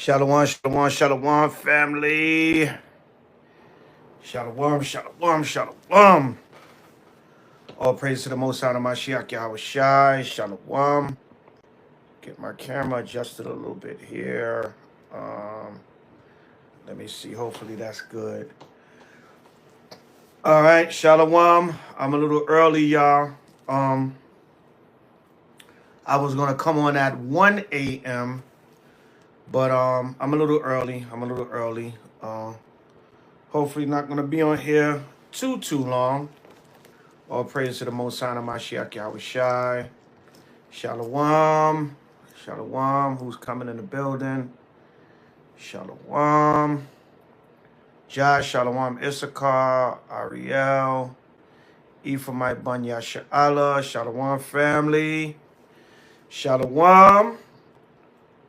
Shalom, shalom, shalom, family. Shalom, shalom, shalom. All praise to the Most High of Mashiach Yahweh. Shalom. Get my camera adjusted a little bit here. Let me see. Hopefully that's good. All right, shalom. I'm a little early, y'all. I was gonna come on at 1 a.m. But I'm a little early. Hopefully not gonna be on here too long. All praise to the Most High of Mashiach Yahweh. Shalom. Shalom. Who's coming in the building? Shalom. Josh. Shalom. Issachar. Ariel. Ephraimite Banya Sha'ala. Shalom family. Shalom.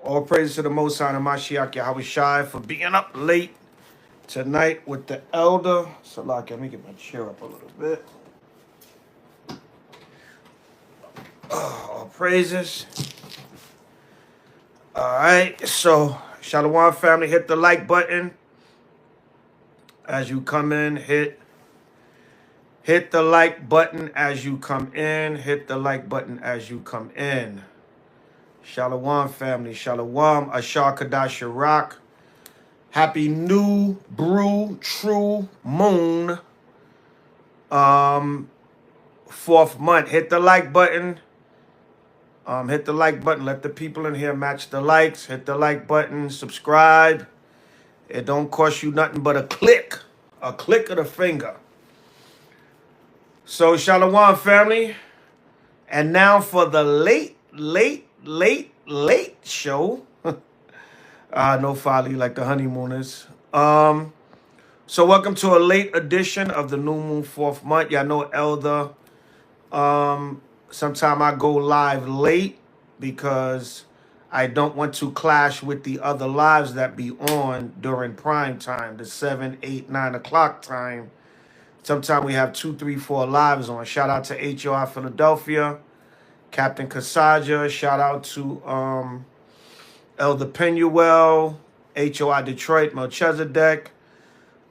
All praise to the Most High of Mashiach Yahweh for being up late tonight with the elder. Salak, let me get my chair up a little bit. All praises. All right, so Shalom family, hit the like button as you come in. Hit the like button as you come in. Hit the like button as you come in. Shalom family, Shalom. Ashar Kadash Rock. Happy new Brew true moon. 4th month. Hit the like button. Hit the like button. Let the people in here match the likes. Hit the like button. Subscribe. It don't cost you nothing but a click of the finger. So Shalom family. And now for the late show. No folly like the honeymooners. So welcome to a late edition of the new moon 4th month. Y'all know Elder. Sometime I go live late because I don't want to clash with the other lives that be on during prime time, the 7, 8, 9 o'clock time. Sometimes we have 2, 3, 4 lives on. Shout out to H.O.I Philadelphia, Captain Kasaja. Shout out to Elder Penuel, H.O.I Detroit, Melchizedek.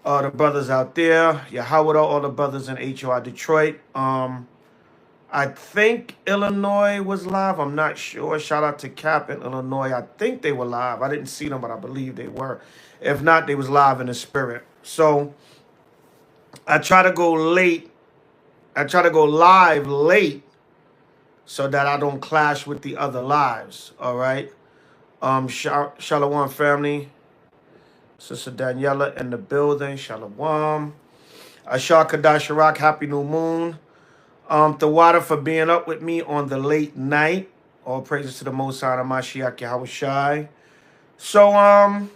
The brothers out there, Yahweh, all the brothers in H.O.I Detroit. I think Illinois was live. I'm not sure. Shout out to Cap in Illinois. I think they were live. I didn't see them, but I believe they were. If not, they was live in the spirit. So I try to go late. I try to go live late so that I don't clash with the other lives. All right. Shalom family. Sister Daniela in the building. Shalom. Ashar Kadash Rock. Happy new moon. The water for being up with me on the late night. All praises to the Most High of Mashiach Yahweh. So,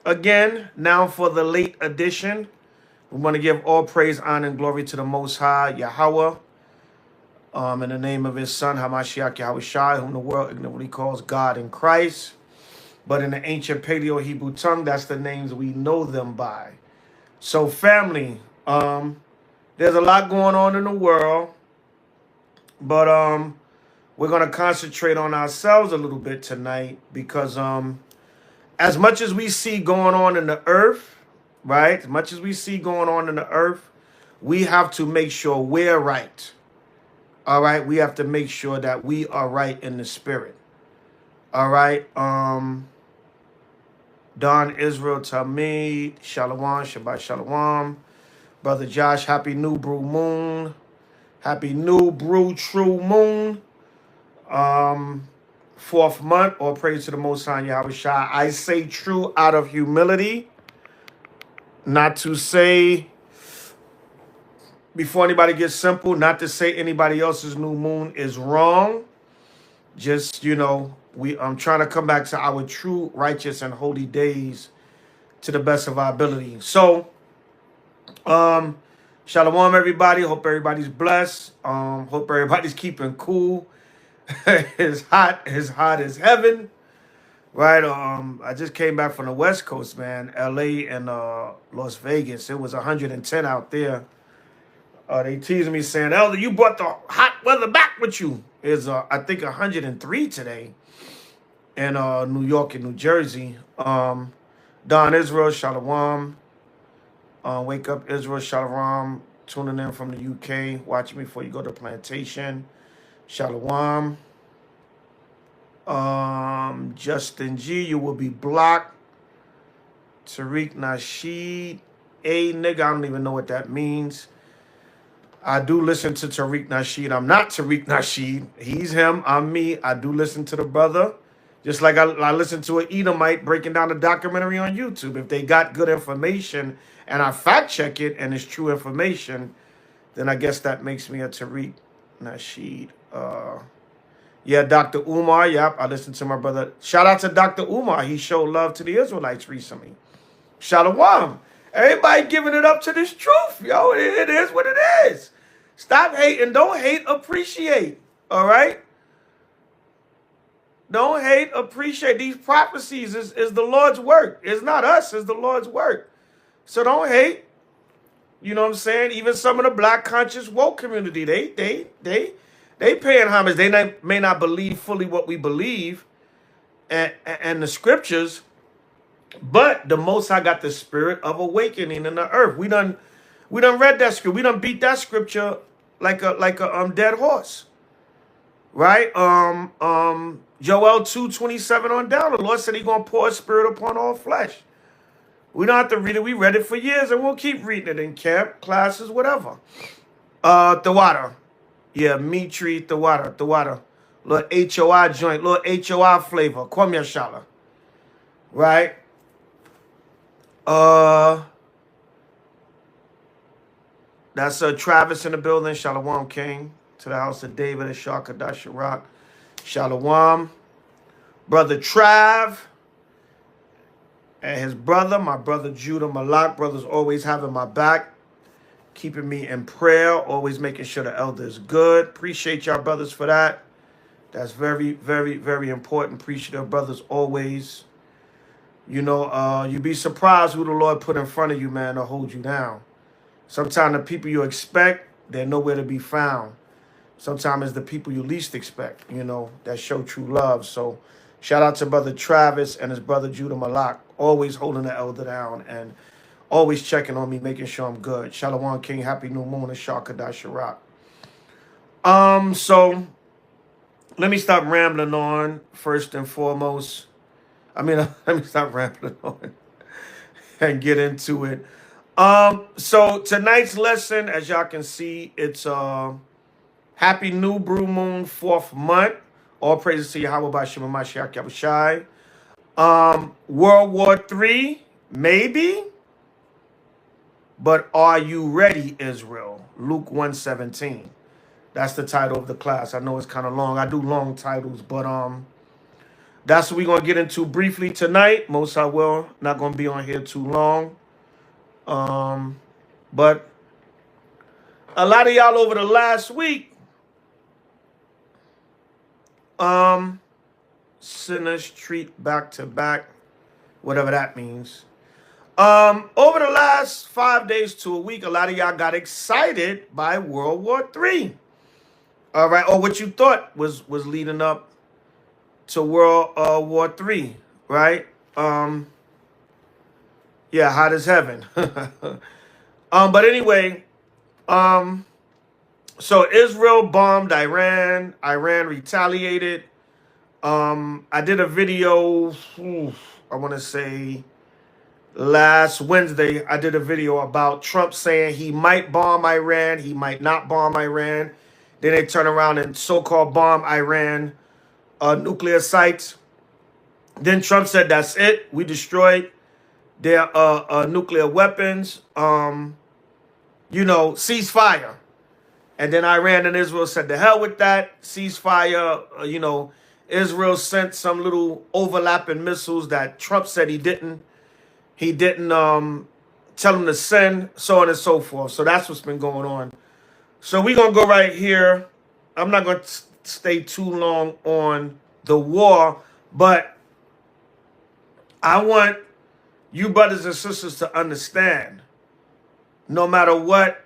again, now for the late edition. We want to give all praise, honor, and glory to the Most High Yahweh. In the name of his son, Hamashiach Yahweh, whom the world ignorantly calls God in Christ. But in the ancient Paleo-Hebrew tongue, that's the names we know them by. So, family, there's a lot going on in the world, but we're going to concentrate on ourselves a little bit tonight because as much as we see going on in the earth, right, as much as we see going on in the earth, we have to make sure we're right. All right, we have to make sure that we are right in the spirit. All right, Don Israel Talmid, Shalom, Shabbat Shalom. Brother Josh, happy new brew moon. Happy new brew true moon. 4th month, all praise to the Most High Yahweh. I say true out of humility. Not to say, before anybody gets simple, not to say anybody else's new moon is wrong. Just, I'm trying to come back to our true, righteous, and holy days to the best of our ability. So, Shalom, everybody. Hope everybody's blessed. Hope everybody's keeping cool. It's hot as heaven. Right? I just came back from the West Coast, man. LA and Las Vegas. It was 110 out there. They teasing me saying, Elder, you brought the hot weather back with you. It's I think 103 today. in New York and New Jersey. Don Israel, Shalom. Wake Up Israel, Shalom. Tuning in from the UK. Watch me before you go to plantation. Shalom. Justin G, you will be blocked. Tariq Nasheed. Nigga, I don't even know what that means. I do listen to Tariq Nasheed. I'm not Tariq Nasheed. He's him. I'm me. I do listen to the brother. Just like I listen to an Edomite breaking down a documentary on YouTube. If they got good information and I fact check it and it's true information, then I guess that makes me a Tariq Nasheed. Yeah, Dr. Umar. Yep, I listened to my brother. Shout out to Dr. Umar. He showed love to the Israelites recently. Shalom. Everybody giving it up to this truth, yo. It is what it is. Stop hating. Don't hate, appreciate. All right? Don't hate, appreciate. These prophecies is the Lord's work. It's not us, it's the Lord's work. So don't hate. You know what I'm saying? Even some of the black conscious woke community, they paying homage. They may not believe fully what we believe and the scriptures, but the Most High got the spirit of awakening in the earth. We done read that scripture. We done beat that scripture like a dead horse. Right? Joel 2:27 on down. The Lord said He's gonna pour His spirit upon all flesh. We don't have to read it. We read it for years, and we'll keep reading it in camp, classes, whatever. The water. Yeah, meat tree, the water. Little H.O.I joint, little H.O.I flavor. Kwame Shala. Right? That's Travis in the building. Shalom King. To the house of David and Shakadash Rock. Shalom. Brother Trav and his brother, my brother Judah Malak. Brothers always having my back, keeping me in prayer, always making sure the elder is good. Appreciate y'all brothers for that. That's very, very, very important. Appreciate brothers always. You know, you'd be surprised who the Lord put in front of you, man, to hold you down. Sometimes the people you expect, they're nowhere to be found. Sometimes it's the people you least expect, you know, that show true love. So shout out to Brother Travis and his brother Judah Malak, always holding the elder down and always checking on me, making sure I'm good. Shalom King, happy new moon, and Shakadash Rock. So let me stop rambling on first and foremost. Let me stop rambling on and get into it. So tonight's lesson, as y'all can see, it's Happy New Brew Moon, 4th month. All praises to Yahweh B'Shem Mashiach Yahushai. World War III, maybe. But are you ready, Israel? Luke 1:17. That's the title of the class. I know it's kind of long. I do long titles, but that's what we're going to get into briefly tonight. Most I will. Not going to be on here too long. But a lot of y'all over the last week, sinners treat back to back, whatever that means. Over the last 5 days to a week, a lot of y'all got excited by World War III. All right, or what you thought was leading up to World War III, right? Yeah, hot as heaven. But anyway, so Israel bombed Iran. Iran retaliated. I did a video, I want to say last Wednesday, I did a video about Trump saying he might bomb Iran, he might not bomb Iran. Then they turn around and so-called bomb Iran nuclear sites. Then Trump said, that's it. We destroyed their nuclear weapons. Ceasefire. And then Iran and Israel said, the hell with that. Ceasefire. Israel sent some little overlapping missiles that Trump said he didn't. He didn't tell them to send, so on and so forth. So that's what's been going on. So we're going to go right here. I'm not going to stay too long on the war, but I want you brothers and sisters to understand, no matter what,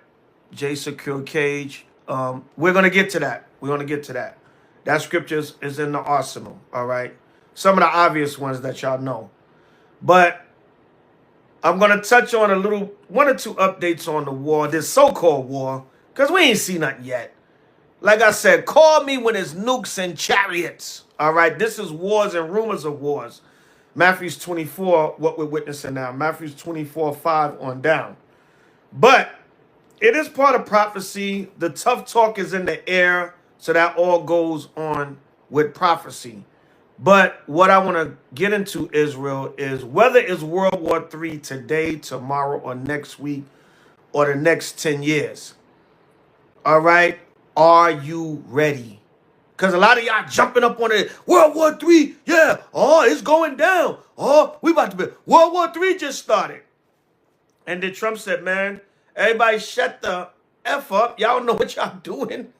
J Secure Cage, we're going to get to that. We're going to get to that. That scripture is in the arsenal, all right? Some of the obvious ones that y'all know. But I'm going to touch on one or two updates on the war, this so-called war, because we ain't seen nothing yet. Like I said, call me when it's nukes and chariots. All right, this is wars and rumors of wars. Matthew 24, what we're witnessing now. Matthew 24:5 on down. But it is part of prophecy. The tough talk is in the air, so that all goes on with prophecy. But what I want to get into, Israel, is whether it's World War III today, tomorrow, or next week, or the next 10 years. All right? Are you ready? Because a lot of y'all jumping up on it. World War III, yeah. Oh, it's going down. Oh, we about to be. World War III just started. And then Trump said, man, everybody shut the F up. Y'all know what y'all doing.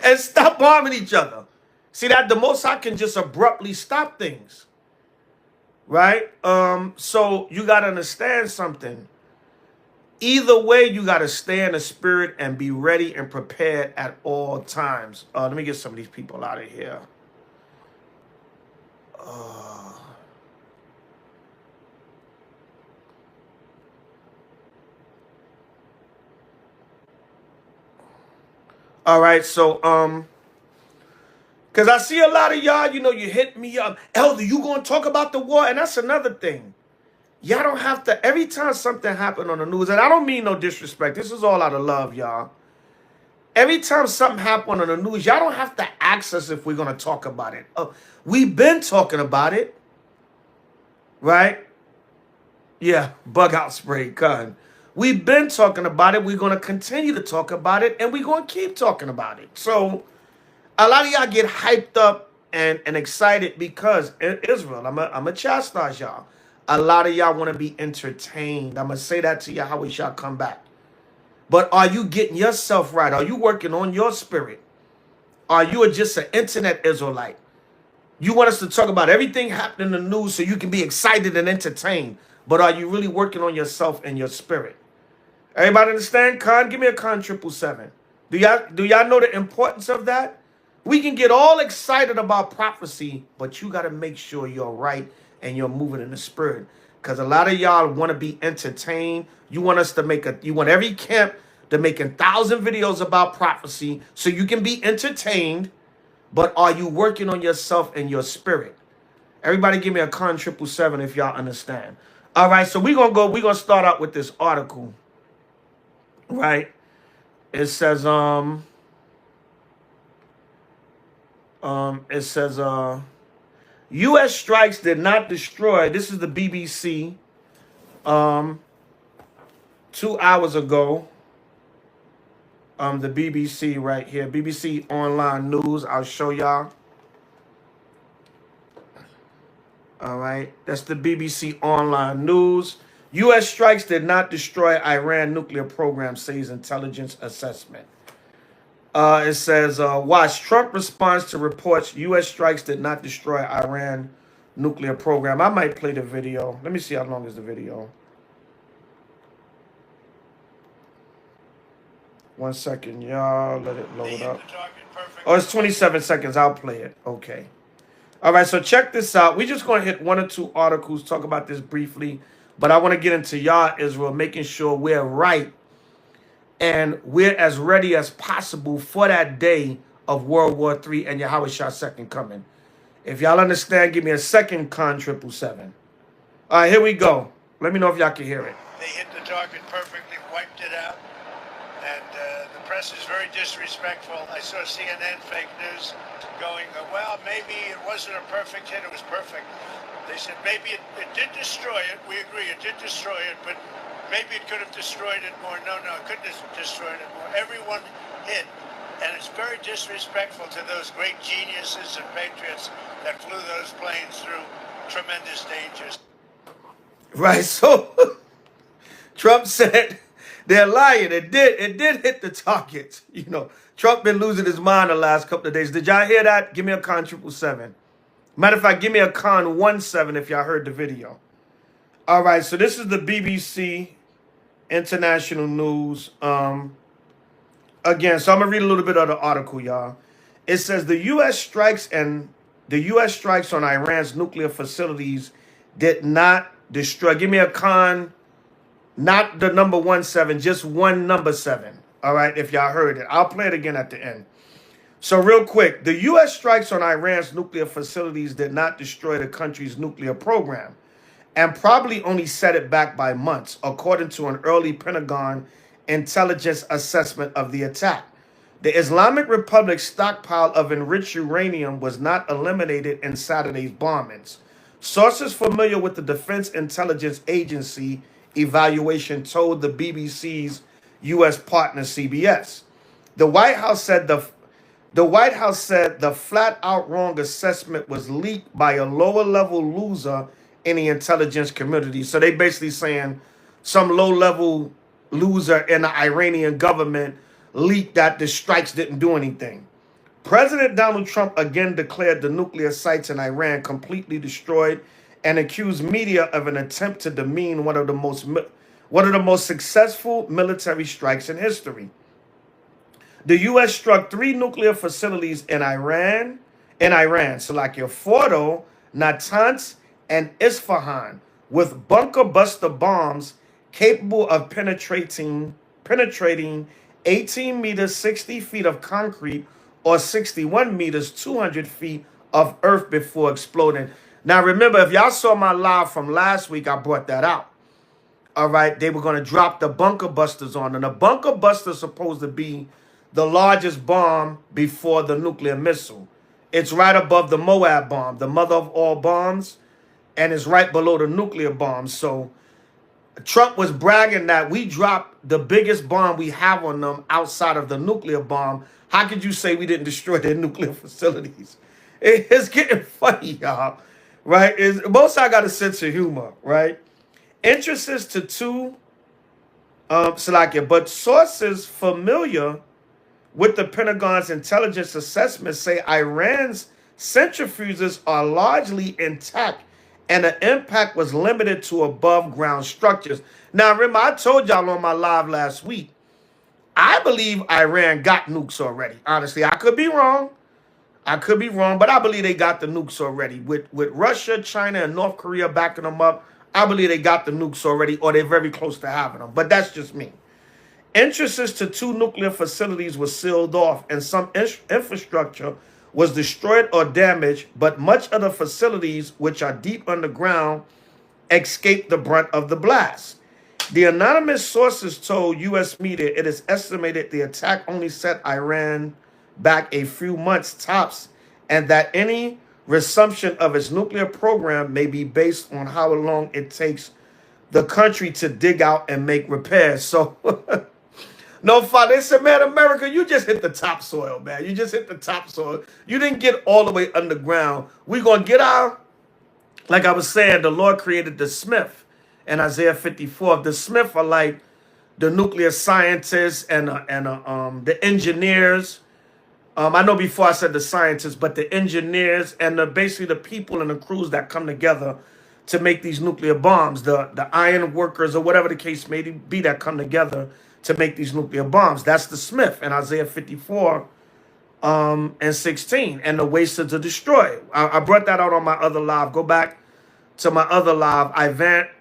And stop bombing each other. See that the Most High can just abruptly stop things. Right? So you got to understand something. Either way, you got to stay in the spirit and be ready and prepared at all times. Let me get some of these people out of here. All right, so, because I see a lot of y'all, you hit me up. Elder, you going to talk about the war? And that's another thing. Y'all don't have to, every time something happen on the news, and I don't mean no disrespect. This is all out of love, y'all. Every time something happen on the news, y'all don't have to ask us if we're going to talk about it. We've been talking about it. Right? Yeah, bug out spray, gun. We've been talking about it. We're going to continue to talk about it, and we're going to keep talking about it. So a lot of y'all get hyped up and excited because Israel, I'm a chastise y'all. A lot of y'all want to be entertained. I'm going to say that to y'all how we shall come back. But are you getting yourself right? Are you working on your spirit? Are you just an internet Israelite? You want us to talk about everything happening in the news so you can be excited and entertained. But are you really working on yourself and your spirit? Everybody understand? Con, give me a con 777. Do y'all know the importance of that? We can get all excited about prophecy, but you got to make sure you're right and you're moving in the spirit. Because a lot of y'all want to be entertained. You want us to you want every camp to make 1,000 videos about prophecy so you can be entertained. But are you working on yourself and your spirit? Everybody give me a con 777 if y'all understand. All right, so we're gonna start out with this article. Right? It says U.S. strikes did not destroy. This is the BBC 2 hours ago. The BBC right here, BBC Online News. I'll show y'all. All right, that's the BBC Online News. U.S. strikes did not destroy Iran nuclear program, says intelligence assessment. It says, watch Trump responds to reports U.S. strikes did not destroy Iran nuclear program. I might play the video. Let me see how long is the video. 1 second, y'all. Let it load up. Oh, it's 27 seconds. I'll play it. Okay. All right, so check this out. We're just going to hit 1 or 2 articles, talk about this briefly. But I want to get into y'all, Israel, making sure we're right and we're as ready as possible for that day of World War III and Yahweh's second coming. If y'all understand, give me a second con 777. All right, here we go. Let me know if y'all can hear it. They hit the target perfectly, wiped it out. And the press is very disrespectful. I saw CNN fake news going, well, maybe it wasn't a perfect hit, it was perfect. They said maybe it did destroy it. We agree, it did destroy it, but maybe it could have destroyed it more. No, it couldn't have destroyed it more. Everyone hit. And it's very disrespectful to those great geniuses and patriots that flew those planes through tremendous dangers. Right, so Trump said they're lying. It did hit the target. Trump been losing his mind the last couple of days. Did y'all hear that? Give me a con 777. Matter of fact, give me a con 17 if y'all heard the video. All right, so this is the BBC International News. Again, so I'm going to read a little bit of the article, y'all. It says the U.S. strikes and the U.S. strikes on Iran's nuclear facilities did not destroy. Give me a con, not the number 17, just one number 7. All right, if y'all heard it. I'll play it again at the end. So real quick, the U.S. strikes on Iran's nuclear facilities did not destroy the country's nuclear program and probably only set it back by months, according to an early Pentagon intelligence assessment of the attack. The Islamic Republic's stockpile of enriched uranium was not eliminated in Saturday's bombings. Sources familiar with the Defense Intelligence Agency evaluation told the BBC's U.S. partner CBS. The White House said the flat-out wrong assessment was leaked by a lower-level loser in the intelligence community. So they basically saying some low-level loser in the Iranian government leaked that the strikes didn't do anything. President Donald Trump again declared the nuclear sites in Iran completely destroyed and accused media of an attempt to demean one of the most successful military strikes in history. The U.S. struck 3 nuclear facilities in Iran, Salakia, Fordo, Natanz, and Isfahan, with bunker buster bombs capable of penetrating 18 meters, 60 feet of concrete, or 61 meters, 200 feet of earth before exploding. Now, remember, if y'all saw my live from last week, I brought that out. All right, they were going to drop the bunker busters on. And the bunker buster is supposed to be the largest bomb before the nuclear missile. It's right above the Moab bomb, the mother of all bombs, and it's right below the nuclear bomb. So Trump was bragging that we dropped the biggest bomb we have on them outside of the nuclear bomb. How could you say we didn't destroy their nuclear facilities? It's getting funny, y'all, right? Most I got a sense of humor, right? Entrances to 2, Salakia, but sources familiar with the Pentagon's intelligence assessment say Iran's centrifuges are largely intact and the impact was limited to above ground structures. Now, remember, I told y'all on my live last week, I believe Iran got nukes already. Honestly, I could be wrong. But I believe they got the nukes already. With Russia, China, and North Korea backing them up, I believe they got the nukes already, or they're very close to having them. But that's just me. Entrances to 2 nuclear facilities were sealed off and some infrastructure was destroyed or damaged, but much of the facilities, which are deep underground, escaped the brunt of the blast. The anonymous sources told U.S. media it is estimated the attack only set Iran back a few months tops and that any resumption of its nuclear program may be based on how long it takes the country to dig out and make repairs. So... No, Father, they said, man, America, you just hit the topsoil, man. You just hit the topsoil. You didn't get all the way underground. We're going to get our, like I was saying, the Lord created the Smith in Isaiah 54. The Smith are like the nuclear scientists and the engineers. I know before I said the scientists, but the engineers and basically the people and the crews that come together to make these nuclear bombs, the iron workers or whatever the case may be that come together to make these nuclear bombs. That's the Smith in Isaiah 54 and 16. And the waste to destroy. I brought that out on my other live. Go back to my other live.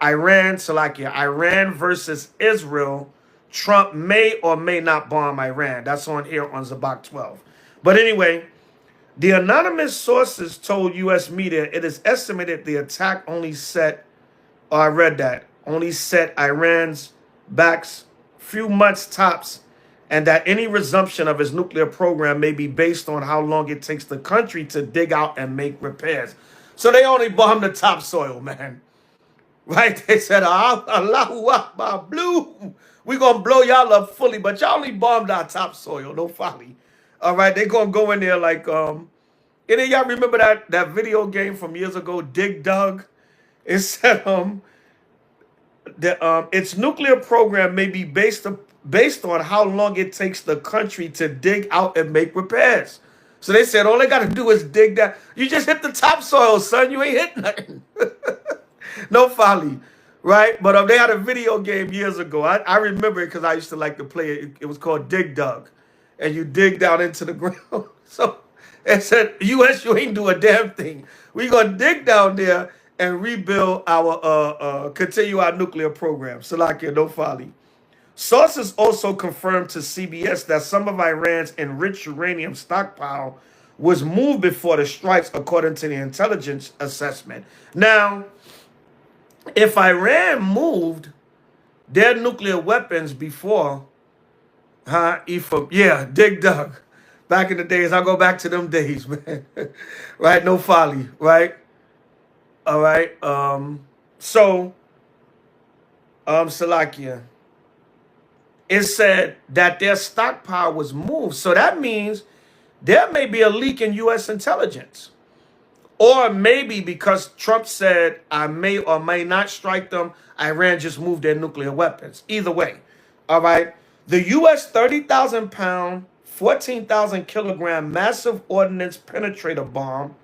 Iran versus Israel. Trump may or may not bomb Iran. That's on here on Zabak 12. But anyway, the anonymous sources told U.S. media it is estimated the attack only set Iran's backs few months tops, and that any resumption of its nuclear program may be based on how long it takes the country to dig out and make repairs. So they only bombed the topsoil, man. Right? They said, Allahu Akbar, blue. We're going to blow y'all up fully, but y'all only bombed our topsoil, no folly. All right, they're going to go in there like, any of y'all remember that video game from years ago, Dig Dug? It said, its nuclear program may be based on how long it takes the country to dig out and make repairs. So they said all they got to do is dig that. You just hit the topsoil, son. You ain't hit nothing. No folly, right? But they had a video game years ago. I remember it because I used to like to play it. It was called Dig Dug. And you dig down into the ground. So and said, U.S., you ain't do a damn thing. We gonna dig down there and rebuild our continue our nuclear program. Salakia, no folly. Sources also confirmed to CBS that some of Iran's enriched uranium stockpile was moved before the strikes, according to the intelligence assessment. Now, if Iran moved their nuclear weapons before, Ephraim, yeah, Dig Dug. Back in the days, I go back to them days, man. Right? No folly, right? All right. Salakia, it said that their stockpile was moved. So that means there may be a leak in U.S. intelligence. Or maybe because Trump said, I may or may not strike them, Iran just moved their nuclear weapons. Either way. All right. The U.S. 30,000 pound, 14,000 kilogram massive ordnance penetrator bomb.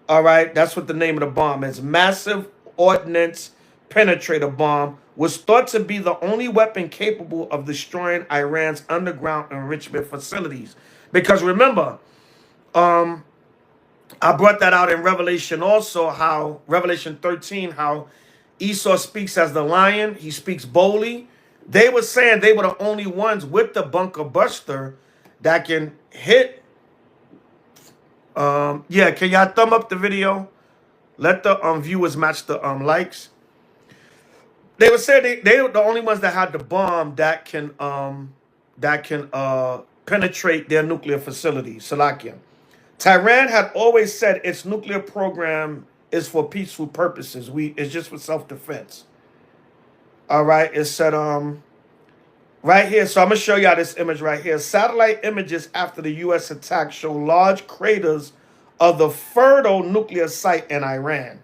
All right. That's what the name of the bomb is. Massive ordnance penetrator bomb was thought to be the only weapon capable of destroying Iran's underground enrichment facilities. Because remember, I brought that out in Revelation also, how Revelation 13, how Esau speaks as the lion. He speaks boldly. They were saying they were the only ones with the bunker buster that can hit. Yeah, can y'all thumb up the video? Let the viewers match the likes. They were saying they were the only ones that had the bomb that can penetrate their nuclear facilities. Salakia. Tehran had always said its nuclear program is for peaceful purposes. It's just for self-defense. All right. It said right here. So I'm gonna show y'all this image right here. Satellite images after the U.S. attack show large craters of the Fertile nuclear site in Iran.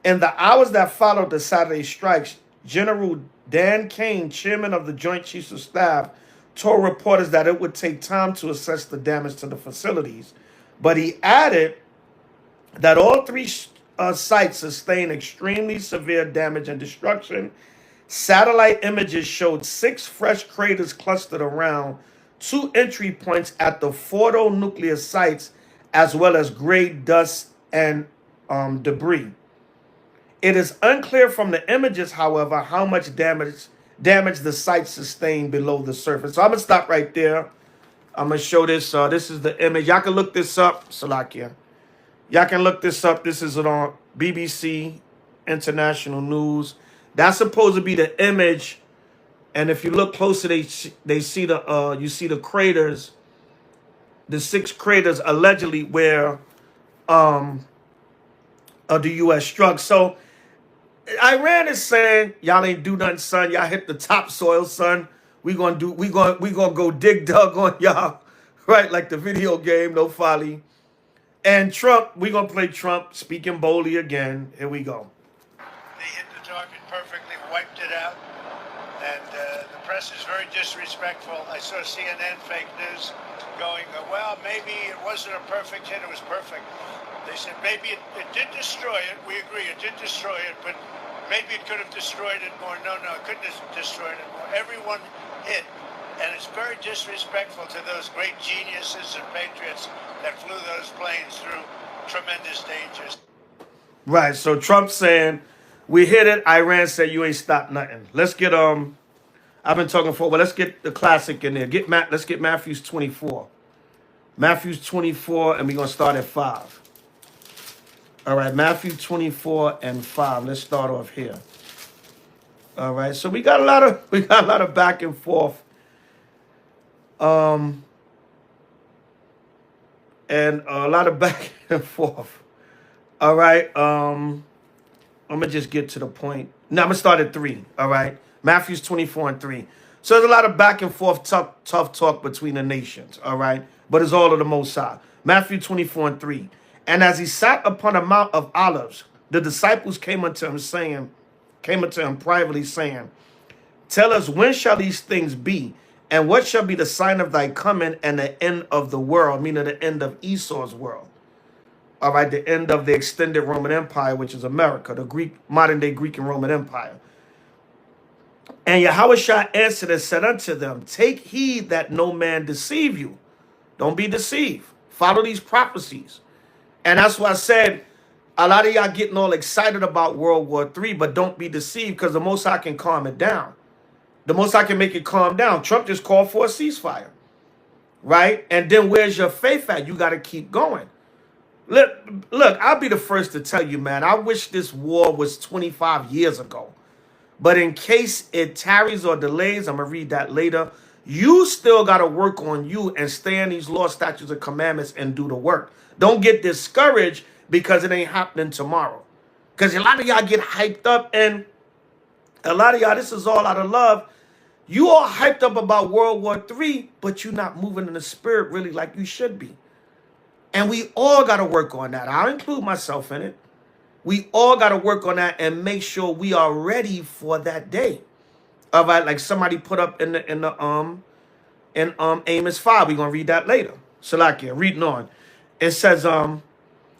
In the hours that followed the Saturday strikes, General Dan Kane, chairman of the Joint Chiefs of Staff, told reporters that it would take time to assess the damage to the facilities. But he added that all three sites sustained extremely severe damage and destruction. Satellite images showed 6 fresh craters clustered around 2 entry points at the Fordo nuclear sites, as well as gray dust and debris. It is unclear from the images, however, how much damage the site sustained below the surface. So I'm going to stop right there. I'm going to show this. This is the image. Y'all can look this up. Salakia. Y'all can look this up. This is on BBC International News. That's supposed to be the image. And if you look closer, they see the you see the craters, the 6 craters allegedly where the U.S. struck. So Iran is saying, y'all ain't do nothing, son. Y'all hit the topsoil, son. We gonna go dig dug on y'all, right? Like the video game, no folly. And Trump, we gonna play Trump speaking boldly again. Here we go. They hit the target perfectly, wiped it out, and the press is very disrespectful. I saw CNN fake news going, well, maybe it wasn't a perfect hit, it was perfect. They said maybe it did destroy it. We agree, it did destroy it, but maybe it could have destroyed it more. No, it couldn't have destroyed it more. Everyone hit. And it's very disrespectful to those great geniuses and patriots that flew those planes through tremendous dangers. Right. So Trump saying we hit it. Iran said you ain't stopped nothing. Let's get I've been talking for, but let's get the classic in there. Let's get Matthews 24. Matthews 24, and we're gonna start at 5. All right, Matthew 24 and 5. Let's start off here. All right, so we got a lot of back and forth. And a lot of back and forth. All right. I'm gonna just get to the point. Now I'm gonna start at 3. All right. Matthews 24 and 3. So there's a lot of back and forth, tough talk between the nations. All right. But it's all of the Most High. Matthew 24 and 3. And as he sat upon a Mount of Olives, the disciples came unto him privately, saying, tell us, when shall these things be? And what shall be the sign of thy coming and the end of the world? Meaning the end of Esau's world. All right, the end of the extended Roman Empire, which is America, the modern day Greek and Roman Empire. And Yahushua answered and said unto them, take heed that no man deceive you. Don't be deceived. Follow these prophecies. And that's why I said a lot of y'all getting all excited about World War III, but don't be deceived because the Most High can calm it down. The Most High can make it calm down. Trump just called for a ceasefire, right? And then where's your faith at? You got to keep going. Look, I'll be the first to tell you, man, I wish this war was 25 years ago. But in case it tarries or delays, I'm going to read that later. You still got to work on you and stay in these laws, statutes, and commandments and do the work. Don't get discouraged because it ain't happening tomorrow. Because a lot of y'all get hyped up, and a lot of y'all, this is all out of love. You all hyped up about World War III, but you're not moving in the spirit really like you should be. And we all got to work on that. I'll include myself in it. We all got to work on that and make sure we are ready for that day. All right, like somebody put up in Amos 5. We're gonna read that later. Salakia, reading on. It says,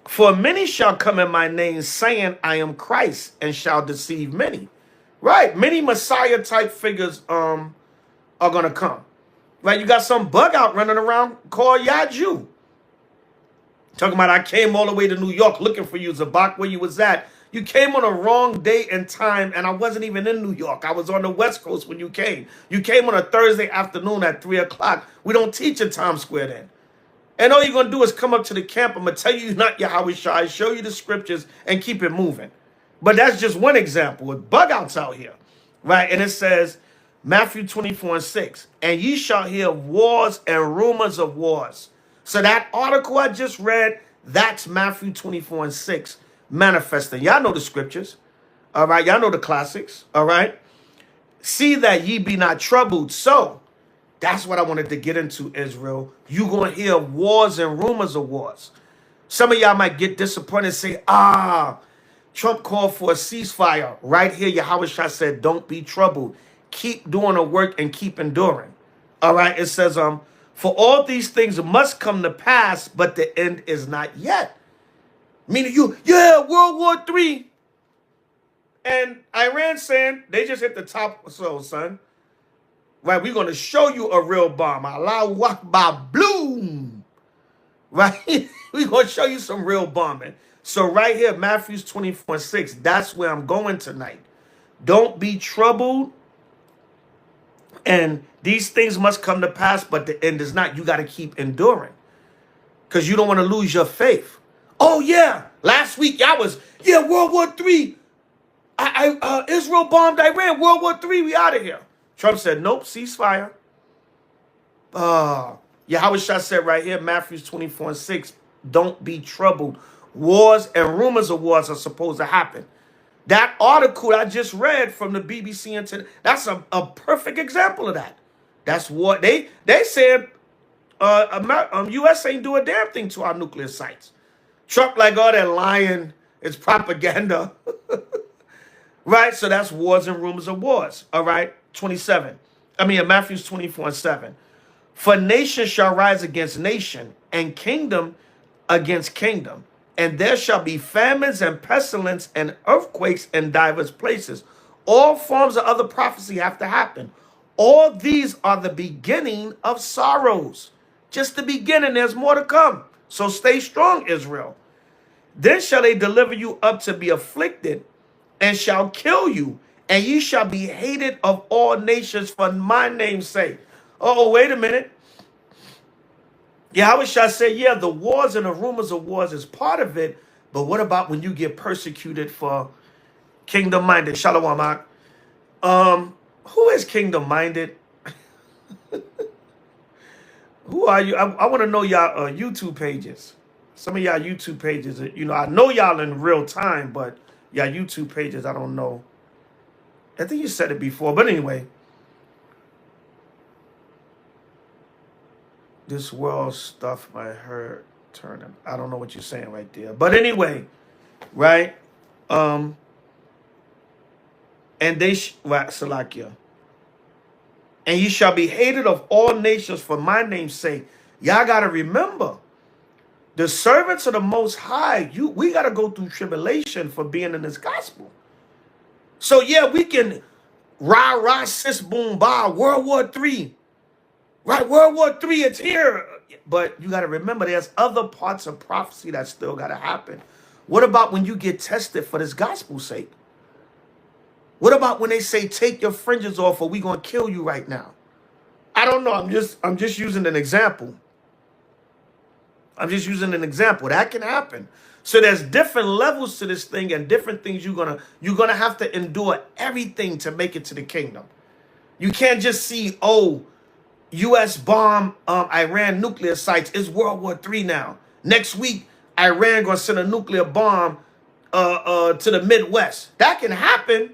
for many shall come in my name, saying, I am Christ, and shall deceive many. Right, many Messiah type figures are gonna come. Right, you got some bug out running around called Yaju. Talking about, I came all the way to New York looking for you, Zabak, where you was at. You came on a wrong day and time, and I wasn't even in New York. I was on the West Coast when you came. You came on a Thursday afternoon at 3 o'clock. We don't teach in Times Square then. And all you're going to do is come up to the camp. I'm going to tell you you're not H.O.I, show you the scriptures, and keep it moving. But that's just one example with bug outs out here. Right? And it says, Matthew 24:6, and ye shall hear of wars and rumors of wars. So that article I just read, that's Matthew 24:6 manifesting. Y'all know the scriptures. All right. Y'all know the classics. All right. See that ye be not troubled. So that's what I wanted to get into, Israel. You going to hear wars and rumors of wars. Some of y'all might get disappointed and say, Trump called for a ceasefire. Right here, Yahweh said, don't be troubled. Keep doing the work and keep enduring. All right. It says, for all these things must come to pass, but the end is not yet. Meaning World War III. And Iran saying, they just hit the top, so son. Right, we're going to show you a real bomb. Allahu Akbar, bloom. Right, we're going to show you some real bombing. So right here, Matthew 24:6, that's where I'm going tonight. Don't be troubled. And these things must come to pass, but the end is not. You got to keep enduring because you don't want to lose your faith. Oh, yeah. Last week, y'all was, World War III. Israel bombed Iran. World War III, we out of here. Trump said, nope, ceasefire. Yahweh said right here, Matthew 24:6, don't be troubled. Wars and rumors of wars are supposed to happen. That article I just read from the BBC Internet, that's a perfect example of that. That's what they said. U.S. ain't do a damn thing to our nuclear sites. Trump like, oh, they're lying. It's propaganda. Right? So that's wars and rumors of wars. All right? 27. Matthew 24:7. For nation shall rise against nation, and kingdom against kingdom. And there shall be famines and pestilence and earthquakes in divers places. All forms of other prophecy have to happen. All these are the beginning of sorrows. Just the beginning. There's more to come. So stay strong, Israel. Then shall they deliver you up to be afflicted, and shall kill you, and ye shall be hated of all nations for my name's sake. Oh, wait a minute. Yahweh shall say, yeah, the wars and the rumors of wars is part of it, but what about when you get persecuted for kingdom-minded? Shalom, Ak. Who is kingdom-minded? Who are you? I want to know y'all YouTube pages. Some of y'all YouTube pages, I know y'all in real time, but y'all YouTube pages, I don't know. I think you said it before, but anyway. This world stuff might hurt turning. I don't know what you're saying right there. But anyway, right? And they, Salakia. And ye shall be hated of all nations for my name's sake. Y'all got to remember, the servants of the Most High, we got to go through tribulation for being in this gospel. So, yeah, we can rah, sis, boom, bah, World War III. Right, World War III, it's here. But you got to remember, there's other parts of prophecy that still got to happen. What about when you get tested for this gospel's sake? What about when they say, take your fringes off or we going to kill you right now? I don't know. I'm just using an example. I'm just using an example. That can happen. So there's different levels to this thing and different things you're gonna have to endure everything to make it to the kingdom. You can't just see, oh, U.S. bomb Iran nuclear sites. It's World War III now. Next week, Iran gonna send a nuclear bomb to the Midwest. That can happen,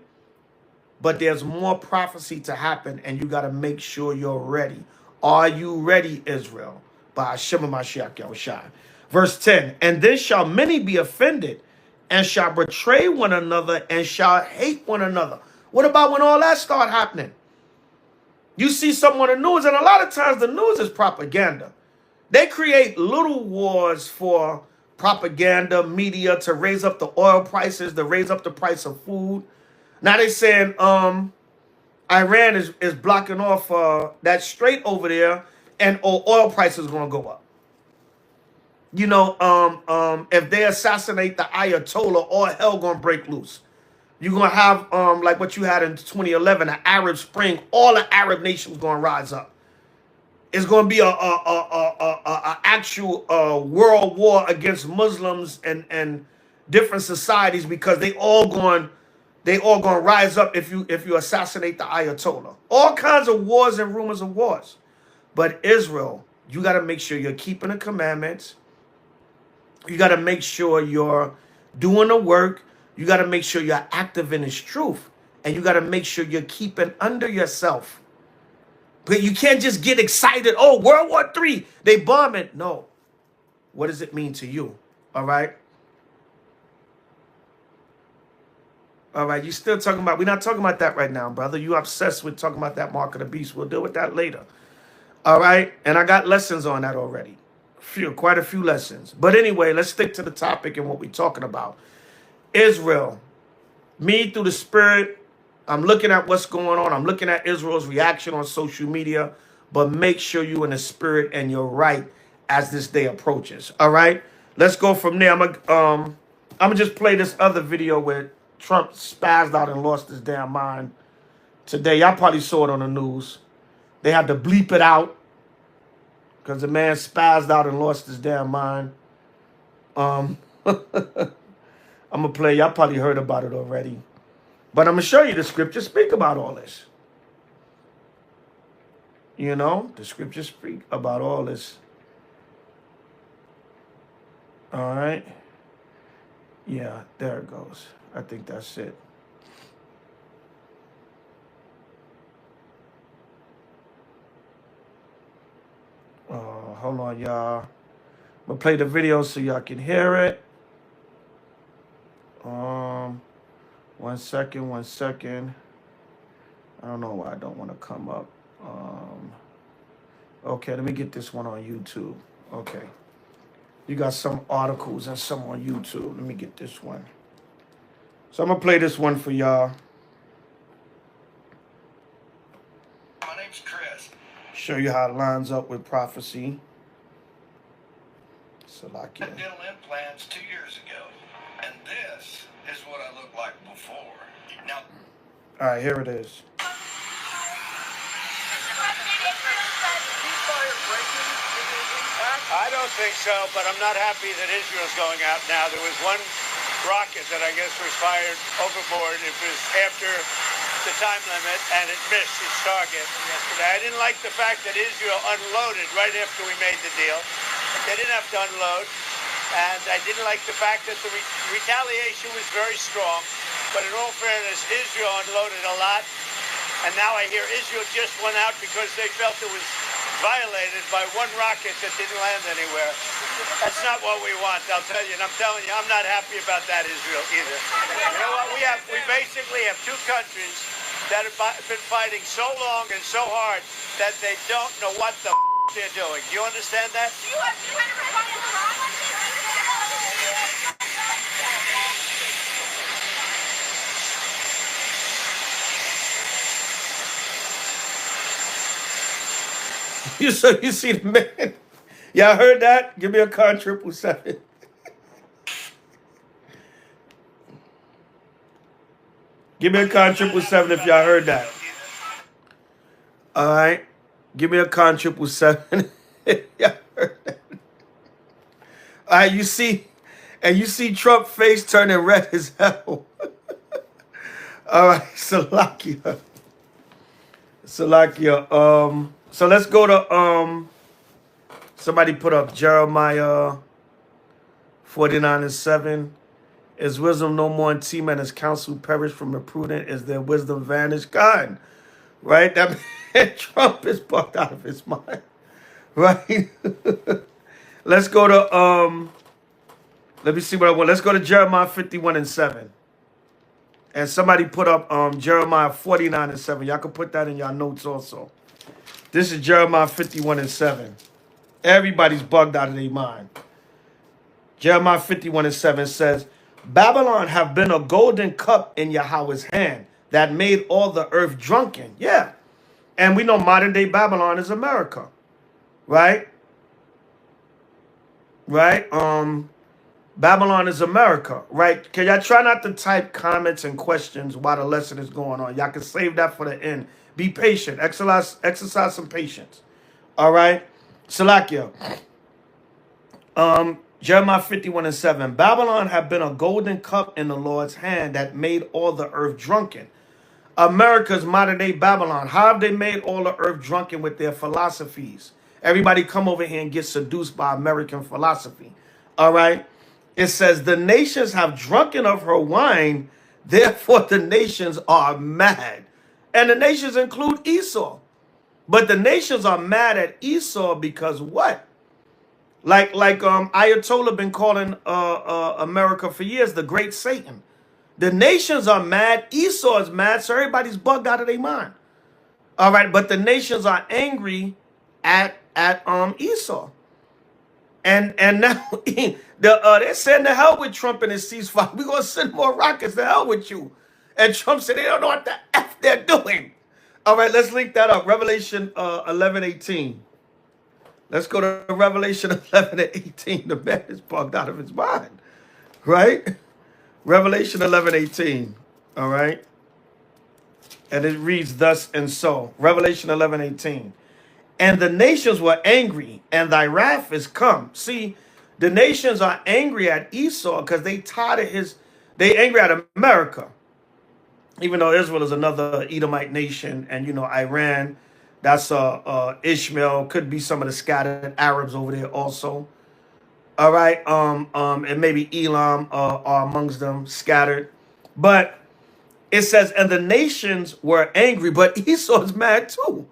but there's more prophecy to happen, and you gotta make sure you're ready. Are you ready, Israel? By Hashem Mashiach Yahushua. Verse 10, and then shall many be offended, and shall betray one another, and shall hate one another. What about when all that start happening? You see someone on the news, and a lot of times the news is propaganda. They create little wars for propaganda, media, to raise up the oil prices, to raise up the price of food. Now they saying Iran is blocking off that strait over there, and oil prices going to go up. You know, if they assassinate the Ayatollah, all hell going to break loose. You're going to have, like what you had in 2011, the Arab Spring. All the Arab nations going to rise up. It's going to be a actual world war against Muslims and different societies, because they all going to rise up if you assassinate the Ayatollah. All kinds of wars and rumors of wars. But Israel, you got to make sure you're keeping the commandments. You got to make sure you're doing the work. You got to make sure you're active in His truth. And you got to make sure you're keeping under yourself. But you can't just get excited. Oh, World War III, they bomb it. No. What does it mean to you? All right? All right, you still talking about, we're not talking about that right now, brother. You obsessed with talking about that mark of the beast. We'll deal with that later. All right? And I got lessons on that already. Quite a few lessons. But anyway, let's stick to the topic and what we're talking about. Israel, me through the Spirit, I'm looking at what's going on. I'm looking at Israel's reaction on social media. But make sure you're in the Spirit and you're right as this day approaches. All right? Let's go from there. I'm gonna just play this other video where Trump spazzed out and lost his damn mind today. Y'all probably saw it on the news. They had to bleep it out because the man spazzed out and lost his damn mind. I'm going to play. Y'all probably heard about it already. But I'm going to show you the scriptures speak about all this. You know, the scriptures speak about all this. All right. Yeah, there it goes. I think that's it. Hold on, y'all. I'm going to play the video so y'all can hear it. 1 second, 1 second. I don't know why I don't want to come up. Okay, let me get this one on YouTube. Okay. You got some articles and some on YouTube. Let me get this one. So I'm going to play this one for y'all. My name's Chris. Show you how it lines up with prophecy. Salakia. I had dental implants 2 years ago, and this is what I looked like before. Now, all right, here it is. I don't think so, but I'm not happy that Israel's going out now. There was one rocket that I guess was fired overboard. It was after the time limit, and it missed its target yesterday. I didn't like the fact that Israel unloaded right after we made the deal. They didn't have to unload, and I didn't like the fact that the retaliation was very strong. But in all fairness, Israel unloaded a lot, and now I hear Israel just went out because they felt it was violated by one rocket that didn't land anywhere. That's not what we want, I'll tell you. And I'm telling you, I'm not happy about that, Israel, either. You know what? We basically have two countries that have been fighting so long and so hard that they don't know what the they're doing. Do you understand that? you see the man. Y'all heard that? Give me a con 777. Give me a con 777 if y'all heard that. All right. Give me a con 777. Y'all heard that. All right, you see Trump face turning red as hell. All right, Salakia. So let's go to somebody put up Jeremiah 49:7. Is wisdom no more in team and his counsel perish from the prudent? Is their wisdom vanished? God, right? That man Trump is bugged out of his mind. Right? Let's go to let me see what I want. Let's go to Jeremiah 51:7. And somebody put up Jeremiah 49:7. Y'all can put that in your notes also. This is Jeremiah 51:7. Everybody's bugged out of their mind. Jeremiah 51:7 says, Babylon have been a golden cup in Yahweh's hand that made all the earth drunken. Yeah. And we know modern day Babylon is America. Right? Right? Babylon is America, right? Can y'all try not to type comments and questions while the lesson is going on? Y'all can save that for the end. Be patient. Exercise some patience. All right? Salakia. Jeremiah 51:7. Babylon have been a golden cup in the Lord's hand that made all the earth drunken. America's modern day Babylon. How have they made all the earth drunken with their philosophies? Everybody come over here and get seduced by American philosophy. All right? It says, the nations have drunken of her wine, therefore the nations are mad. And the nations include Esau. But the nations are mad at Esau because what? Like Ayatollah been calling America for years, the great Satan. The nations are mad, Esau is mad, so everybody's bugged out of their mind. All right, but the nations are angry at Esau. And now they're saying to hell with Trump and his ceasefire. We're going to send more rockets, to hell with you. And Trump said they don't know what the F they're doing. All right, let's link that up. Revelation 11:18. Let's go to Revelation 11:18. The man is bugged out of his mind. Right? Revelation 11:18. All right? And it reads thus and so. Revelation 11:18. And the nations were angry, and thy wrath is come. See, the nations are angry at Esau because they tired of they angry at America. Even though Israel is another Edomite nation, and Iran, that's Ishmael, could be some of the scattered Arabs over there also. All right, and maybe Elam are amongst them, scattered. But it says, and the nations were angry, but Esau's mad too.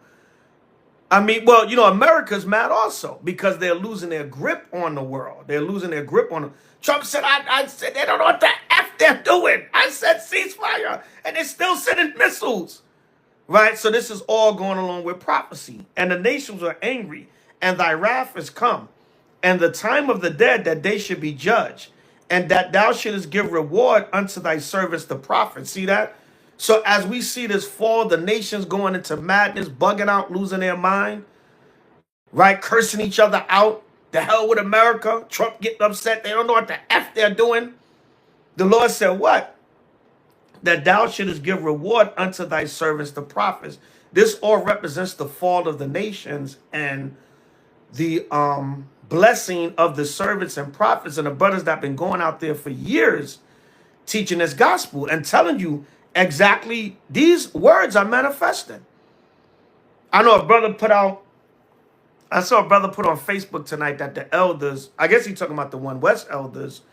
I mean, well, America's mad also because they're losing their grip on the world. They're losing their grip on them. Trump said, I said, they don't know what the F they're doing. I said ceasefire, and they're still sending missiles. Right? So this is all going along with prophecy. And the nations are angry, and thy wrath is come, and the time of the dead that they should be judged, and that thou shouldest give reward unto thy servants the prophets. See that? So as we see this fall, the nations going into madness, bugging out, losing their mind, right? Cursing each other out. The hell with America. Trump getting upset. They don't know what the F they're doing. The Lord said what? That thou shouldest give reward unto thy servants, the prophets. This all represents the fall of the nations and the blessing of the servants and prophets and the brothers that have been going out there for years teaching this gospel and telling you exactly these words are manifesting. I saw a brother put on Facebook tonight that the elders, I guess he's talking about the One West elders,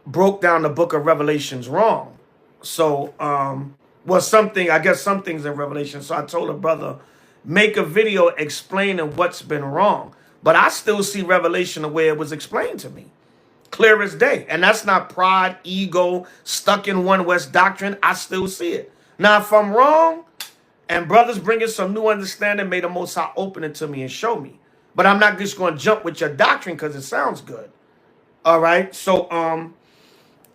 broke down the book of Revelations wrong. So, I guess some things in Revelation. So I told a brother, make a video explaining what's been wrong. But I still see Revelation the way it was explained to me. Clear as day. And that's not pride, ego, stuck in One West doctrine. I still see it. Now, if I'm wrong and brothers bringing some new understanding, may the Most High open it to me and show me. But I'm not just going to jump with your doctrine because it sounds good. All right. So,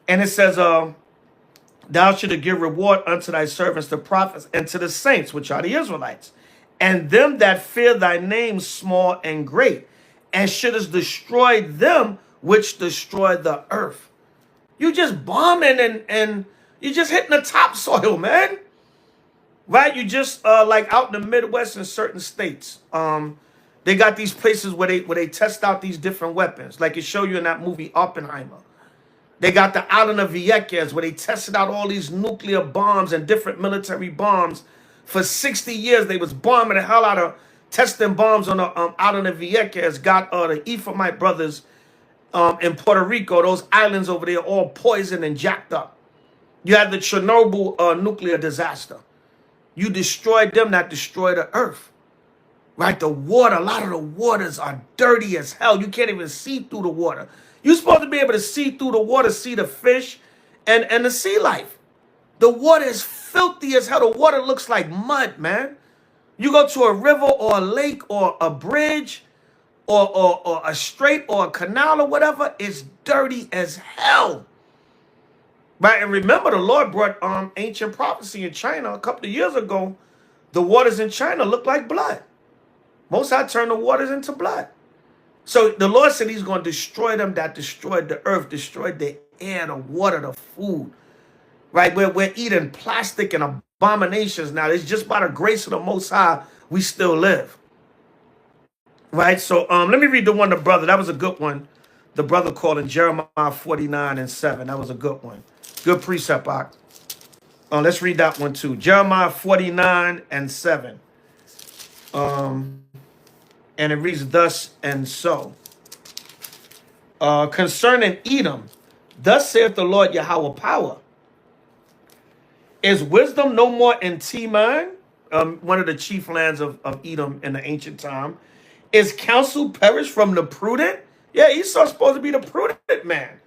and it says, thou shouldst give reward unto thy servants, the prophets, and to the saints, which are the Israelites, and them that fear thy name, small and great, and shouldest destroy them which destroy the earth. You just bombing and you just hitting the topsoil, man. Right? You just like out in the Midwest in certain states. They got these places where they test out these different weapons, like it show you in that movie Oppenheimer. They got the island of Vieques where they tested out all these nuclear bombs and different military bombs. For 60 years, they was bombing the hell out of testing bombs on the island of Vieques. Got the Ephraimite brothers in Puerto Rico, those islands over there, all poisoned and jacked up. You had the Chernobyl nuclear disaster. You destroyed them that destroyed the earth. Right? The water, a lot of the waters are dirty as hell. You can't even see through the water. You're supposed to be able to see through the water, see the fish and the sea life. The water is filthy as hell. The water looks like mud, man. You go to a river or a lake or a bridge or a strait or a canal or whatever, it's dirty as hell. Right? And remember, the Lord brought ancient prophecy in China a couple of years ago. The waters in China look like blood. Most High turned the waters into blood. So the Lord said he's going to destroy them that destroyed the earth, destroyed the air, the water, the food. Right? We're eating plastic and abominations now. It's just by the grace of the Most High we still live. Right? So let me read the one, the brother. That was a good one. The brother called in Jeremiah 49 and 7. That was a good one. Good precept, Ak. Let's read that one too. Jeremiah 49 and 7. And it reads thus and so. Concerning Edom, thus saith the Lord Yahweh power. Is wisdom no more in Teman, one of the chief lands of Edom in the ancient time? Is counsel perished from the prudent? Yeah, Esau's supposed to be the prudent man,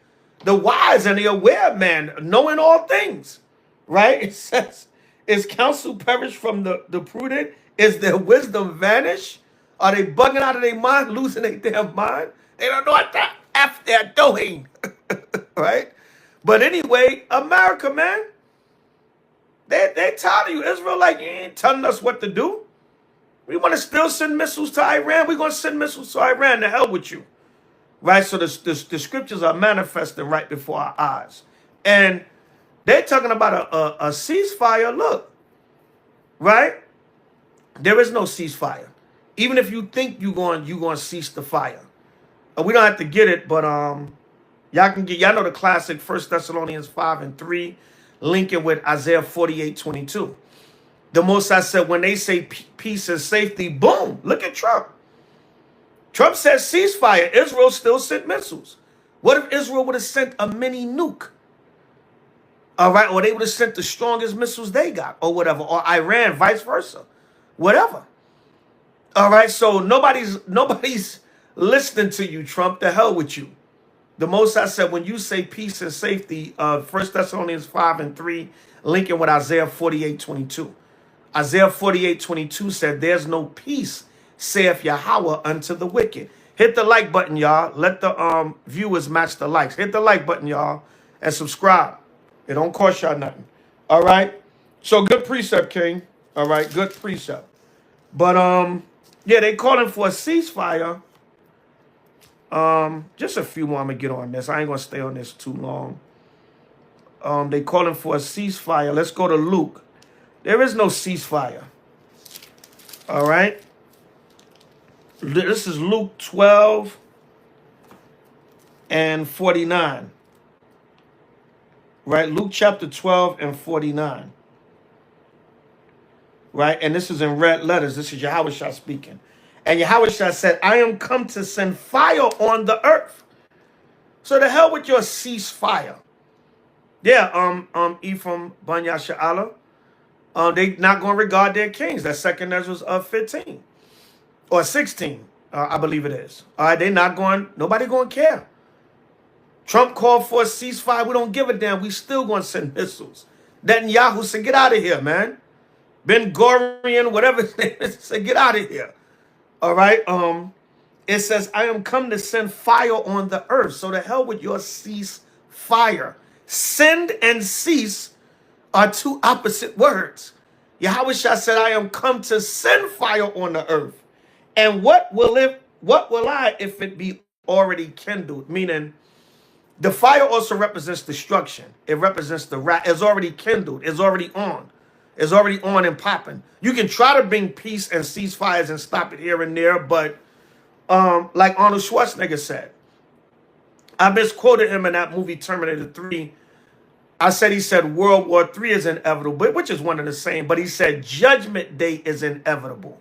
the wise and the aware man, knowing all things. Right? It says, is counsel perished from the prudent? Is their wisdom vanished? Are they bugging out of their mind, losing their damn mind? They don't know what the F they're doing. Right? But anyway, America, man, they tired of you. Israel, like, you ain't telling us what to do. We want to still send missiles to Iran. We're going to send missiles to Iran. The hell with you. Right? So the scriptures are manifesting right before our eyes. And they're talking about a ceasefire. Look, right? There is no ceasefire. Even if you think you're going to cease the fire. We don't have to get it, but y'all know the classic 1 Thessalonians 5 and 3, linking with Isaiah 48:22. The Most High said, when they say peace and safety, boom, look at Trump. Trump says ceasefire. Israel still sent missiles. What if Israel would have sent a mini nuke? All right, or they would have sent the strongest missiles they got, or whatever, or Iran, vice versa, whatever. All right, so nobody's listening to you, Trump. The hell with you. The Most High said, when you say peace and safety, 1 Thessalonians 5 and 3, linking with Isaiah 48:22. Isaiah 48:22 said, there's no peace, saith Yahweh, unto the wicked. Hit the like button, y'all. Let the viewers match the likes. Hit the like button, y'all, and subscribe. It don't cost y'all nothing. All right? So good precept, King. All right, good precept. But, yeah, they calling for a ceasefire. Just a few more. I'm going to get on this. I ain't going to stay on this too long. They calling for a ceasefire. Let's go to Luke. There is no ceasefire. All right? This is Luke 12 and 49. Right? Luke chapter 12 and 49. Right? And this is in red letters. This is Yahweh speaking. And Yahweh said, I am come to send fire on the earth. So the hell with your ceasefire. Yeah, Ephraim Banya Sha'ala. They not going to regard their kings. That's 2 Ezra 15 or 16, I believe it is. All right, they not going. Nobody going to care. Trump called for a ceasefire. We don't give a damn. We still going to send missiles. Netanyahu said, get out of here, man. Ben Gurion, whatever his name is, said, get out of here. All right. It says, I am come to send fire on the earth. So the hell with your ceasefire. Send and cease are two opposite words. Yahushua said, I am come to send fire on the earth. And what will I if it be already kindled? Meaning, the fire also represents destruction. It represents the wrath. It's already kindled. It's already on. It's already on and popping. You can try to bring peace and ceasefires and stop it here and there, but like Arnold Schwarzenegger said, I misquoted him in that movie Terminator 3. He said World War III is inevitable, which is one and the same, but he said Judgment Day is inevitable.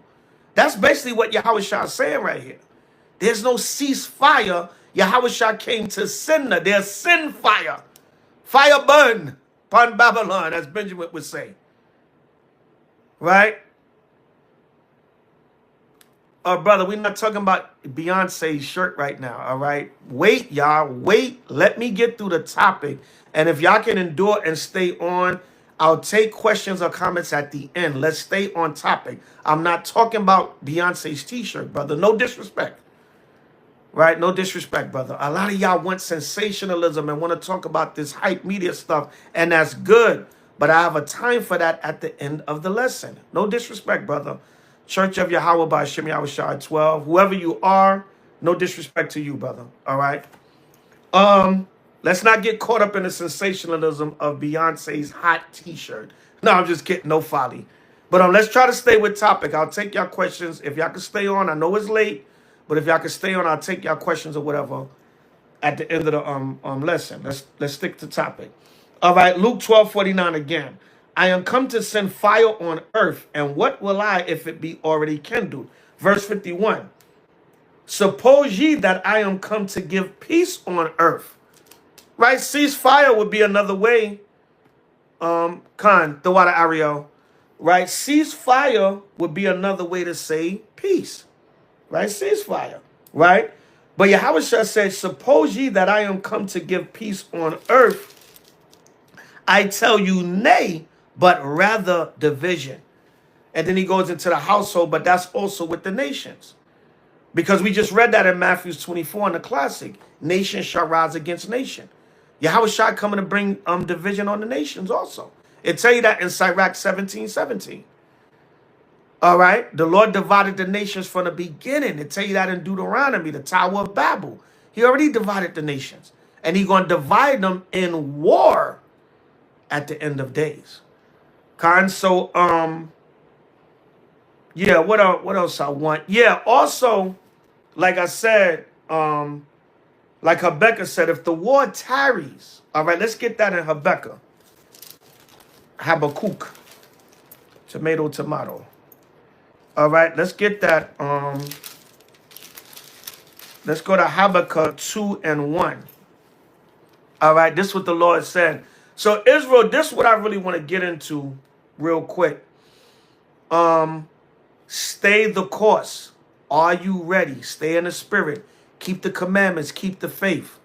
That's basically what Yahushua is saying right here. There's no ceasefire. Yahushua came to sin. There's sin fire. Fire burn upon Babylon, as Benjamin would say. Right? Brother, we're not talking about Beyonce's shirt right now, all right? Wait, y'all. Wait. Let me get through the topic. And if y'all can endure and stay on, I'll take questions or comments at the end. Let's stay on topic. I'm not talking about Beyonce's t-shirt, brother. No disrespect. Right? No disrespect, brother. A lot of y'all want sensationalism and want to talk about this hype media stuff, and that's good. But I have a time for that at the end of the lesson. No disrespect, brother. Church of Yahweh by Shem Yahushua 12. Whoever you are, no disrespect to you, brother. All right? Let's not get caught up in the sensationalism of Beyonce's hot t-shirt. No, I'm just kidding. No folly. But let's try to stay with topic. I'll take y'all questions. If y'all can stay on, I know it's late, but if y'all can stay on, I'll take y'all questions or whatever at the end of the lesson. Let's stick to topic. All right, Luke 12:49 again. I am come to send fire on earth, and what will I if it be already kindled? Verse 51. Suppose ye that I am come to give peace on earth. Right? Ceasefire would be another way. The water Ariel. Right? Ceasefire would be another way to say peace. Right? Ceasefire. Right? But Yahushua said, suppose ye that I am come to give peace on earth. I tell you, nay, but rather division. And then he goes into the household, but that's also with the nations. Because we just read that in Matthew 24 in the classic. Nation shall rise against nation. Yahushua coming to bring division on the nations also. It tell you that in Sirach 17:17. All right. The Lord divided the nations from the beginning. It tell you that in Deuteronomy, the Tower of Babel. He already divided the nations. And he's going to divide them in war at the end of days. So, yeah, what else I want? Yeah, also, like I said, like Habakkuk said, if the war tarries, all right, let's get that in Habakkuk. Tomato. All right, let's get that. Let's go to Habakkuk 2:1. All right, this is what the Lord said. So Israel, this is what I really want to get into real quick. Stay the course. Are you ready? Stay in the spirit. Keep the commandments. Keep the faith.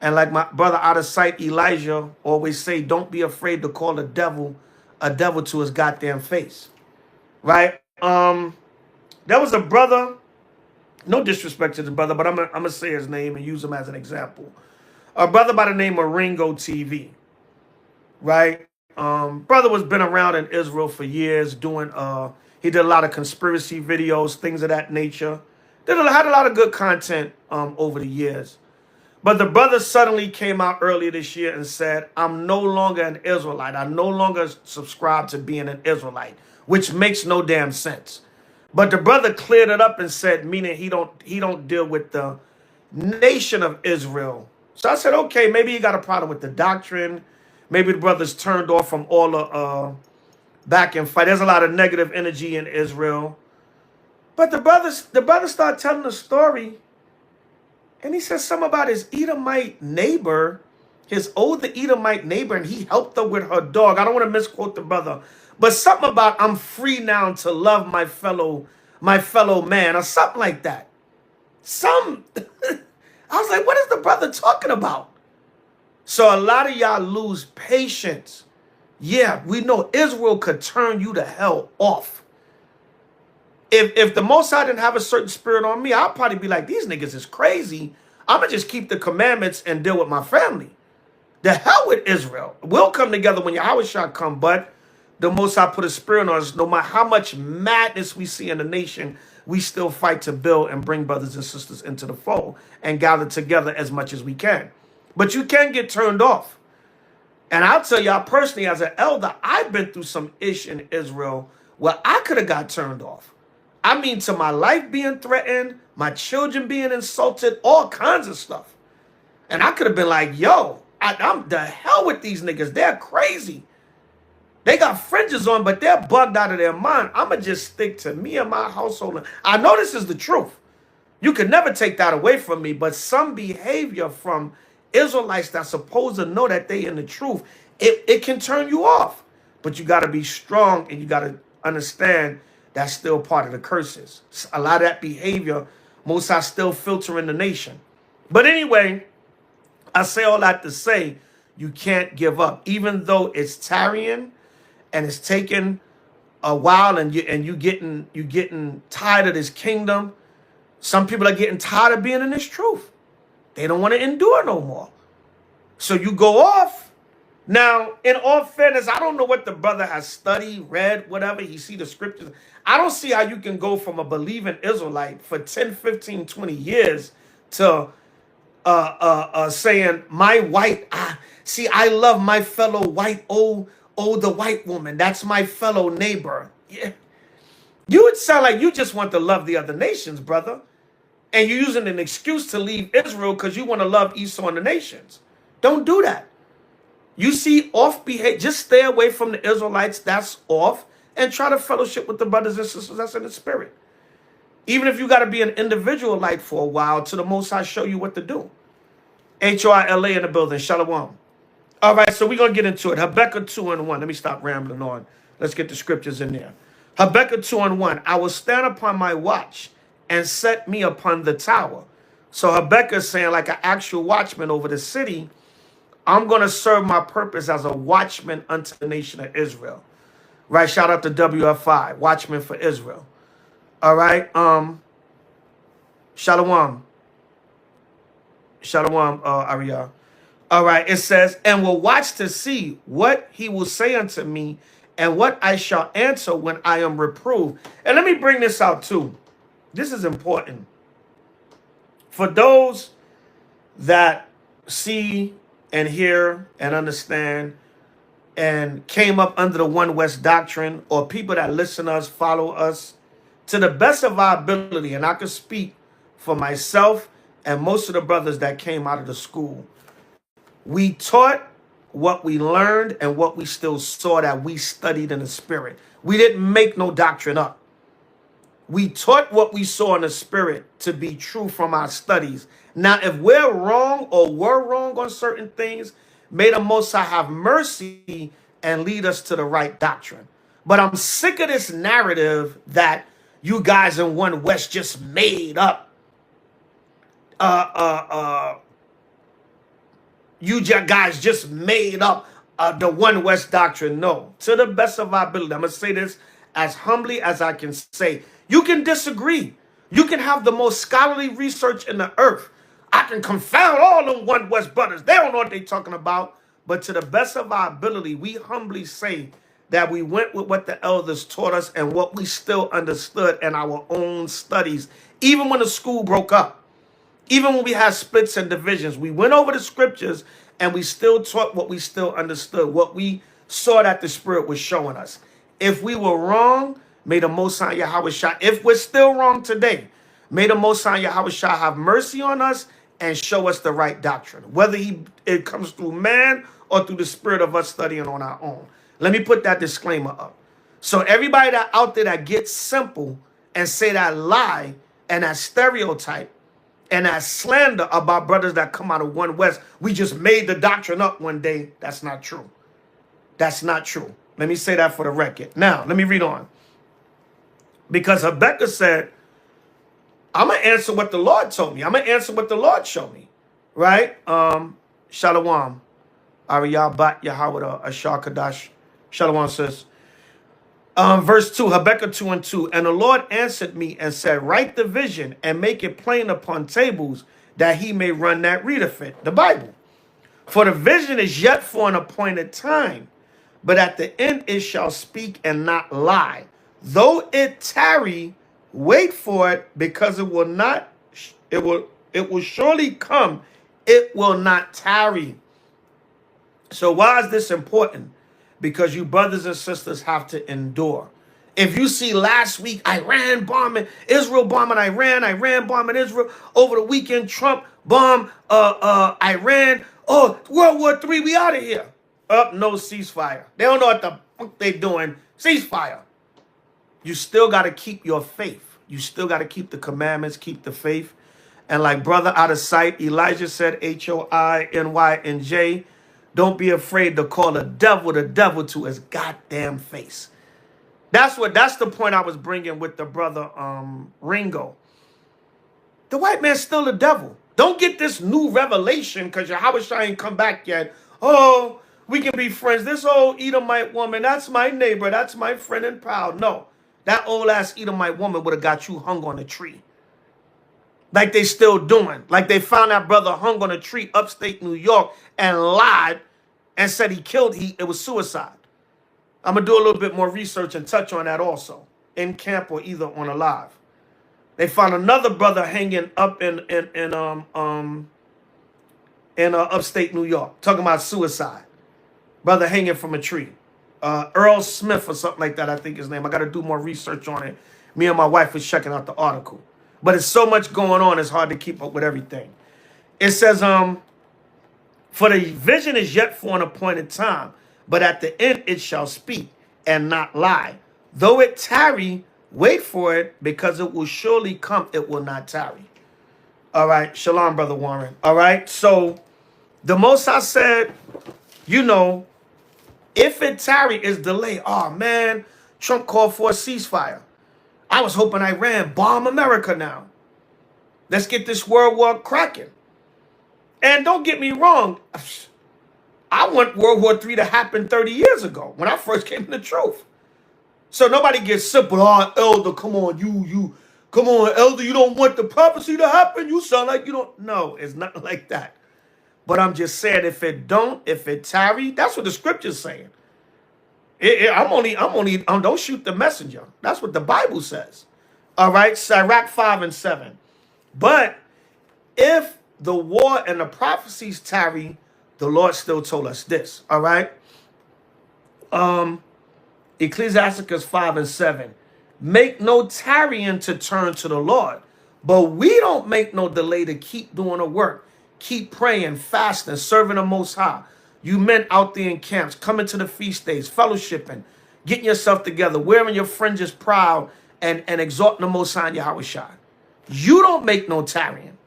And like my brother out of sight, Elijah, always say, don't be afraid to call a devil to his goddamn face. Right? There was a brother, no disrespect to the brother, but I'm gonna say his name and use him as an example. A brother by the name of Ringo TV. Right? Brother was been around in Israel for years doing he did a lot of conspiracy videos, things of that nature. Had a lot of good content over the years. But the brother suddenly came out earlier this year and said, I'm no longer an Israelite. I no longer subscribe to being an Israelite, which makes no damn sense. But the brother cleared it up and said, meaning he don't deal with the nation of Israel. So I said, okay, maybe he got a problem with the doctrine. Maybe the brother's turned off from all the back and fight. There's a lot of negative energy in Israel. But the brother started telling the story, and he said something about his Edomite neighbor, his older Edomite neighbor, and he helped her with her dog. I don't want to misquote the brother, but something about I'm free now to love my fellow man, or something like that. I was like, what is the brother talking about? So a lot of y'all lose patience. Yeah, we know Israel could turn you to hell off. If the Most High didn't have a certain spirit on me, I'll probably be like, these niggas is crazy. I'm going to just keep the commandments and deal with my family. The hell with Israel. We'll come together when Yahushua come, but the Most High put a spirit on us. No matter how much madness we see in the nation, we still fight to build and bring brothers and sisters into the fold and gather together as much as we can. But you can get turned off. And I'll tell y'all personally, as an elder, I've been through some ish in Israel where I could have got turned off. I mean, to my life being threatened, my children being insulted, all kinds of stuff. And I could have been like, yo, I'm the hell with these niggas. They're crazy. They got fringes on, but they're bugged out of their mind. I'm going to just stick to me and my household. I know this is the truth. You can never take that away from me, but some behavior from Israelites that's supposed to know that they in the truth, it can turn you off. But you got to be strong and you got to understand that's still part of the curses. A lot of that behavior, Most High still filtering the nation. But anyway, I say all that to say, you can't give up. Even though it's tarrying and it's taking a while and you getting tired of this kingdom. Some people are getting tired of being in this truth. They don't want to endure no more. So you go off. Now, in all fairness, I don't know what the brother has studied, read, whatever. He see the scriptures. I don't see how you can go from a believing Israelite for 10, 15, 20 years to saying my white, I love my fellow white, older white woman. That's my fellow neighbor. Yeah. You would sound like you just want to love the other nations, brother. And you're using an excuse to leave Israel because you want to love Esau and the nations. Don't do that. You see off behavior, just stay away from the Israelites that's off and try to fellowship with the brothers and sisters that's in the spirit. Even if you got to be an individualite for a while till the Most High show you what to do. H.O.I. in the building. Shalom. All right, so we're going to get into it. Habakkuk 2:1. Let me stop rambling on. Let's get the scriptures in there. Habakkuk 2:1. I will stand upon my watch and set me upon the tower. So Habakkuk is saying, like an actual watchman over the city, I'm going to serve my purpose as a watchman unto the nation of Israel. Right? Shout out to WW3, watchman for Israel. All right. Shalom. Shalom, Ariyah. All right. It says, and will watch to see what he will say unto me and what I shall answer when I am reproved. And let me bring this out too. This is important. For those that see and hear and understand and came up under the One West doctrine, or people that listen to us, follow us, to the best of our ability, and I can speak for myself and most of the brothers that came out of the school, we taught what we learned and what we still saw that we studied in the spirit. We didn't make no doctrine up. We taught what we saw in the spirit to be true from our studies. Now, if we're wrong or were wrong on certain things, may the Most High have mercy and lead us to the right doctrine. But I'm sick of this narrative that you guys in One West just made up. You guys just made up the One West doctrine. No, to the best of our ability. I'm going to say this as humbly as I can say. You can disagree. You can have the most scholarly research in the earth. I can confound all them One West brothers. They don't know what they're talking about. But to the best of our ability, we humbly say that we went with what the elders taught us and what we still understood in our own studies. Even when the school broke up, even when we had splits and divisions, we went over the scriptures and we still taught what we still understood, what we saw that the Spirit was showing us. If we were wrong, may the Most High Yahweh Shai, if we're still wrong today, may the Most High Yahweh Shai have mercy on us and show us the right doctrine, whether it comes through man or through the spirit of us studying on our own. Let me put that disclaimer up. So everybody that out there that gets simple and say that lie and that stereotype and that slander about brothers that come out of One West, we just made the doctrine up one day. That's not true. That's not true. Let me say that for the record. Now, let me read on. Because Habakkuk said, I'm going to answer what the Lord told me. I'm going to answer what the Lord showed me. Right? Shalom. Ariyah Bat Yahweh Ashar Kadash. Shalom, sis. Verse 2, Habakkuk 2:2. And the Lord answered me and said, write the vision and make it plain upon tables that he may run that readeth it. The Bible. For the vision is yet for an appointed time, but at the end it shall speak and not lie. Though it tarry, wait for it, because it will not, it will surely come. It will not tarry. So why is this important? Because you brothers and sisters have to endure. If you see last week, Iran bombing, Israel bombing Iran, Iran bombing Israel, over the weekend, Trump bombed Iran. Oh, World War III, we out of here. Up, no ceasefire. They don't know what the fuck they doing. Ceasefire. You still got to keep your faith. You still got to keep the commandments, keep the faith. And like brother out of sight, Elijah said, H.O.I, don't be afraid to call the devil to his goddamn face. That's the point I was bringing with the brother Ringo. The white man's still the devil. Don't get this new revelation because your H.O.I ain't come back yet. Oh, we can be friends. This old Edomite woman, that's my neighbor. That's my friend and pal. No, that old ass Edomite woman would have got you hung on a tree. Like they still doing. Like they found that brother hung on a tree upstate New York and lied and said it was suicide. I'm going to do a little bit more research and touch on that also. In camp or either on alive. They found another brother hanging up in upstate New York. Talking about suicide. Brother hanging from a tree. Earl Smith or something like that, I think his name. I got to do more research on it. Me and my wife was checking out the article. But it's so much going on, it's hard to keep up with everything. It says, for the vision is yet for an appointed time, but at the end it shall speak and not lie. Though it tarry, wait for it, because it will surely come, it will not tarry. All right, shalom, Brother Warren. All right, so the Most High said, you know, if it tarry is delay, oh man, Trump called for a ceasefire. I was hoping Iran bomb America now. Let's get this world war cracking. And don't get me wrong, I want World War III to happen 30 years ago when I first came to the truth. So nobody gets simple. Oh, elder, come on, come on, elder, you don't want the prophecy to happen? You sound like you don't. No, it's not like that. But I'm just saying, if it tarry, that's what the scripture's saying. Don't shoot the messenger. That's what the Bible says. All right, Sirach 5 and 7. But if the war and the prophecies tarry, the Lord still told us this. All right. Ecclesiasticus 5 and 7. Make no tarrying to turn to the Lord, but we don't make no delay to keep doing the work. Keep praying, fasting, serving the Most High. You men out there in camps, coming to the feast days, fellowshipping, getting yourself together, wearing your fringes proud, and exalting the Most High Yahushua. You don't make no tarrying.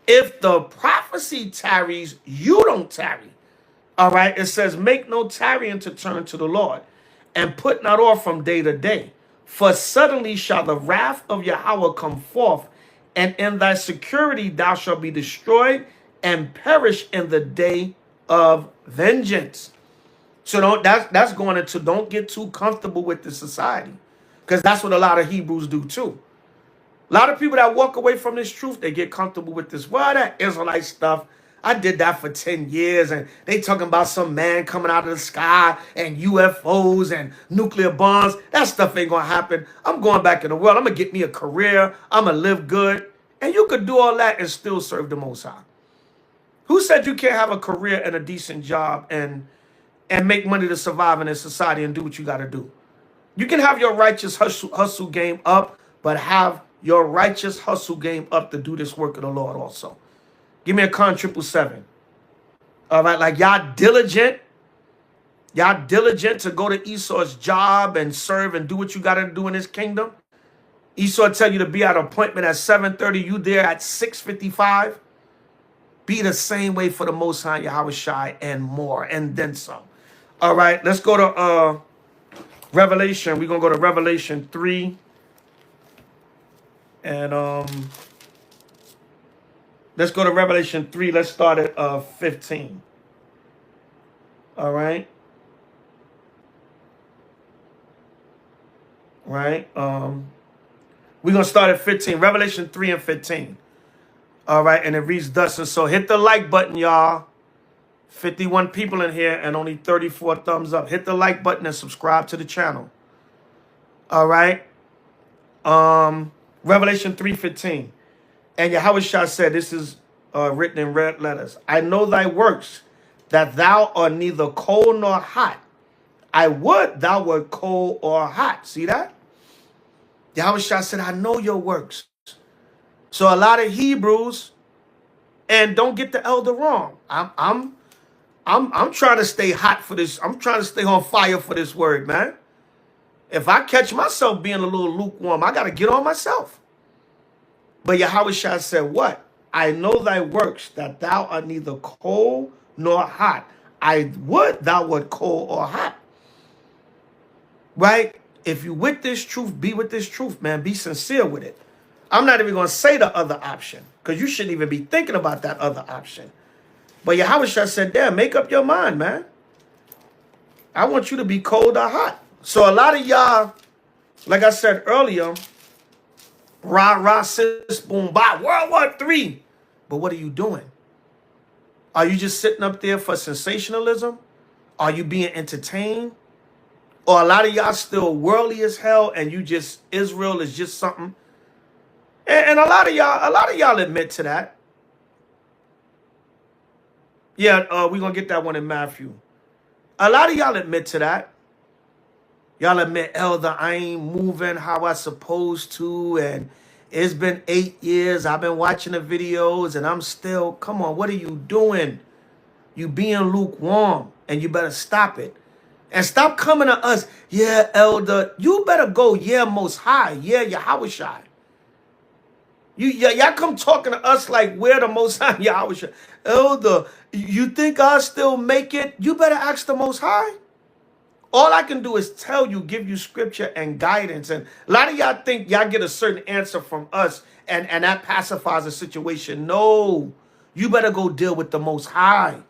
If the prophecy tarries, you don't tarry. All right, it says, make no tarrying to turn to the Lord, and put not off from day to day. For suddenly shall the wrath of Yahweh come forth, and in thy security thou shalt be destroyed and perish in the day of vengeance. So that's going into, don't get too comfortable with the society, because that's what a lot of Hebrews do too. A lot of people that walk away from this truth, they get comfortable with this. Well, that Israelite stuff, I did that for 10 years, and they talking about some man coming out of the sky and UFOs and nuclear bombs. That stuff ain't going to happen. I'm going back in the world. I'm going to get me a career. I'm going to live good. And you could do all that and still serve the Most High. Who said you can't have a career and a decent job and make money to survive in this society and do what you got to do? You can have your righteous hustle game up, but have your righteous hustle game up to do this work of the Lord also. Give me a con 777. All right, like y'all diligent to go to Esau's job and serve and do what you got to do in his kingdom. Esau tell you to be at an appointment at 7:30, you there at 6:55. Be the same way for the Most High Yahushua and more, and then some. All right, let's go to Revelation. We're going to go to Revelation 3. And let's go to Revelation 3. Let's start at 15. All right. Right. We're going to start at 15. Revelation 3 and 15. All right. And it reads thus. And so hit the like button, y'all. 51 people in here and only 34 thumbs up. Hit the like button and subscribe to the channel. All right. Revelation 3:15. And Yahushua said, this is written in red letters. I know thy works, that thou art neither cold nor hot. I would thou wert cold or hot. See that? Yahushua said, I know your works. So a lot of Hebrews, and don't get the elder wrong. I'm trying to stay hot for this. I'm trying to stay on fire for this word, man. If I catch myself being a little lukewarm, I got to get on myself. But Yahushua said, what? I know thy works, that thou art neither cold nor hot. I would thou wert cold or hot. Right? If you with this truth, be with this truth, man. Be sincere with it. I'm not even going to say the other option, because you shouldn't even be thinking about that other option. But Yahushua said, there, make up your mind, man. I want you to be cold or hot. So a lot of y'all, like I said earlier, rah, rah, sis, boom, bye, World War III. But what are you doing? Are you just sitting up there for sensationalism? Are you being entertained? Or a lot of y'all still worldly as hell and you just, Israel is just something. And a lot of y'all admit to that. Yeah, we're going to get that one in Matthew. A lot of y'all admit to that. Y'all admit, elder, I ain't moving how I supposed to. And it's been 8 years. I've been watching the videos and I'm still, come on, what are you doing? You being lukewarm and you better stop it. And stop coming to us. Yeah, elder, you better go, yeah, most high. Yeah, Yahushua. Y'all come talking to us like we're the most high Yahushua. Elder, you think I still make it? You better ask the most high. All I can do is tell you, give you scripture and guidance. And a lot of y'all think y'all get a certain answer from us and that pacifies the situation. No, you better go deal with the most high.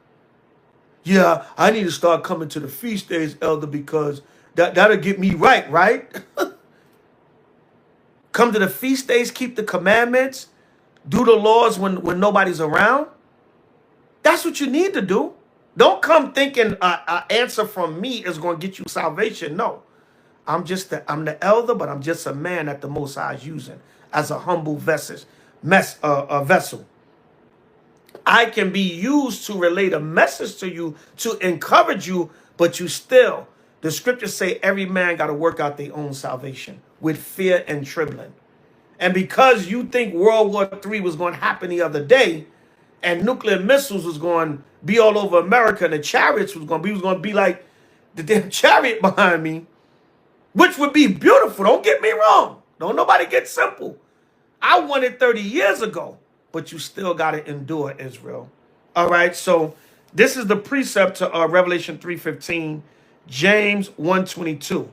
Yeah, I need to start coming to the feast days, elder, because that'll get me right, right? Come to the feast days, keep the commandments, do the laws when nobody's around. That's what you need to do. Don't come thinking an answer from me is going to get you salvation. No, I'm the elder, but I'm just a man that the Most High is using as a humble vessel. I can be used to relate a message to you, to encourage you, but you still, the scriptures say every man got to work out their own salvation with fear and trembling. And because you think World War III was going to happen the other day, and nuclear missiles was going to be all over America, and the chariots was going to be like the damn chariot behind me, which would be beautiful. Don't get me wrong. Don't nobody get simple. I won it 30 years ago, but you still got to endure, Israel. All right, so this is the precept to Revelation 3:15, James 1:22.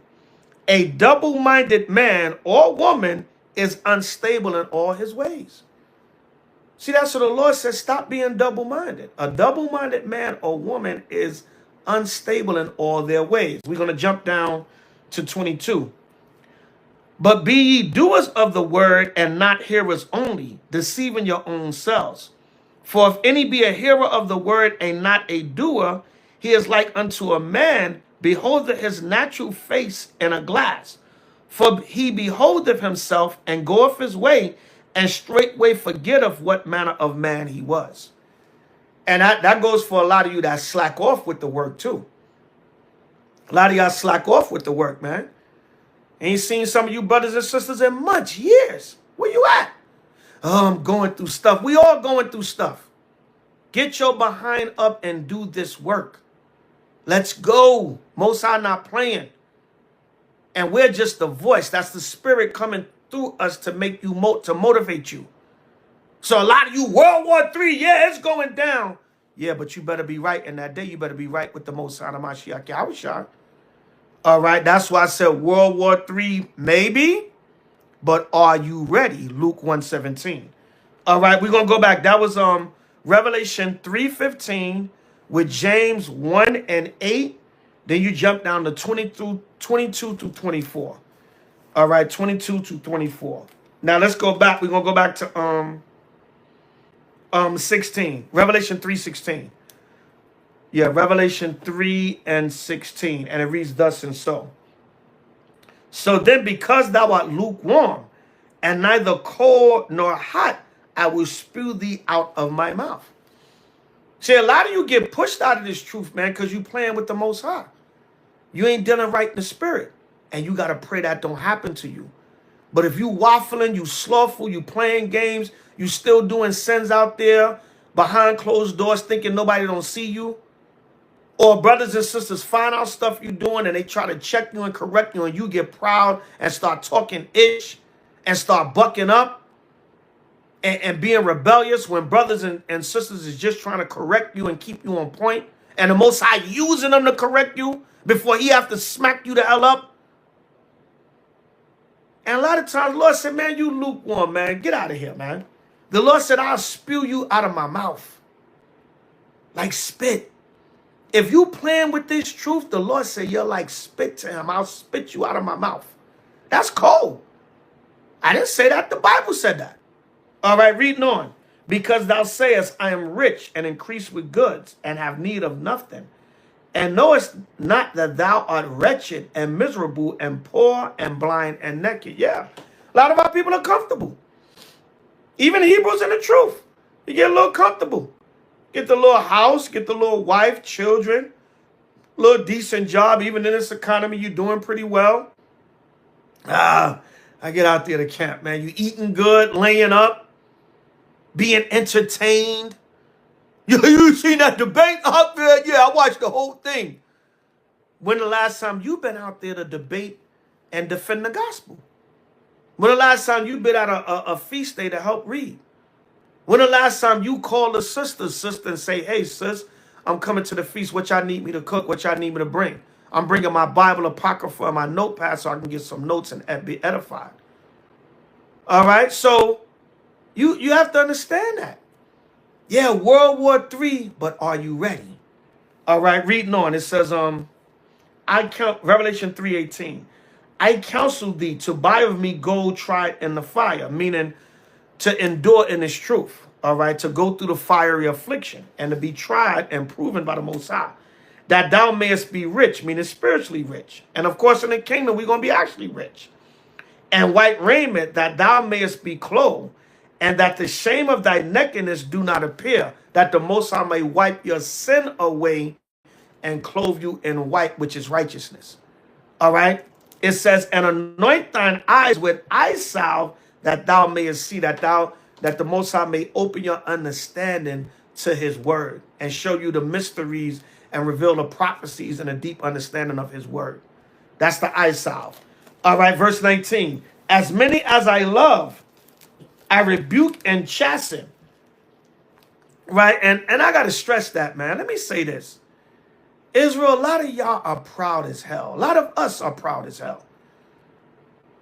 A double-minded man or woman is unstable in all his ways. See, that's what the Lord says, stop being double-minded. A double-minded man or woman is unstable in all their ways. We're going to jump down to 22. But be ye doers of the word and not hearers only, deceiving your own selves. For if any be a hearer of the word and not a doer, he is like unto a man beholdeth his natural face in a glass. For he beholdeth himself and goeth his way, and straightway forgetteth what manner of man he was. And that goes for a lot of you that slack off with the work too. A lot of y'all slack off with the work, man. Ain't seen some of you brothers and sisters in months, years. Where you at? Oh, I'm going through stuff. We all going through stuff. Get your behind up and do this work. Let's go. Most High not playing. And we're just the voice. That's the spirit coming through us to make you, to motivate you. So a lot of you, World War III, yeah, it's going down. Yeah, but you better be right in that day. You better be right with the Most High Mashiach Yahushua. All right, that's why I said World War III, maybe, but are you ready? Luke 1:17. All right, we're going to go back. That was Revelation 3:15 with James 1:8. Then you jump down to 22 through 24. All right, 22 to 24. Now let's go back. We're going to go back to 16. Revelation 3:16. Yeah, Revelation 3 and 16. And it reads thus and so. So then, because thou art lukewarm, and neither cold nor hot, I will spew thee out of my mouth. See, a lot of you get pushed out of this truth, man, because you playing with the Most High. You ain't dealing right in the spirit. And you got to pray that don't happen to you. But if you waffling, you slothful, you playing games, you still doing sins out there behind closed doors thinking nobody don't see you, or brothers and sisters find out stuff you doing and they try to check you and correct you and you get proud and start talking ish and start bucking up and being rebellious when brothers and sisters is just trying to correct you and keep you on point, and the Most High using them to correct you before he have to smack you the hell up. And a lot of times the Lord said, man, you lukewarm, man. Get out of here, man. The Lord said, I'll spew you out of my mouth like spit. If you playing with this truth, the Lord said, you're like spit to him. I'll spit you out of my mouth. That's cold. I didn't say that. The Bible said that. All right, reading on. Because thou sayest, I am rich and increase with goods and have need of nothing. And knowest not that thou art wretched and miserable and poor and blind and naked. Yeah, a lot of our people are comfortable. Even Hebrews in the truth. You get a little comfortable. Get the little house, get the little wife, children, little decent job. Even in this economy, you're doing pretty well. I get out there to camp, man. You eating good, laying up, being entertained. You seen that debate out there? Yeah, I watched the whole thing. When the last time you been out there to debate and defend the gospel? When the last time you been at a feast day to help read? When the last time you called a sister, and say, hey, sis, I'm coming to the feast. What y'all need me to cook? What y'all need me to bring? I'm bringing my Bible Apocrypha and my notepad so I can get some notes and be edified. All right? So you have to understand that. Yeah, World War III, but are you ready? All right, reading on. It says, Revelation 3:18. I counsel thee to buy of me gold tried in the fire, meaning to endure in its truth, all right, to go through the fiery affliction and to be tried and proven by the Most High, that thou mayest be rich, meaning spiritually rich. And of course, in the kingdom, we're going to be actually rich. And white raiment, that thou mayest be clothed, and that the shame of thy nakedness do not appear, that the Most High may wipe your sin away and clothe you in white, which is righteousness. All right? It says, and anoint thine eyes with eye salve, that thou mayest see, that the Most High may open your understanding to his word and show you the mysteries and reveal the prophecies and a deep understanding of his word. That's the eye salve. All right, verse 19. As many as I love, I rebuke and chasten. Right? And I got to stress that, man. Let me say this. Israel, a lot of y'all are proud as hell. A lot of us are proud as hell.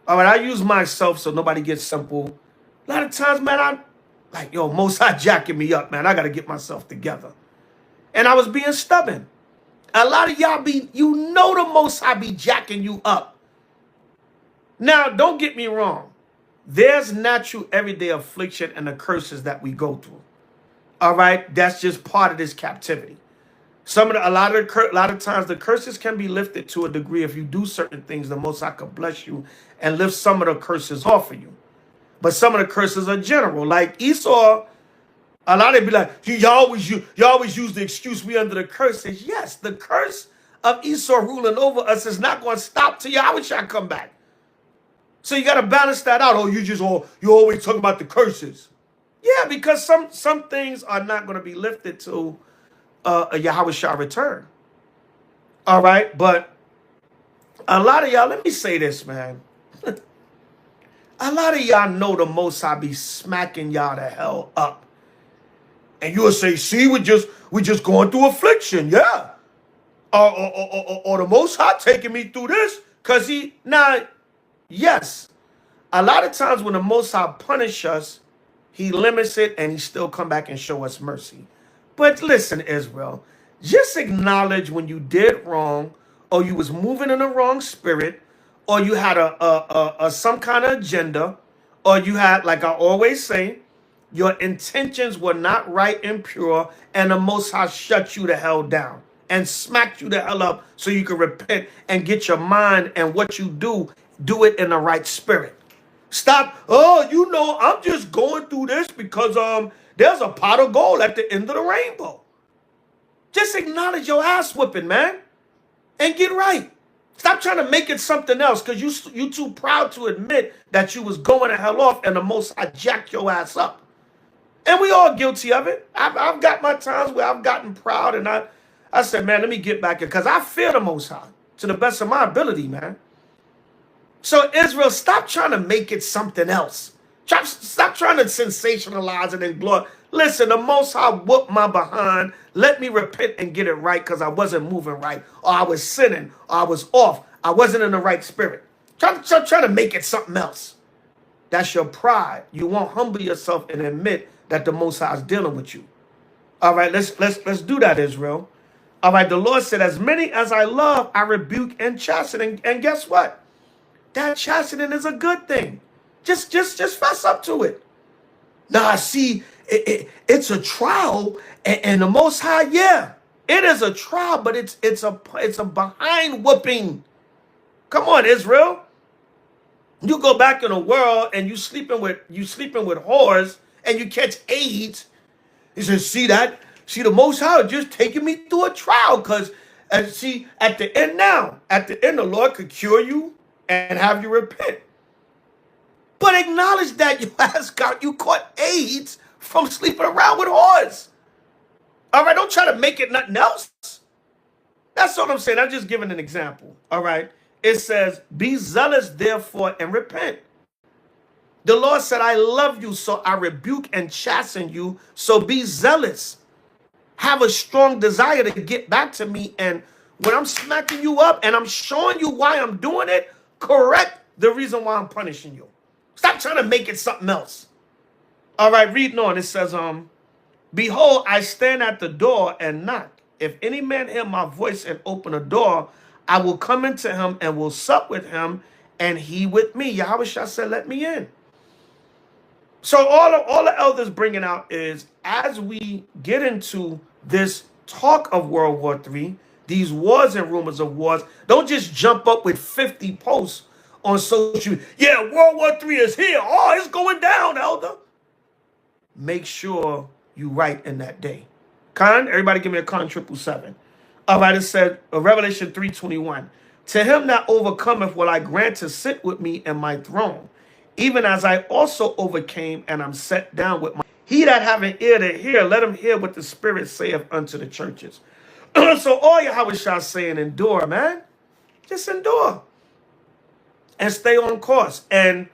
All right, I use myself so nobody gets simple. A lot of times, man, I'm like, yo, Most High jacking me up, man. I got to get myself together. And I was being stubborn. A lot of y'all you know the Most High be jacking you up. Now, don't get me wrong. There's natural everyday affliction and the curses that we go through. All right, that's just part of this captivity. A lot of times the curses can be lifted to a degree. If you do certain things, the Most High could bless you and lift some of the curses off of you. But some of the curses are general. Like Esau, a lot of be like, you always use the excuse we under the curses. Yes, the curse of Esau ruling over us is not going to stop till Yahweh come back. So you got to balance that out. Oh, you always talk about the curses. Yeah, because some things are not going to be lifted till a Yahweh shall return. All right, but a lot of y'all, let me say this, man. A lot of y'all know the Most High be smacking y'all the hell up. And you'll say, see, we just going through affliction, yeah. Or the Most High taking me through this. Because yes, a lot of times when the Most High punish us, he limits it and he still come back and show us mercy. But listen, Israel, just acknowledge when you did wrong, or you was moving in the wrong spirit, or you had some kind of agenda, or you had, like I always say, Your intentions were not right and pure, and the Most High shut you the hell down and smacked you the hell up so you can repent and get your mind and what you do it in the right spirit. Stop, oh, you know, I'm just going through this because there's a pot of gold at the end of the rainbow. Just acknowledge your ass whipping, man, and get right. Stop trying to make it something else because you too proud to admit that you was going to hell off and the Most High jacked your ass up. And we all guilty of it. I've got my times where I've gotten proud and I said, man, let me get back in because I fear the Most High to the best of my ability, man. So Israel, stop trying to make it something else. Stop trying to sensationalize it and glory. Listen, the Most High whooped my behind. Let me repent and get it right because I wasn't moving right, or I was sinning, or I was off. I wasn't in the right spirit. Try to make it something else. That's your pride. You won't humble yourself and admit that the Most High is dealing with you. All right, let's do that, Israel. All right, the Lord said, as many as I love, I rebuke and chasten. And guess what? That chastening is a good thing. Just fess up to it. Now, see, it's a trial, and the Most High, yeah, it is a trial, but it's a behind whooping. Come on, Israel. You go back in the world and you sleeping with whores and you catch AIDS. He says, see that? See, the Most High just taking me through a trial because, see, at the end, the Lord could cure you and have you repent. But acknowledge that you caught AIDS from sleeping around with whores. All right, don't try to make it nothing else. That's what I'm saying. I'm just giving an example. All right. It says, be zealous, therefore, and repent. The Lord said, I love you, so I rebuke and chasten you. So be zealous. Have a strong desire to get back to me. And when I'm smacking you up and I'm showing you why I'm doing it, correct the reason why I'm punishing you. Stop trying to make it something else. All right, reading on. It says, behold, I stand at the door and knock. If any man hear my voice and open a door, I will come into him and will sup with him and he with me. Yahweh Shah said, let me in. So all the elders bringing out is, as we get into this talk of World War III, these wars and rumors of wars, don't just jump up with 50 posts on social media. Yeah, World War III is here. Oh, it's going down, elder. Make sure you write in that day. Con, everybody give me a con 777. All right, it said, Revelation 3:21. To him that overcometh will I grant to sit with me in my throne, even as I also overcame and am set down with my... He that have an ear to hear, let him hear what the Spirit saith unto the churches. So all Yahweh Shah saying, endure, man. Just endure. And stay on course. And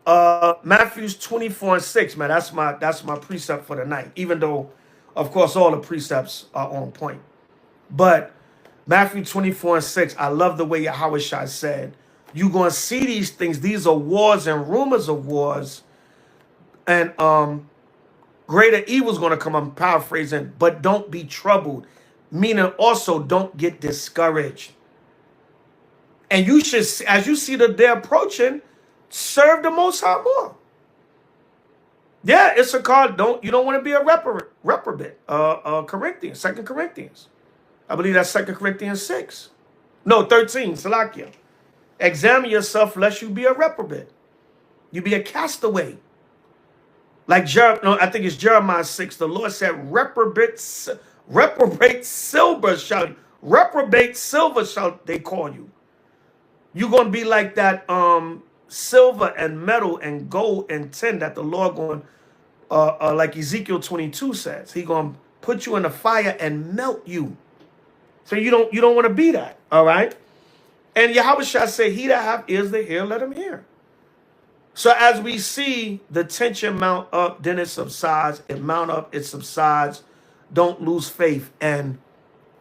Matthews 24:6, man, that's my precept for the night. Even though, of course, all the precepts are on point. But Matthew 24:6, I love the way Yahweh Shah said, you're going to see these things. These are wars and rumors of wars. And greater evil is going to come. I'm paraphrasing. But don't be troubled. Meaning also don't get discouraged. And you should, as you see the day approaching, serve the Most High more. Yeah, it's a card. You don't want to be a reprobate. Corinthians, 2 Corinthians. I believe that's 2 Corinthians 6. No, 13, Salakia. Examine yourself lest you be a reprobate. You be a castaway. Like I think it's Jeremiah 6. The Lord said, reprobate silver shall they call you. You're going to be like that silver and metal and gold and tin that the Lord going, like Ezekiel 22 says. He going to put you in the fire and melt you. So you don't want to be that, all right? And Yahweh Shah said, he that have ears to hear, let him hear. So as we see the tension mount up, then it subsides. It mount up, it subsides. Don't lose faith. And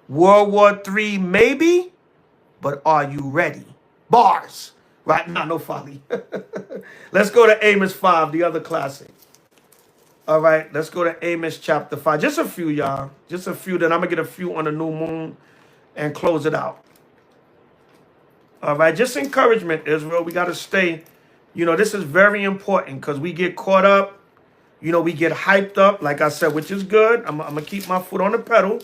World War III, maybe, but are you ready? Bars. Right now, no folly. Let's go to Amos 5, the other classic. All right, let's go to Amos chapter 5. Just a few, y'all. Just a few. Then I'm going to get a few on the new moon and close it out. All right, just encouragement, Israel. We got to stay. You know, this is very important because we get caught up. You know, we get hyped up, like I said, which is good. I'm going to keep my foot on the pedal.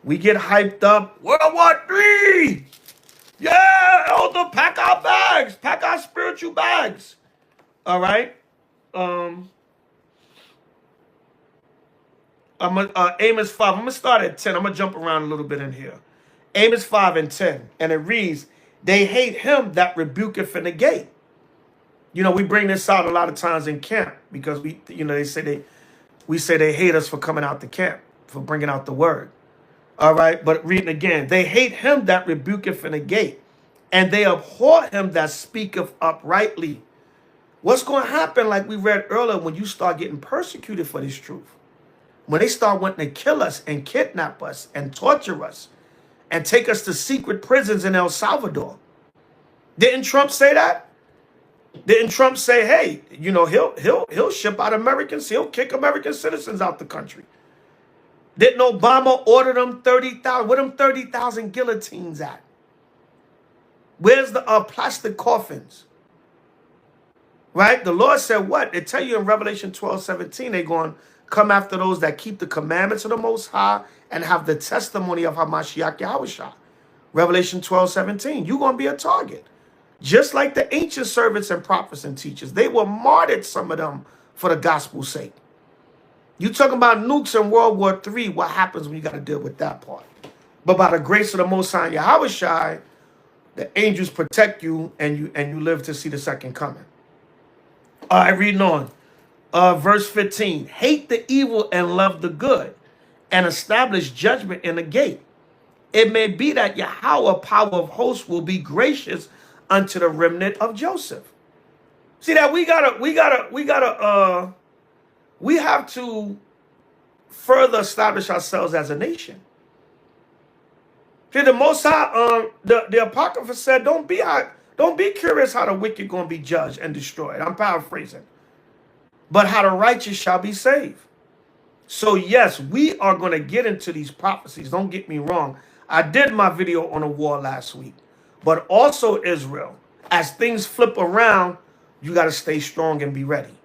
We get hyped up. World War III. Yeah, Elder, pack our bags. Pack our spiritual bags. All right. Amos 5. I'm going to start at 10. I'm going to jump around a little bit in here. Amos 5 and 10. And it reads, they hate him that rebuketh in the gate. You know, we bring this out a lot of times in camp because we say they hate us for coming out the camp, for bringing out the word. All right. But reading again, they hate him that rebuketh in the gate, and they abhor him that speaketh uprightly. What's going to happen, like we read earlier, when you start getting persecuted for this truth? When they start wanting to kill us and kidnap us and torture us and take us to secret prisons in El Salvador. Didn't Trump say that? Didn't Trump say, hey, you know, he'll ship out Americans, he'll kick American citizens out the country? Didn't Obama order them 30,000? Where them 30,000 guillotines at? Where's the plastic coffins? Right? The Lord said what? They tell you in Revelation 12:17, they're going to come after those that keep the commandments of the Most High and have the testimony of Hamashiach Yahushua. Revelation 12:17, you're going to be a target. Just like the ancient servants and prophets and teachers. They were martyred, some of them, for the gospel's sake. You talking about nukes in World War III, what happens when you got to deal with that part? But by the grace of the Most High Yahushua, the angels protect you and you live to see the second coming. All right, reading on. Verse 15. Hate the evil and love the good, and establish judgment in the gate. It may be that Yahweh, power of hosts, will be gracious unto the remnant of Joseph. See that we have to further establish ourselves as a nation. See, the Most High, the Apocrypha said, don't be curious how the wicked going to be judged and destroyed. I'm paraphrasing. But how the righteous shall be saved. So yes, we are going to get into these prophecies. Don't get me wrong. I did my video on the war last week. But also Israel, as things flip around, you got to stay strong and be ready.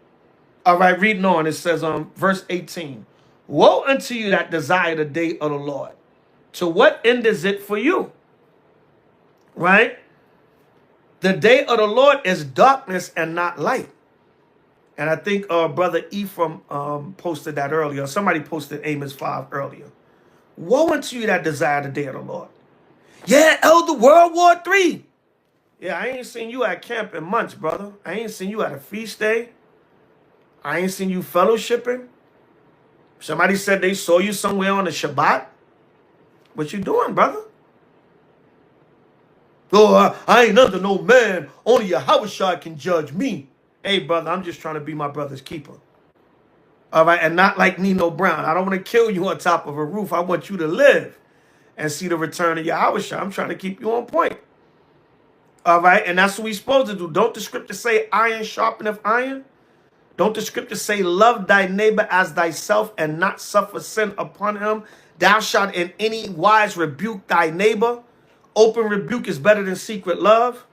All right, reading on, it says verse 18, woe unto you that desire the day of the Lord. To what end is it for you? Right? The day of the Lord is darkness and not light. And I think Brother Ephraim posted that earlier. Somebody posted Amos 5 earlier. Woe unto you that desire the day of the Lord. Yeah, Elder, World War III. Yeah, I ain't seen you at camp in months, brother. I ain't seen you at a feast day. I ain't seen you fellowshipping. Somebody said they saw you somewhere on the Shabbat. What you doing, brother? Oh, I ain't under no man. Only Yahushua can judge me. Hey, brother, I'm just trying to be my brother's keeper. All right, and not like Nino Brown. I don't want to kill you on top of a roof. I want you to live and see the return of Yahushua. I'm trying to keep you on point. All right, and that's what we're supposed to do. Don't the scripture say iron sharpeneth iron? Don't the scripture say love thy neighbor as thyself and not suffer sin upon him? Thou shalt in any wise rebuke thy neighbor. Open rebuke is better than secret love.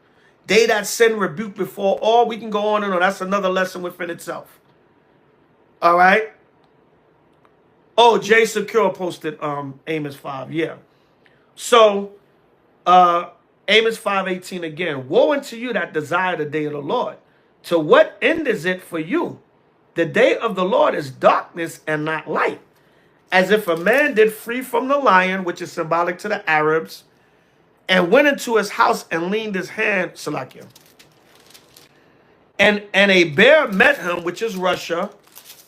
They that sin rebuke before all. We can go on and on. That's another lesson within itself. All right. Oh, Jay Secure posted Amos 5. Yeah. So Amos 5:18 again. Woe unto you that desire the day of the Lord. To what end is it for you? The day of the Lord is darkness and not light. As if a man did flee from the lion, which is symbolic to the Arabs, and went into his house and leaned his hand, Salakia. And a bear met him, which is Russia,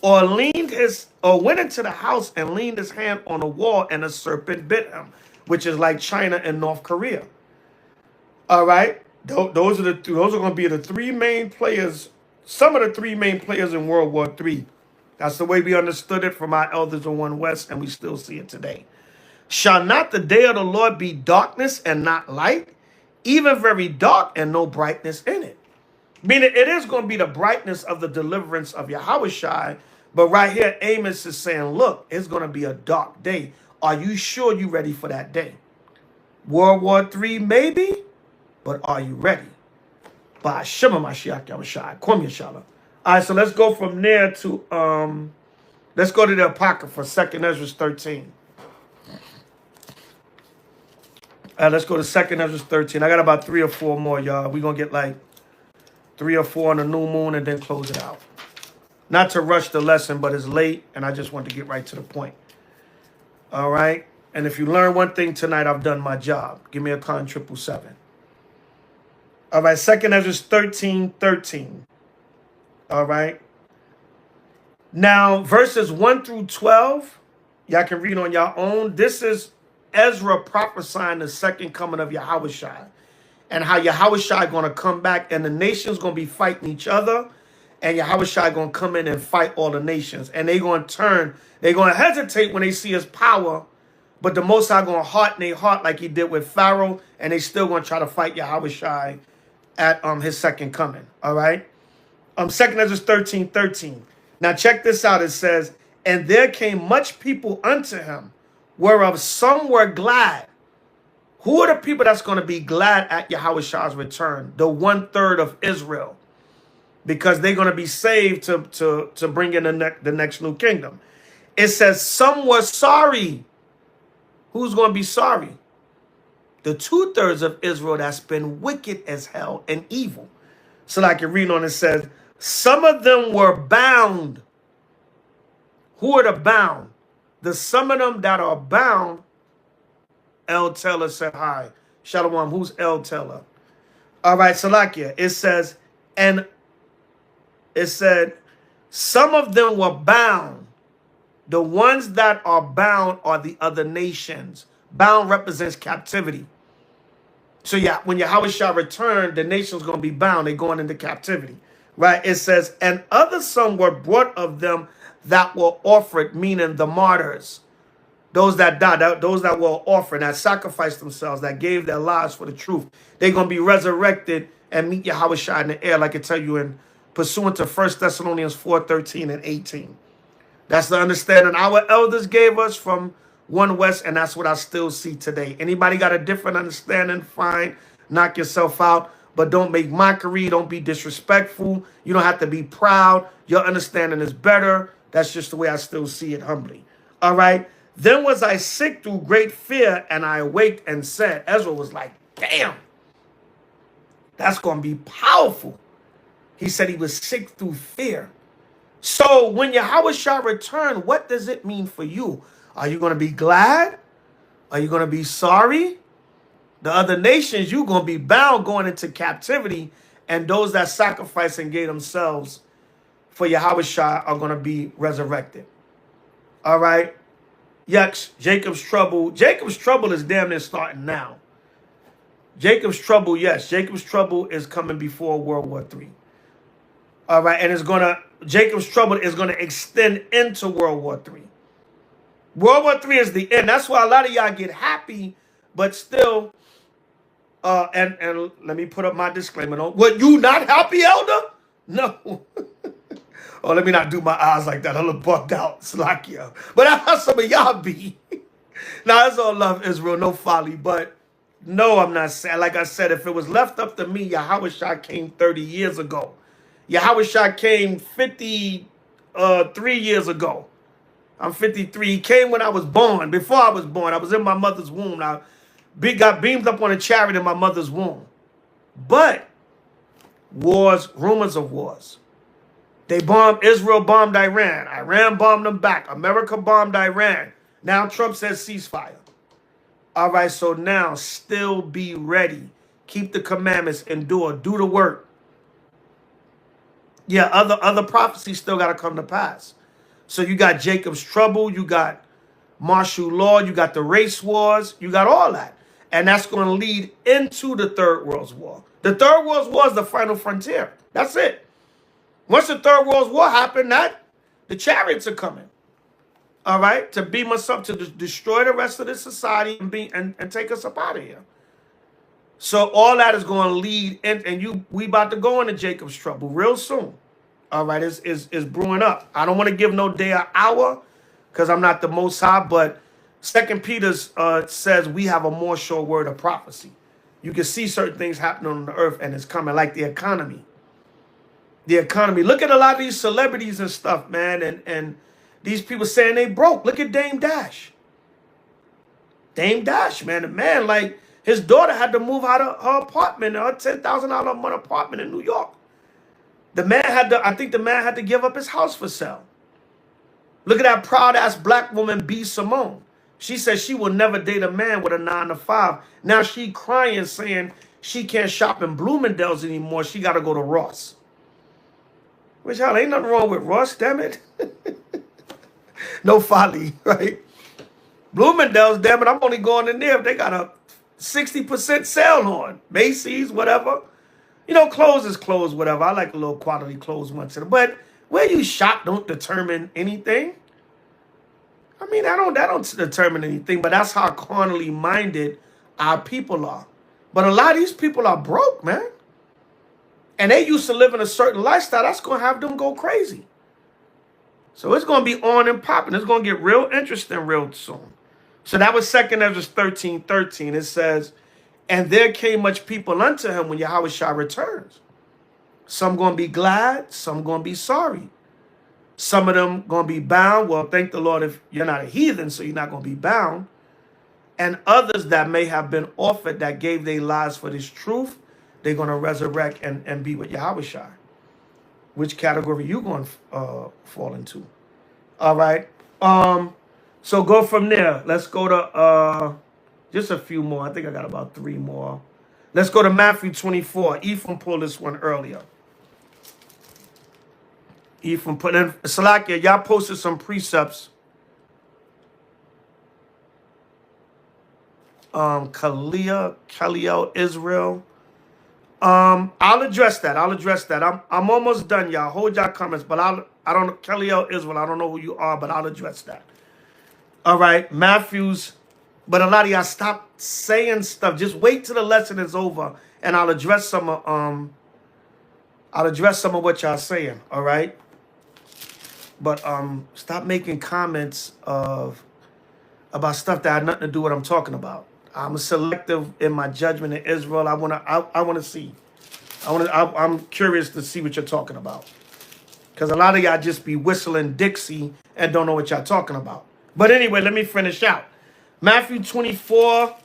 or went into the house and leaned his hand on a wall, and a serpent bit him, which is like China and North Korea. All right, those are going to be the three main players. Some of the three main players in World War III. That's the way we understood it from our elders in One West, and we still see it today. Shall not the day of the Lord be darkness and not light, even very dark and no brightness in it? Meaning it is going to be the brightness of the deliverance of Yahushua. But right here, Amos is saying, look, it's going to be a dark day. Are you sure you're ready for that day? World War III, maybe, but are you ready? By Shema Mashiach Yahushua, Kwam Yashala. All right, so let's go from there to let's go to the Apocrypha, 2nd Ezra 13. Let's go to 2nd Ezra 13. I got about 3 or 4 more, y'all. We're gonna get like 3 or 4 on the new moon and then close it out. Not to rush the lesson, but it's late and I just want to get right to the point. All right. And if you learn one thing tonight, I've done my job. Give me a con 777. All right. 2nd Ezra 13:13. All right. Now, verses 1 through 12, y'all can read on your own. This is Ezra prophesying the second coming of Yahushua and how Yahushua going to come back and the nations going to be fighting each other. And Yahushua going to come in and fight all the nations. And they're going to turn. They're going to hesitate when they see his power. But the Most High going to harden their heart like he did with Pharaoh. And they still going to try to fight Yahushua at his second coming. All right. 2nd Ezra 13:13. Now check this out. It says, and there came much people unto him, whereof some were glad. Who are the people that's going to be glad at Yahushua's return? The 1/3 of Israel. Because they're going to be saved to bring in the next new kingdom. It says some were sorry. Who's going to be sorry? The 2/3 of Israel that's been wicked as hell and evil. So like you read on, it says, some of them were bound. Who are the bound? The some of them that are bound, El Teller said hi. Shalom, who's El Teller? All right, Salakia. It says, and it said, some of them were bound. The ones that are bound are the other nations. Bound represents captivity. So yeah, when Yahushua returned, the nation's going to be bound. They're going into captivity. Right? It says, and other some were brought of them that were offered, meaning the martyrs. Those that died, those that were offered, that sacrificed themselves, that gave their lives for the truth. They're going to be resurrected and meet Yahushua in the air, like I tell you in pursuant to 1 Thessalonians 4:13 and 18. That's the understanding our elders gave us from One West, and that's what I still see today. Anybody got a different understanding? Fine. Knock yourself out. But don't make mockery. Don't be disrespectful. You don't have to be proud. Your understanding is better. That's just the way I still see it humbly. All right. Then was I sick through great fear, and I awaked and said, Ezra was like, damn, that's going to be powerful. He said he was sick through fear. So when Yahushua returned, what does it mean for you? Are you going to be glad? Are you going to be sorry? The other nations, you're going to be bound going into captivity. And those that sacrifice and gave themselves for Yahushua are going to be resurrected. All right. Yes, Jacob's trouble. Jacob's trouble is damn near starting now. Jacob's trouble, yes. Jacob's trouble is coming before World War III. All right. And Jacob's trouble is going to extend into World War III. World War III is the end. That's why a lot of y'all get happy, but still... and let me put up my disclaimer. What, you not happy, elder? No. Oh, let me not do my eyes like that. I look bugged out. Slakia. But that's how some of y'all be. Now, it's all love, Israel. No folly. But no, I'm not saying. Like I said, if it was left up to me, Yahushua came 30 years ago. Yahushua came 53 years ago. I'm 53. He came when I was born. Before I was born, I was in my mother's womb. I got beamed up on a chariot in my mother's womb. But wars, rumors of wars. Israel bombed Iran. Iran bombed them back. America bombed Iran. Now Trump says ceasefire. All right, so now still be ready. Keep the commandments, endure, do the work. Yeah, other prophecies still got to come to pass. So you got Jacob's trouble, you got martial law, you got the race wars, you got all that. And that's going to lead into the Third World War. The Third World War is the final frontier. That's it. Once the Third World War happened, the chariots are coming. All right? To beam us up, to destroy the rest of the society and take us up out of here. So all that is going to lead in, and we about to go into Jacob's trouble real soon. All right? It's brewing up. I don't want to give no day or hour because I'm not the Most High, but 2 Peter says we have a more sure word of prophecy. You can see certain things happening on the earth and it's coming, like the economy. the economy. Look at a lot of these celebrities and stuff, man, and these people saying they broke. Look at Dame Dash. Dame Dash, man, the man, like, his daughter had to move out of her apartment, her $10,000 a month apartment in New York. The man had to, I think the man had to give up his house for sale. Look at that proud-ass black woman, B. Simone. She says she will never date a man with a 9-to-5. Now she crying, saying she can't shop in Bloomingdale's anymore. She got to go to Ross. Which, hell, ain't nothing wrong with Ross, damn it. No folly, right? Bloomingdale's, damn it, I'm only going in there if they got a 60% sale on. Macy's, whatever. You know, clothes is clothes, whatever. I like a little quality clothes once in a while. But where you shop don't determine anything. I mean, that don't determine anything, but that's how carnally minded our people are. But a lot of these people are broke, man. And they used to live in a certain lifestyle. That's going to have them go crazy. So it's going to be on and popping. It's going to get real interesting real soon. So that was 2nd Ezra 13:13. It says, and there came much people unto him when Yahushua returns. Some going to be glad, some going to be sorry. Some of them going to be bound. Well, thank the Lord if you're not a heathen, so you're not going to be bound. And others that may have been offered that gave their lives for this truth, they're going to resurrect and be with Yahushua. Which category you going to fall into? All right. So go from there. Let's go to just a few more. I think I got about 3 more. Let's go to Matthew 24. Ephraim pulled this one earlier. Ephraim put in Salakia, y'all posted some precepts. Khalil, Israel. I'll address that. I'm almost done, y'all. Hold y'all comments, but I don't Khalil, Israel. I don't know who you are, but I'll address that. All right, Matthew's. But a lot of y'all stop saying stuff. Just wait till the lesson is over, and I'll address some of what y'all saying. All right. But stop making comments about stuff that had nothing to do with what I'm talking about. I'm selective in my judgment in Israel. I wanna see. I'm curious to see what you're talking about. Because a lot of y'all just be whistling Dixie and don't know what y'all talking about. But anyway, let me finish out. Matthew 24.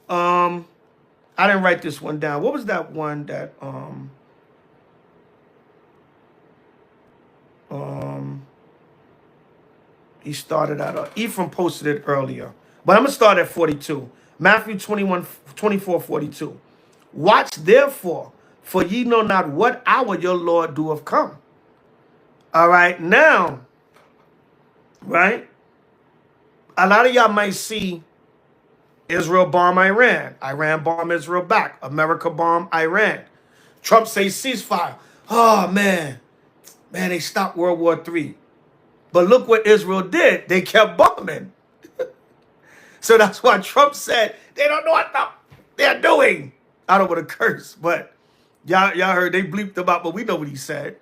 I didn't write this one down. What was that one that he started at? Ephraim posted it earlier. But I'm going to start at 42. Matthew 24:42. Watch therefore, for ye know not what hour your Lord doeth come. All right, now, right? A lot of y'all might see Israel bomb Iran. Iran bomb Israel back. America bomb Iran. Trump say ceasefire. Oh, man. Man, they stopped World War III. But look what Israel did. They kept bombing. So that's why Trump said they don't know what they're doing. I don't want to curse, but y'all heard they bleeped him out, but we know what he said.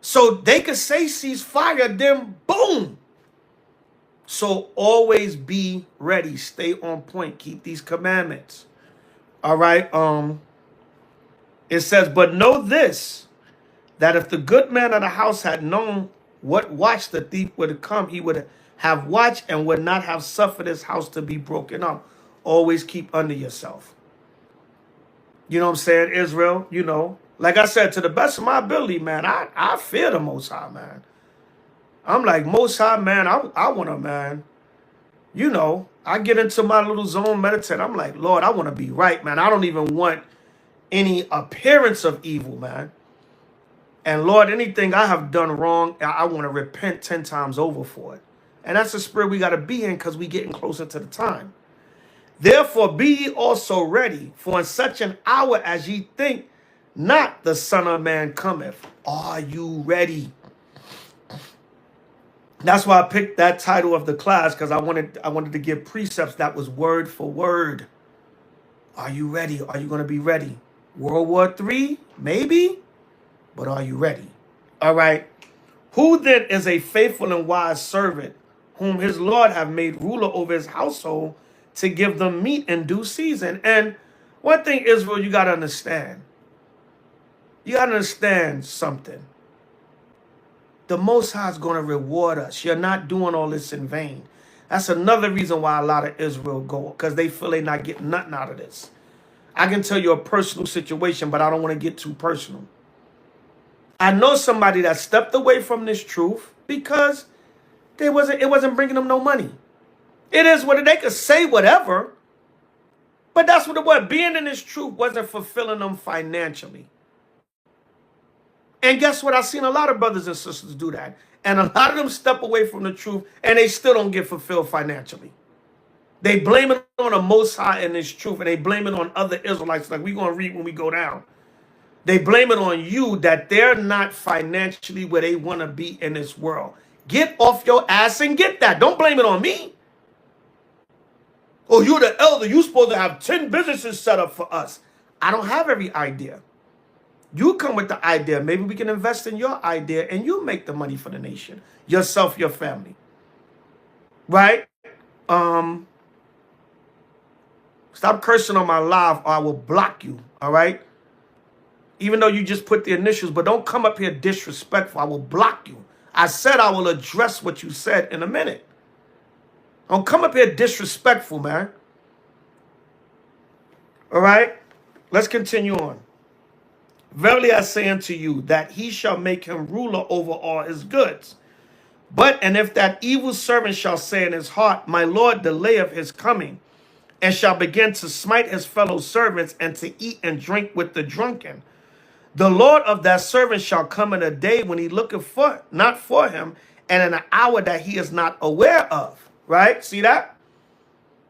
So they could say ceasefire, then boom. So always be ready. Stay on point. Keep these commandments. All right. It says, but know this, that if the good man of the house had known what watch the thief would come, he would have watched and would not have suffered his house to be broken up. Always keep under yourself. You know what I'm saying, Israel? You know, like I said, to the best of my ability, man, I fear the Most High, man. I'm like, Most High, man, I want to, man. You know, I get into my little zone, meditate. I'm like, Lord, I want to be right, man. I don't even want any appearance of evil, man. And Lord, anything I have done wrong, I want to repent 10 times over for it. And that's the spirit we got to be in because we getting closer to the time. Therefore, be ye also ready, for in such an hour as ye think not the Son of Man cometh. Are you ready? That's why I picked that title of the class, because I wanted to give precepts that was word for word. Are you ready? Are you going to be ready? World War III? Maybe. But are you ready? All right. Who then is a faithful and wise servant, whom his Lord have made ruler over his household, to give them meat in due season? And one thing, Israel, you got to understand. You got to understand something. The Most High is going to reward us. You're not doing all this in vain. That's another reason why a lot of Israel go, because they feel they're not getting nothing out of this. I can tell you a personal situation, but I don't want to get too personal. I know somebody that stepped away from this truth because it wasn't bringing them no money. It is what they could say whatever, but that's what it was. Being in this truth wasn't fulfilling them financially. And guess what? I've seen a lot of brothers and sisters do that. And a lot of them step away from the truth and they still don't get fulfilled financially. They blame it on the Most High in this truth, and they blame it on other Israelites, like we're going to read when we go down. They blame it on you that they're not financially where they want to be in this world. Get off your ass and get that. Don't blame it on me. Oh, you're the elder. You're supposed to have 10 businesses set up for us. I don't have every idea. You come with the idea. Maybe we can invest in your idea and you make the money for the nation. Yourself, your family. Right? Stop cursing on my live or I will block you. All right? Even though you just put the initials, but don't come up here disrespectful. I will block you. I said I will address what you said in a minute. Don't come up here disrespectful, man. All right? Let's continue on. Verily I say unto you that he shall make him ruler over all his goods. And if that evil servant shall say in his heart, my Lord delayeth his coming, and shall begin to smite his fellow servants and to eat and drink with the drunken, the Lord of that servant shall come in a day when he looketh for not for him, and in an hour that he is not aware of. Right? See that?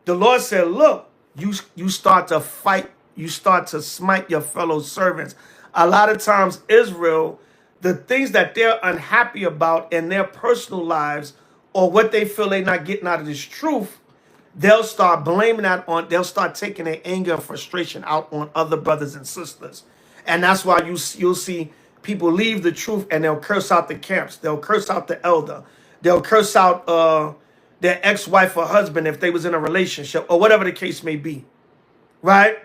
The Lord said, look, you start to fight, you start to smite your fellow servants. A lot of times Israel, the things that they're unhappy about in their personal lives or what they feel they're not getting out of this truth, they'll start blaming that on, they'll start taking their anger and frustration out on other brothers and sisters. And that's why you'll see people leave the truth and they'll curse out the camps. They'll curse out the elder. They'll curse out their ex-wife or husband if they was in a relationship or whatever the case may be. Right?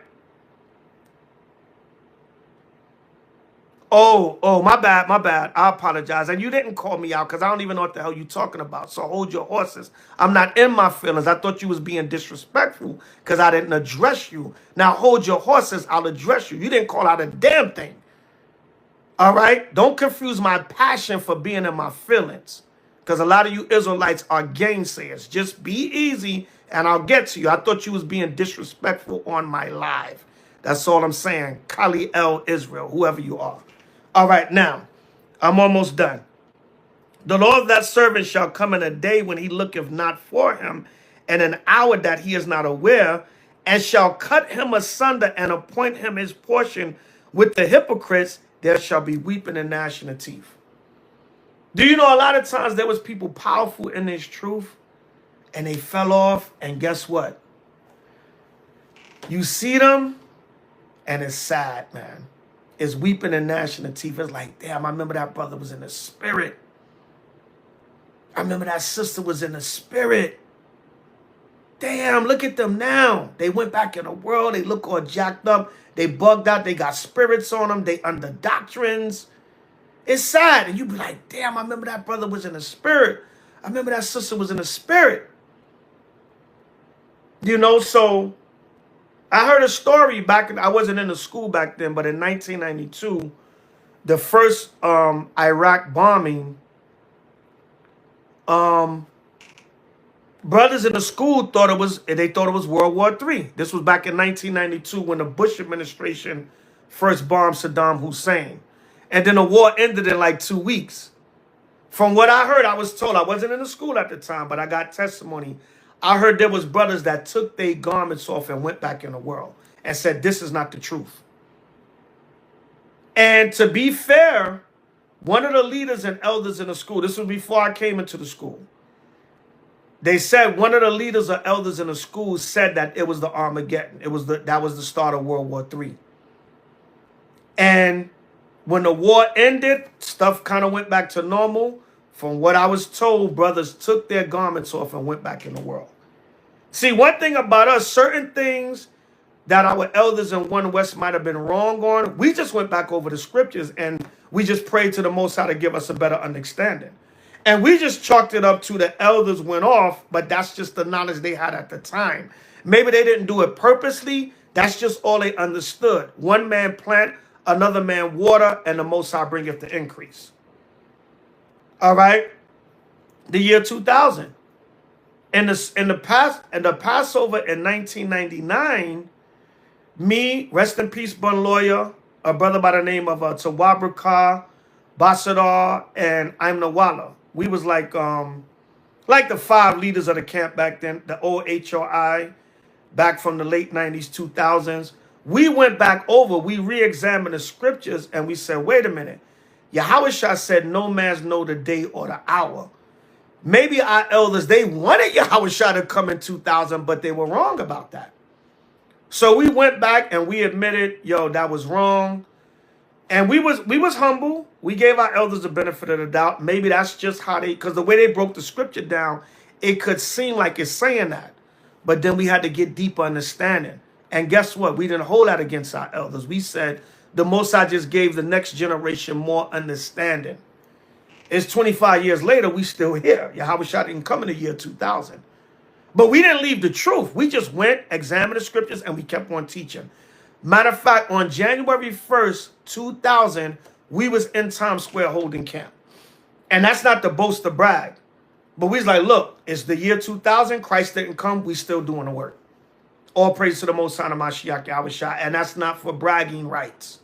Oh, my bad. I apologize. And you didn't call me out because I don't even know what the hell you're talking about. So hold your horses. I'm not in my feelings. I thought you was being disrespectful because I didn't address you. Now hold your horses. I'll address you. You didn't call out a damn thing. All right? Don't confuse my passion for being in my feelings because a lot of you Israelites are gainsayers. Just be easy and I'll get to you. I thought you was being disrespectful on my live. That's all I'm saying. Kali El Israel, whoever you are. All right, now, I'm almost done. The Lord of that servant shall come in a day when he looketh not for him, and an hour that he is not aware, and shall cut him asunder and appoint him his portion with the hypocrites. There shall be weeping and gnashing of teeth. Do you know a lot of times there was people powerful in this truth, and they fell off, and guess what? You see them, and it's sad, man. It's weeping and gnashing of teeth. It's like, damn, I remember that brother was in the spirit. I remember that sister was in the spirit. Damn, look at them now. They went back in the world. They look all jacked up. They bugged out. They got spirits on them. They under doctrines. It's sad. And you be like, damn, I remember that brother was in the spirit. I remember that sister was in the spirit. You know, so I heard a story I wasn't in the school back then, but in 1992, the first Iraq bombing, brothers in the school thought it was World War III. This was back in 1992 when the Bush administration first bombed Saddam Hussein. And then the war ended in like 2 weeks. From what I heard, I was told, I wasn't in the school at the time, but I got testimony. I heard there was brothers that took their garments off and went back in the world and said, this is not the truth. And to be fair, one of the leaders and elders in the school, this was before I came into the school, they said one of the leaders or elders in the school said that it was the Armageddon. That was the start of World War III. And when the war ended, stuff kind of went back to normal. From what I was told, brothers took their garments off and went back in the world. See, one thing about us, certain things that our elders in One West might have been wrong on, we just went back over the scriptures and we just prayed to the Most High to give us a better understanding. And we just chalked it up to the elders went off, but that's just the knowledge they had at the time. Maybe they didn't do it purposely. That's just all they understood. One man plant, another man water, and the Most High bringeth the increase. All right? The year 2000. In the Passover in 1999, me, rest in peace, Bun Lawyer, a brother by the name of Tawabra Basadar, and I'm Nawala. We was like the 5 leaders of the camp back then, the old H.O.I, back from the late 90s, 2000s. We went back over, we re-examined the scriptures, and we said, wait a minute. Yahweh Shah said, no man's know the day or the hour. Maybe our elders, they wanted Yahweh Shah to come in 2000, but they were wrong about that. So we went back and we admitted, yo, that was wrong. And we was humble. We gave our elders the benefit of the doubt. Maybe that's just how they, because the way they broke the scripture down, it could seem like it's saying that. But then we had to get deeper understanding. And guess what? We didn't hold that against our elders. We said the Most High just gave the next generation more understanding. It's 25 years later, we still here. Yahweh Shah didn't come in the year 2000. But we didn't leave the truth. We just went, examined the scriptures, and we kept on teaching. Matter of fact, on January 1st, 2000, we was in Times Square holding camp. And that's not to boast or brag. But we was like, look, it's the year 2000. Christ didn't come. We still doing the work. All praise to the Most High Mashiach Yahweh Shah. And that's not for bragging rights.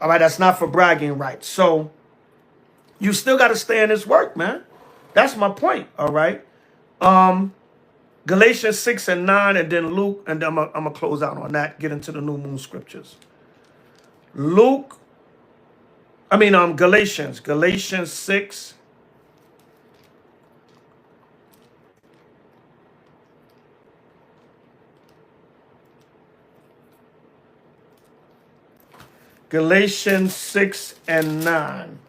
All right, that's not for bragging rights. So you still got to stay in this work, man. That's my point, all right? Galatians 6 and 9, and then Luke, and then I'm going to close out on that, get into the new moon scriptures. Galatians 6. Galatians 6 and 9.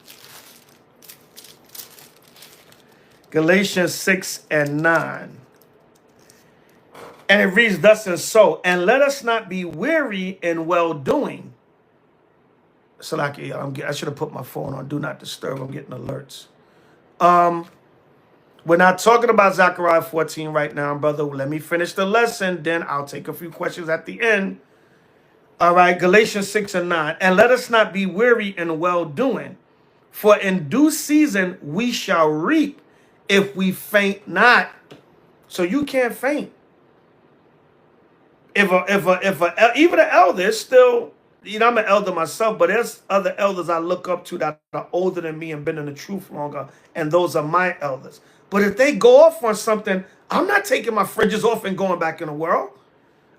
Galatians 6 and 9. And it reads thus and so. And let us not be weary in well-doing. So like, I should have put my phone on Do Not Disturb. I'm getting alerts. We're not talking about Zechariah 14 right now, brother. Let me finish the lesson. Then I'll take a few questions at the end. All right, Galatians 6 and 9. And let us not be weary in well-doing. For in due season we shall reap if we faint not. So you can't faint. Even an elder is still, I'm an elder myself, but there's other elders I look up to that are older than me and been in the truth longer, and those are my elders. But if they go off on something, I'm not taking my fringes off and going back in the world.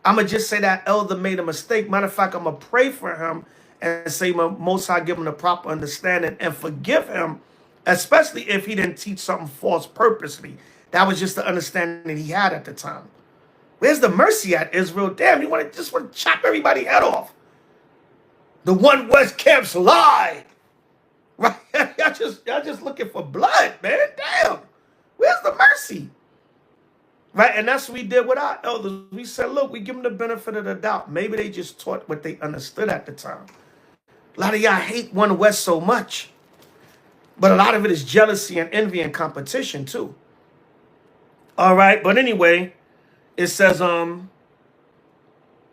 I'm going to just say that elder made a mistake. Matter of fact, I'm going to pray for him and say, Most High, give him the proper understanding and forgive him, especially if he didn't teach something false purposely. That was just the understanding he had at the time. Where's the mercy at, Israel? Damn, you just want to chop everybody's head off. The One West camps lie. Right? y'all just looking for blood, man. Damn. Where's the mercy? Right? And that's what we did with our elders. We said, look, we give them the benefit of the doubt. Maybe they just taught what they understood at the time. A lot of y'all hate One West so much. But a lot of it is jealousy and envy and competition too. All right. But anyway, it says,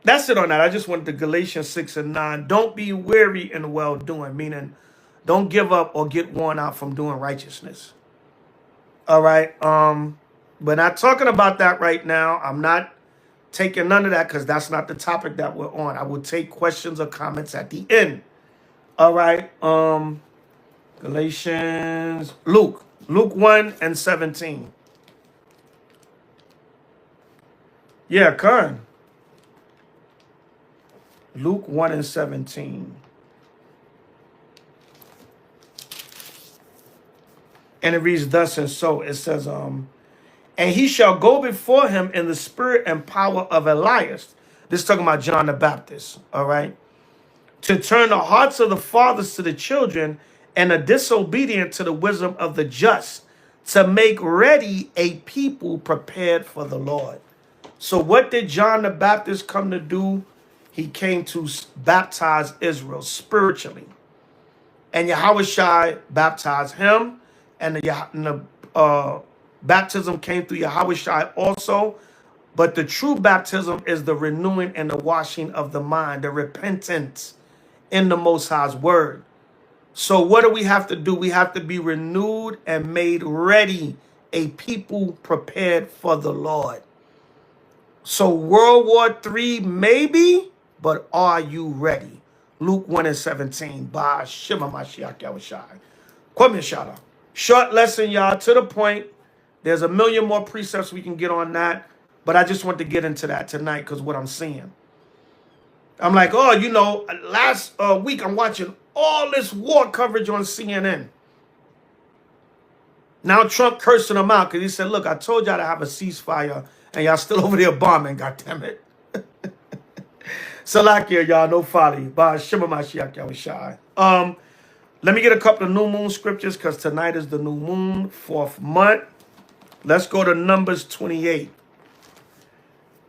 that's it on that. I just wanted the Galatians 6 and 9. Don't be weary in well-doing, meaning don't give up or get worn out from doing righteousness. All right. We're not talking about that right now. I'm not taking none of that because that's not the topic that we're on. I will take questions or comments at the end. All right. Galatians, Luke 1 and 17. Yeah, Karen. Luke 1 and 17. And it reads thus and so. It says, and he shall go before him in the spirit and power of Elias. This is talking about John the Baptist, all right? To turn the hearts of the fathers to the children and the disobedient to the wisdom of the just, to make ready a people prepared for the Lord. So what did John the Baptist come to do? He came to baptize Israel spiritually. And Yahushua baptized him. And the baptism came through Yahushua also. But the true baptism is the renewing and the washing of the mind, the repentance in the Most High's word. So what do we have to do? We have to be renewed and made ready, a people prepared for the Lord. So World War III maybe, but are you ready? Luke 1:17. Ba Shema Mashiach Yahushai. Kwame Shada. Short lesson, y'all, to the point. There's a million more precepts we can get on that, but I just want to get into that tonight because what I'm seeing. I'm like, oh, you know, last week I'm watching all this war coverage on CNN. Now Trump cursing them out because he said, look, I told y'all to have a ceasefire and y'all still over there bombing, goddammit. Salakia, y'all, no folly. Ba Shema Mashiach Yahushai. Let me get a couple of new moon scriptures because tonight is the new moon, 4th month. Let's go to Numbers 28.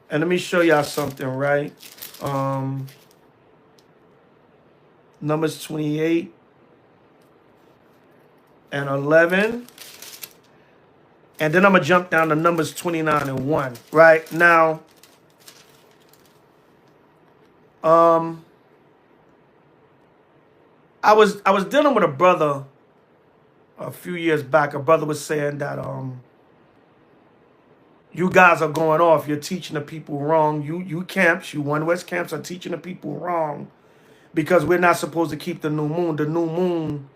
And let me show y'all something, right? Numbers 28 and 11. And then I'm going to jump down to Numbers 29 and 1. Right now, I was dealing with a brother a few years back. A brother was saying that you guys are going off. You're teaching the people wrong. You camps, you One West camps are teaching the people wrong because we're not supposed to keep the new moon. The new moon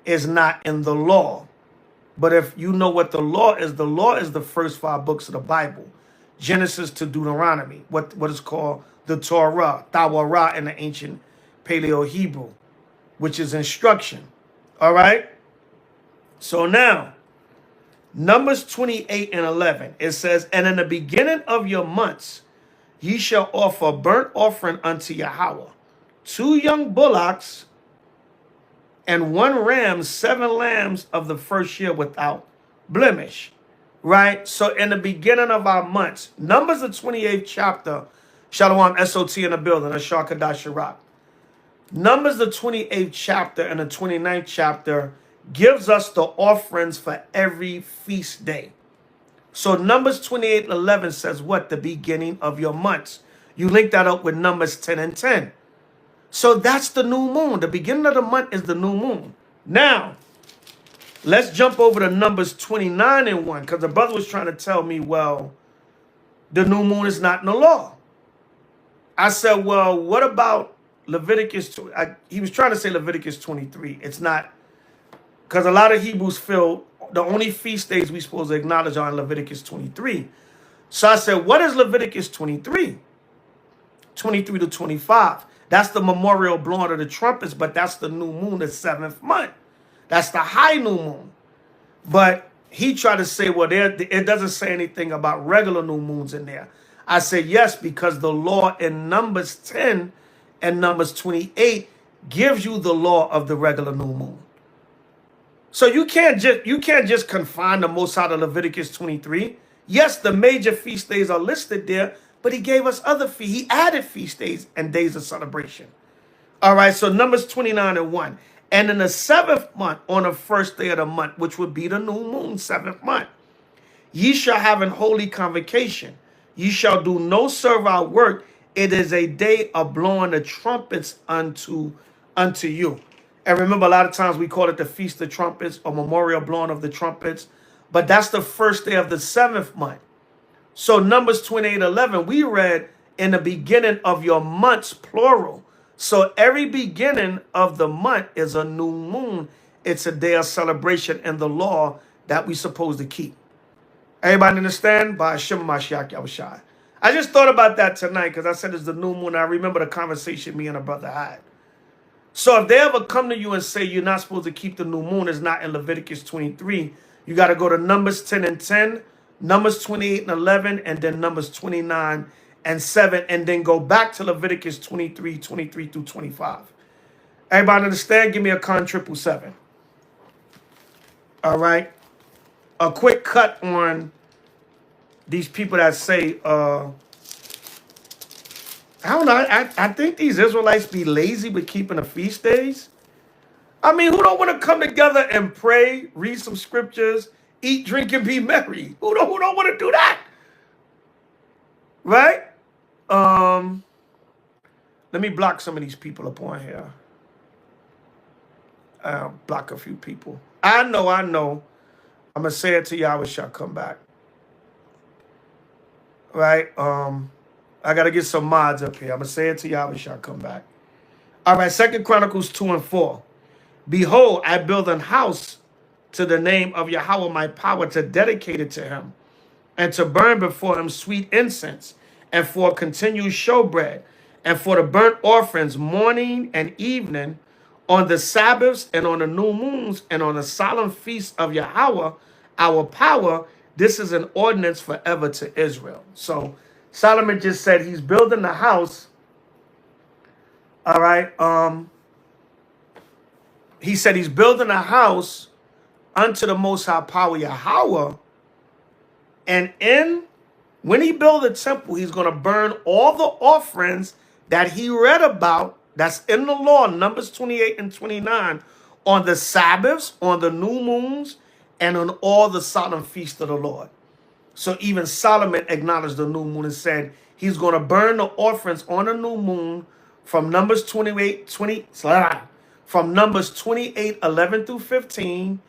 is not in the law. But if you know what the law is the first 5 books of the Bible. Genesis to Deuteronomy, what is called the Torah, Tawarah in the ancient Paleo-Hebrew, which is instruction. All right? So now, Numbers 28 and 11, it says, and in the beginning of your months, ye shall offer burnt offering unto Yahweh, 2 young bullocks, and 1 ram, 7 lambs of the first year without blemish. Right? So in the beginning of our months, Numbers the 28th chapter, Shalom, SOT in the building, Ashar Kadash Sharab. Numbers the 28th chapter and the 29th chapter gives us the offerings for every feast day. So Numbers 28:11 says what? The beginning of your months. You link that up with Numbers 10 and 10. So that's the new moon. The beginning of the month is the new moon. Now, let's jump over to Numbers 29 and 1 because the brother was trying to tell me, well, the new moon is not in the law. I said, well, what about Leviticus? He was trying to say Leviticus 23. It's not, because a lot of Hebrews feel the only feast days we're supposed to acknowledge are in Leviticus 23. So I said, what is Leviticus 23? 23 to 25. That's the memorial blowing of the trumpets, but that's the new moon, the 7th month. That's the high new moon. But he tried to say, well, it doesn't say anything about regular new moons in there. I said, yes, because the law in Numbers 10 and Numbers 28 gives you the law of the regular new moon. So you can't just confine the Most High to Leviticus 23. Yes, the major feast days are listed there, but he gave us other feasts. He added feast days and days of celebration. All right, so Numbers 29 and 1. And in the 7th month, on the first day of the month, which would be the new moon, 7th month, ye shall have an holy convocation. Ye shall do no servile work. It is a day of blowing the trumpets unto you. And remember, a lot of times we call it the Feast of Trumpets or Memorial Blowing of the Trumpets. But that's the first day of the 7th month. So Numbers 28:11, we read in the beginning of your months, plural. So every beginning of the month is a new moon. It's a day of celebration and the law that we're supposed to keep. Everybody understand? By Hashem Mashiach Yahushai. I just thought about that tonight because I said it's the new moon. I remember the conversation me and a brother had. So if they ever come to you and say you're not supposed to keep the new moon, it's not in Leviticus 23, you got to go to Numbers 10 and 10, Numbers 28 and 11, and then Numbers 29 and 7, and then go back to Leviticus 23 through 25. Everybody understand? Give me a con 777. All right. A quick cut on these people that say, I don't know, I think these Israelites be lazy with keeping the feast days. I mean, who don't want to come together and pray, read some scriptures, eat, drink, and be merry? Who don't want to do that? Right? Let me block some of these people up on here. Block a few people. I know. I'm gonna say it to y'all shall come back. Right? I gotta get some mods up here. I'm gonna say it to y'all shall come back. All right, 2 Chronicles 2 and 4. Behold, I build an house to the name of Yahweh my power, to dedicate it to him, and to burn before him sweet incense, and for continued showbread, and for the burnt offerings morning and evening, on the Sabbaths and on the new moons, and on the solemn feast of Yahweh, our power. This is an ordinance forever to Israel. So Solomon just said he's building the house. All right. He said he's building a house unto the Most High Power Yahweh. And when he builds a temple, he's going to burn all the offerings that he read about, that's in the law, Numbers 28 and 29, on the Sabbaths, on the new moons, and on all the solemn feasts of the Lord. So even Solomon acknowledged the new moon and said he's going to burn the offerings on the new moon from Numbers 28, from Numbers 28, 11 through 15,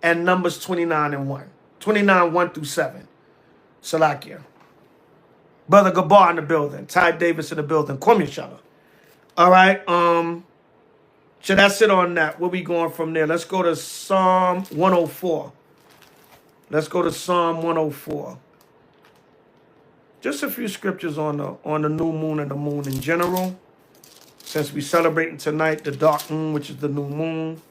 and Numbers 29 and 1. 29, 1 through 7. Salakia. Brother Gabar in the building. Ty Davis in the building. Come each other. All right. So that's it on that. Where we going from there? Let's go to Psalm 104. Let's go to Psalm 104. Just a few scriptures on the new moon and the moon in general. Since we're celebrating tonight the dark moon, which is the new moon.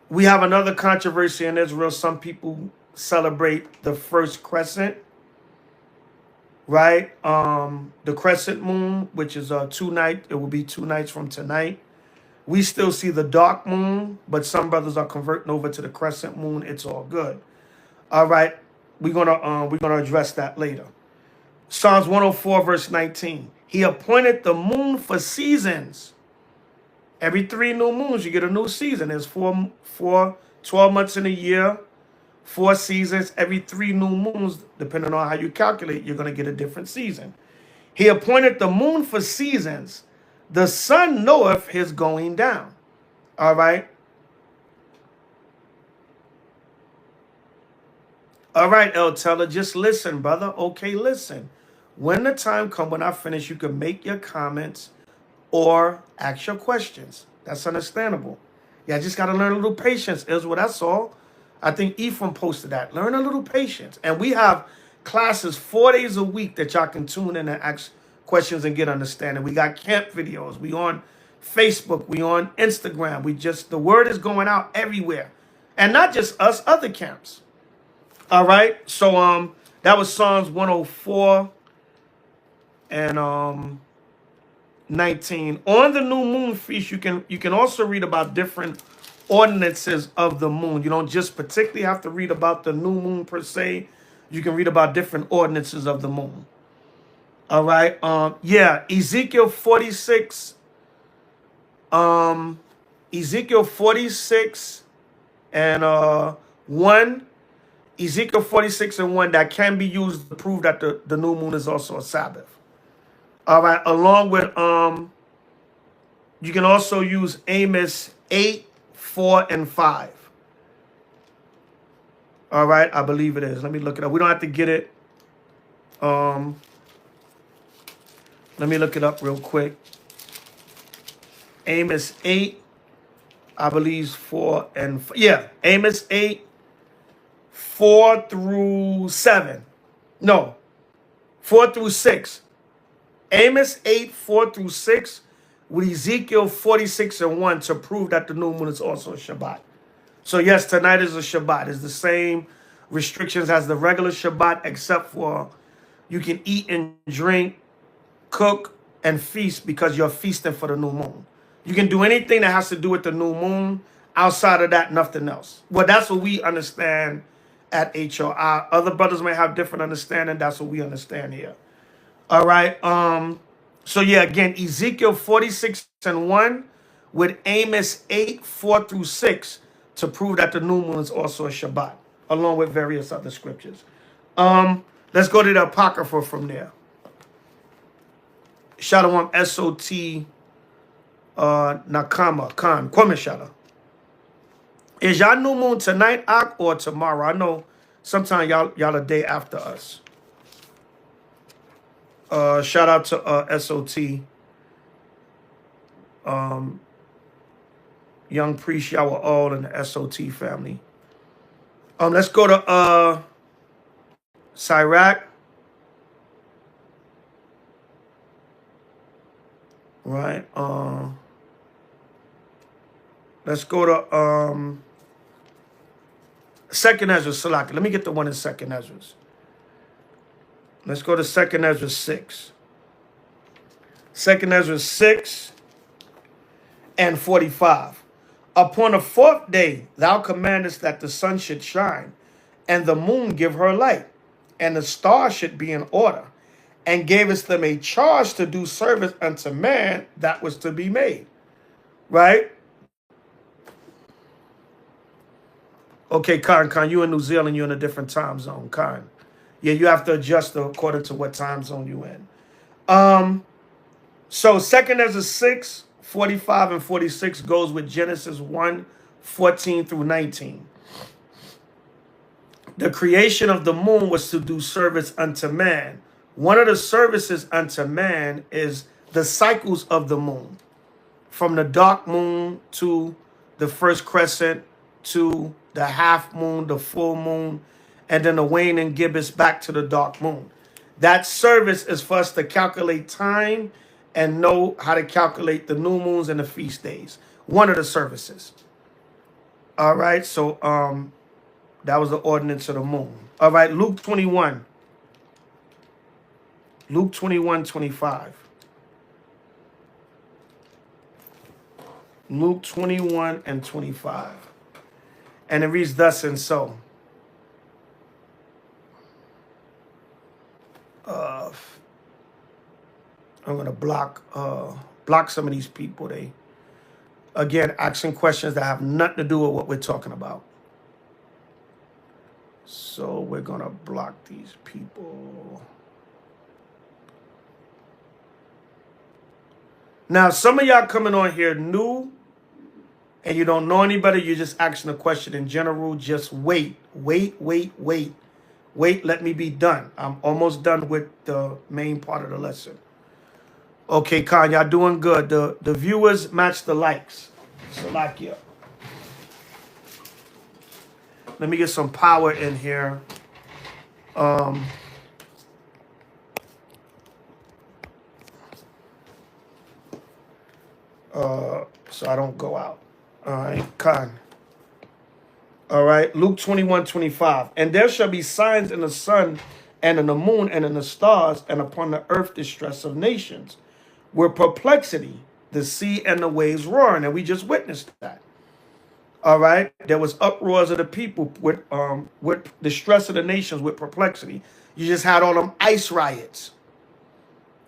We have another controversy in Israel. Some people celebrate the first crescent. Right? The crescent moon, which is 2 nights. It will be 2 nights from tonight. We still see the dark moon, but some brothers are converting over to the crescent moon. It's all good. All right. We're gonna address that later. Psalms 104, verse 19. He appointed the moon for seasons. Every 3 new moons, you get a new season. There's 12 months in a year, 4 seasons. Every 3 new moons, depending on how you calculate, you're going to get a different season. He appointed the moon for seasons. The sun knoweth his going down. All right. All right, El Teller, just listen, brother. Okay, listen. When the time comes, when I finish, you can make your comments or ask your questions. That's understandable. Yeah, I just got to learn a little patience, Israel. That's all. I think Ephraim posted that. Learn a little patience. And we have classes 4 days a week that y'all can tune in and ask questions and get understanding. We got camp videos. We on Facebook. We on Instagram. The word is going out everywhere. And not just us, other camps. All right. So that was Psalms 104 and 19. On the new moon feast, you can also read about different ordinances of the moon. You don't just particularly have to read about the new moon per se. You can read about different ordinances of the moon. All right. Yeah, Ezekiel 46. Ezekiel 46 and 1. Ezekiel 46 and 1 that can be used to prove that the new moon is also a Sabbath. All right. Along with you can also use Amos 8, 4, and 5. All right, I believe it is. Let me look it up. We don't have to get it. Let me look it up real quick. Amos 8, I believe 4 and 5. Yeah, Amos 8, 4 through 7. No, 4 through 6. Amos 8, 4 through 6 with Ezekiel 46 and 1 to prove that the new moon is also a Shabbat. So yes, tonight is a Shabbat. It's the same restrictions as the regular Shabbat, except for you can eat and drink, cook, and feast because you're feasting for the new moon. You can do anything that has to do with the new moon. Outside of that, nothing else. Well, that's what we understand at H.O.I. Other brothers may have different understanding. That's what we understand here. All right. So yeah, again, Ezekiel 46:1 with Amos 8:4-6 to prove that the new moon is also a Shabbat, along with various other scriptures. Let's go to the Apocrypha from there. Shalom SOT Nakama Khan Kwame Shalom. Is y'all new moon tonight, Ak, or tomorrow? I know sometimes y'all a day after us. Shout out to SOT. Young priest, y'all were all in the SOT family. Let's go to Sirach. Right. Let's go to Second Ezra Salaki. Let me get the one in Second Ezra's. Let's go to Second Ezra 6. Second Ezra 6 and 45. Upon the fourth day, thou commandest that the sun should shine, and the moon give her light, and the stars should be in order, and gavest them a charge to do service unto man that was to be made. Right? Okay, Khan, you in New Zealand, you're in a different time zone, Khan. Yeah, you have to adjust according to what time zone you in. So Second Ezra 6, 45 and 46 goes with Genesis 1, 14-19. The creation of the moon was to do service unto man. One of the services unto man is the cycles of the moon. From the dark moon to the first crescent to the half moon, the full moon, and then the waning gibbous back to the dark moon. That service is for us to calculate time and know how to calculate the new moons and the feast days. One of the services. All right, so that was the ordinance of the moon. All right, Luke 21. Luke 21:25. Luke 21 and 25. And it reads thus and so. I'm going to block some of these people. They, again, asking questions that have nothing to do with what we're talking about. So we're going to block these people. Now, some of y'all coming on here new and you don't know anybody, you're just asking a question in general. Just wait. Wait, let me be done. I'm almost done with the main part of the lesson. Okay, Khan, y'all doing good. The viewers match the likes. Salakia. Let me get some power in here. So I don't go out. All right, Khan. All right, Luke 21:25. And there shall be signs in the sun and in the moon and in the stars and upon the earth distress of nations, with perplexity, the sea and the waves roaring. And we just witnessed that. All right, there was uproars of the people with distress of the nations with perplexity. You just had all them ice riots.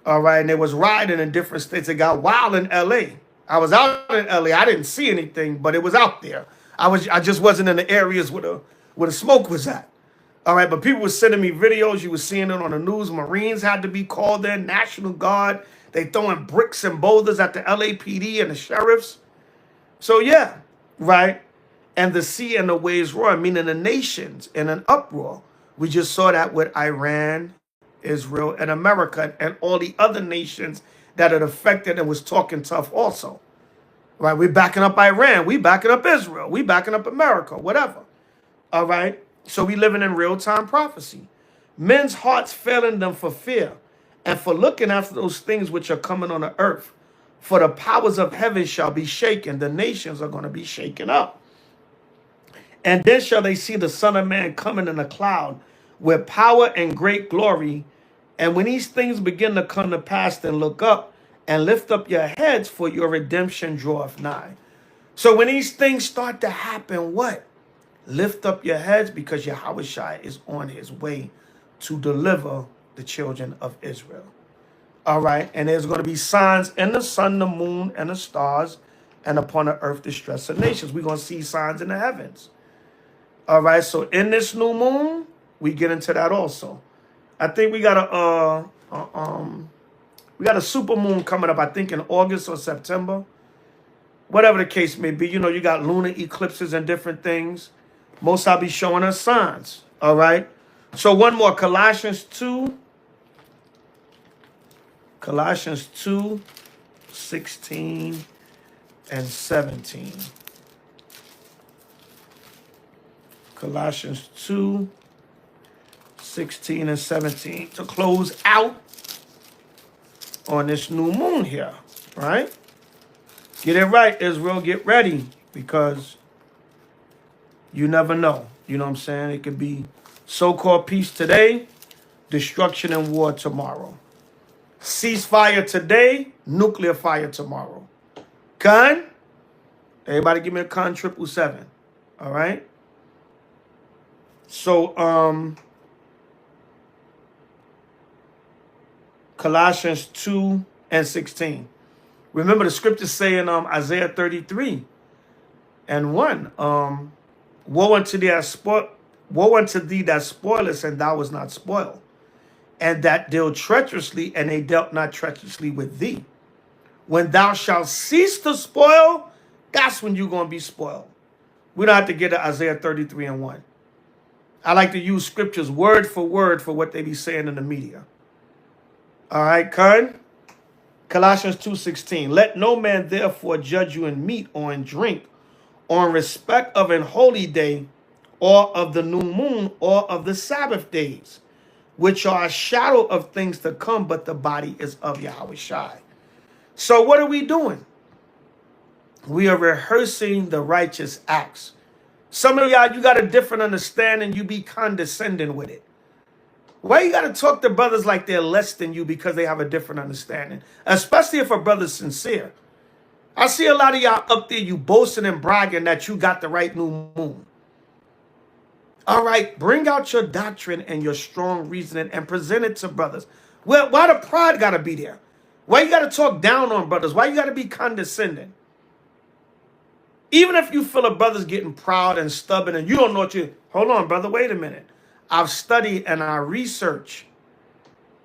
All right, and there was rioting in different states. It got wild in L.A. I was out in L.A. I didn't see anything, but it was out there. I just wasn't in the areas where the smoke was at. All right, but people were sending me videos. You were seeing it on the news. Marines had to be called in, National Guard. They throwing bricks and boulders at the LAPD and the sheriffs. So yeah, right. And the sea and the waves roar, meaning the nations in an uproar. We just saw that with Iran, Israel, and America, and all the other nations that are affected and was talking tough also. Right, we're backing up Iran, we backing up Israel, we backing up America, whatever. All right, so we living in real-time prophecy. Men's hearts failing them for fear and for looking after those things which are coming on the earth. For the powers of heaven shall be shaken, the nations are going to be shaken up. And then shall they see the Son of Man coming in a cloud with power and great glory. And when these things begin to come to pass, then look up and lift up your heads, for your redemption draweth nigh. So when these things start to happen, what? Lift up your heads because Yahushua is on his way to deliver the children of Israel. All right. And there's going to be signs in the sun, the moon, and the stars, and upon the earth, distress of nations. We're going to see signs in the heavens. All right. So in this new moon, we get into that also. I think we got a super moon coming up, I think in August or September. Whatever the case may be, you know, you got lunar eclipses and different things. Most I'll be showing us signs. All right. So one more, Colossians 2, 16 and 17. Colossians 2, 16 and 17 to close out on this new moon here, right? Get it right, Israel. Get ready, because you never know. You know what I'm saying? It could be so-called peace today, destruction and war tomorrow. Ceasefire today, nuclear fire tomorrow. Con? Everybody give me a con 777. All right? So, Colossians 2 and 16. Remember the scriptures say in Isaiah 33 and 1, woe unto thee that spoilest, and thou was not spoiled, and that dealt treacherously, and they dealt not treacherously with thee. When thou shalt cease to spoil, that's when you're going to be spoiled. We don't have to get to Isaiah 33 and 1. I like to use scriptures word for what they be saying in the media. All right, Kern? Colossians 2:16. Let no man therefore judge you in meat or in drink, or in respect of an holy day, or of the new moon, or of the Sabbath days, which are a shadow of things to come, but the body is of Yahushua. So what are we doing? We are rehearsing the righteous acts. Some of y'all, you got a different understanding. You be condescending with it. Why you got to talk to brothers like they're less than you because they have a different understanding? Especially if a brother's sincere. I see a lot of y'all up there, you boasting and bragging that you got the right new moon. All right, bring out your doctrine and your strong reasoning and present it to brothers. Well, why the pride got to be there? Why you got to talk down on brothers? Why you got to be condescending? Even if you feel a brother's getting proud and stubborn and you don't know what you... Hold on, brother, wait a minute. I've studied and I research,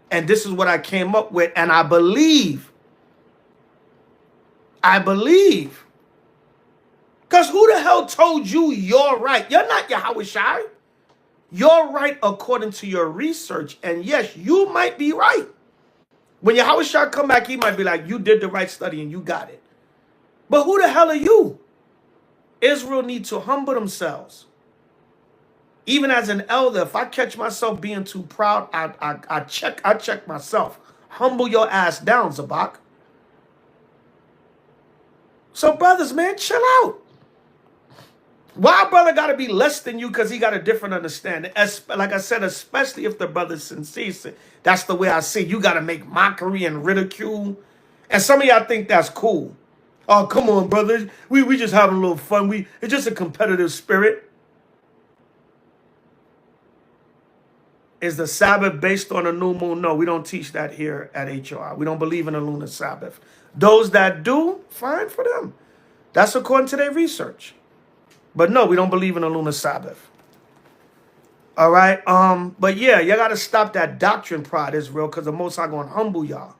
and this is what I came up with, and I believe. Because who the hell told you you're right? You're not Yahushua. You're right according to your research, and yes, you might be right. When Yahushua come back, he might be like, you did the right study and you got it. But who the hell are you? Israel needs to humble themselves. Even as an elder, if I catch myself being too proud, I check myself. Humble your ass down, Zabak. So brothers, man, chill out. Why a brother got to be less than you because he got a different understanding? Like I said, especially if the brother's sincere. That's the way I see it. You got to make mockery and ridicule. And some of y'all think that's cool. Oh, come on, brother. We just having a little fun. It's just a competitive spirit. Is the Sabbath based on a new moon? No, we don't teach that here at H.O.I. We don't believe in a lunar Sabbath. Those that do, fine for them. That's according to their research. But no, we don't believe in a lunar Sabbath. All right. But yeah, you got to stop that doctrine pride, Israel, because the Most High going to humble y'all.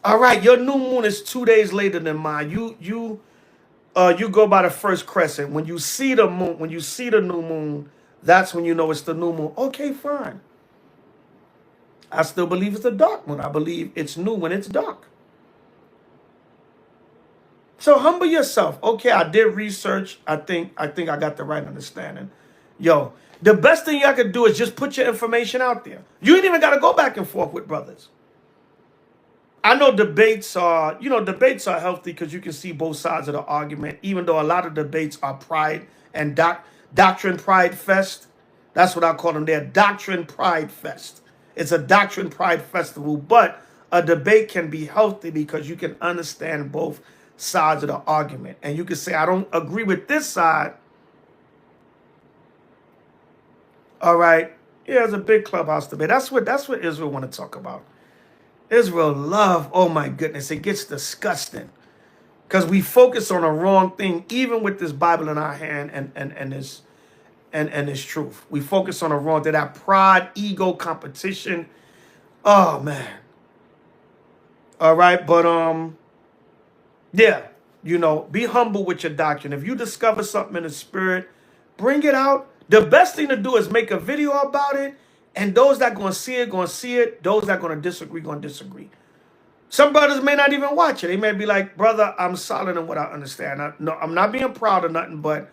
All right, your new moon is 2 days later than mine. You go by the first crescent. When you see the moon, when you see the new moon, that's when you know it's the new moon. Okay, fine. I still believe it's the dark moon. I believe it's new when it's dark. So humble yourself. Okay, I did research. I think I got the right understanding. Yo, the best thing y'all could do is just put your information out there. You ain't even got to go back and forth with brothers. I know debates are healthy because you can see both sides of the argument, even though a lot of debates are pride and doctrine pride fest. That's what I call them. They're doctrine pride fest. It's a doctrine pride festival, but a debate can be healthy because you can understand both sides of the argument. And you can say, I don't agree with this side, All right. Yeah, it's a big clubhouse debate. That's what Israel want to talk about. Israel love, oh my goodness, it gets disgusting. Because we focus on the wrong thing, even with this Bible in our hand and this truth. We focus on the wrong thing, that pride, ego, competition. Oh man. All right, but yeah, be humble with your doctrine. If you discover something in the spirit, bring it out. The best thing to do is make a video about it, and those that gonna see it, gonna see it. Those that gonna disagree. Some brothers may not even watch it. They may be like, brother, I'm solid in what I understand. No, I'm not being proud of nothing, but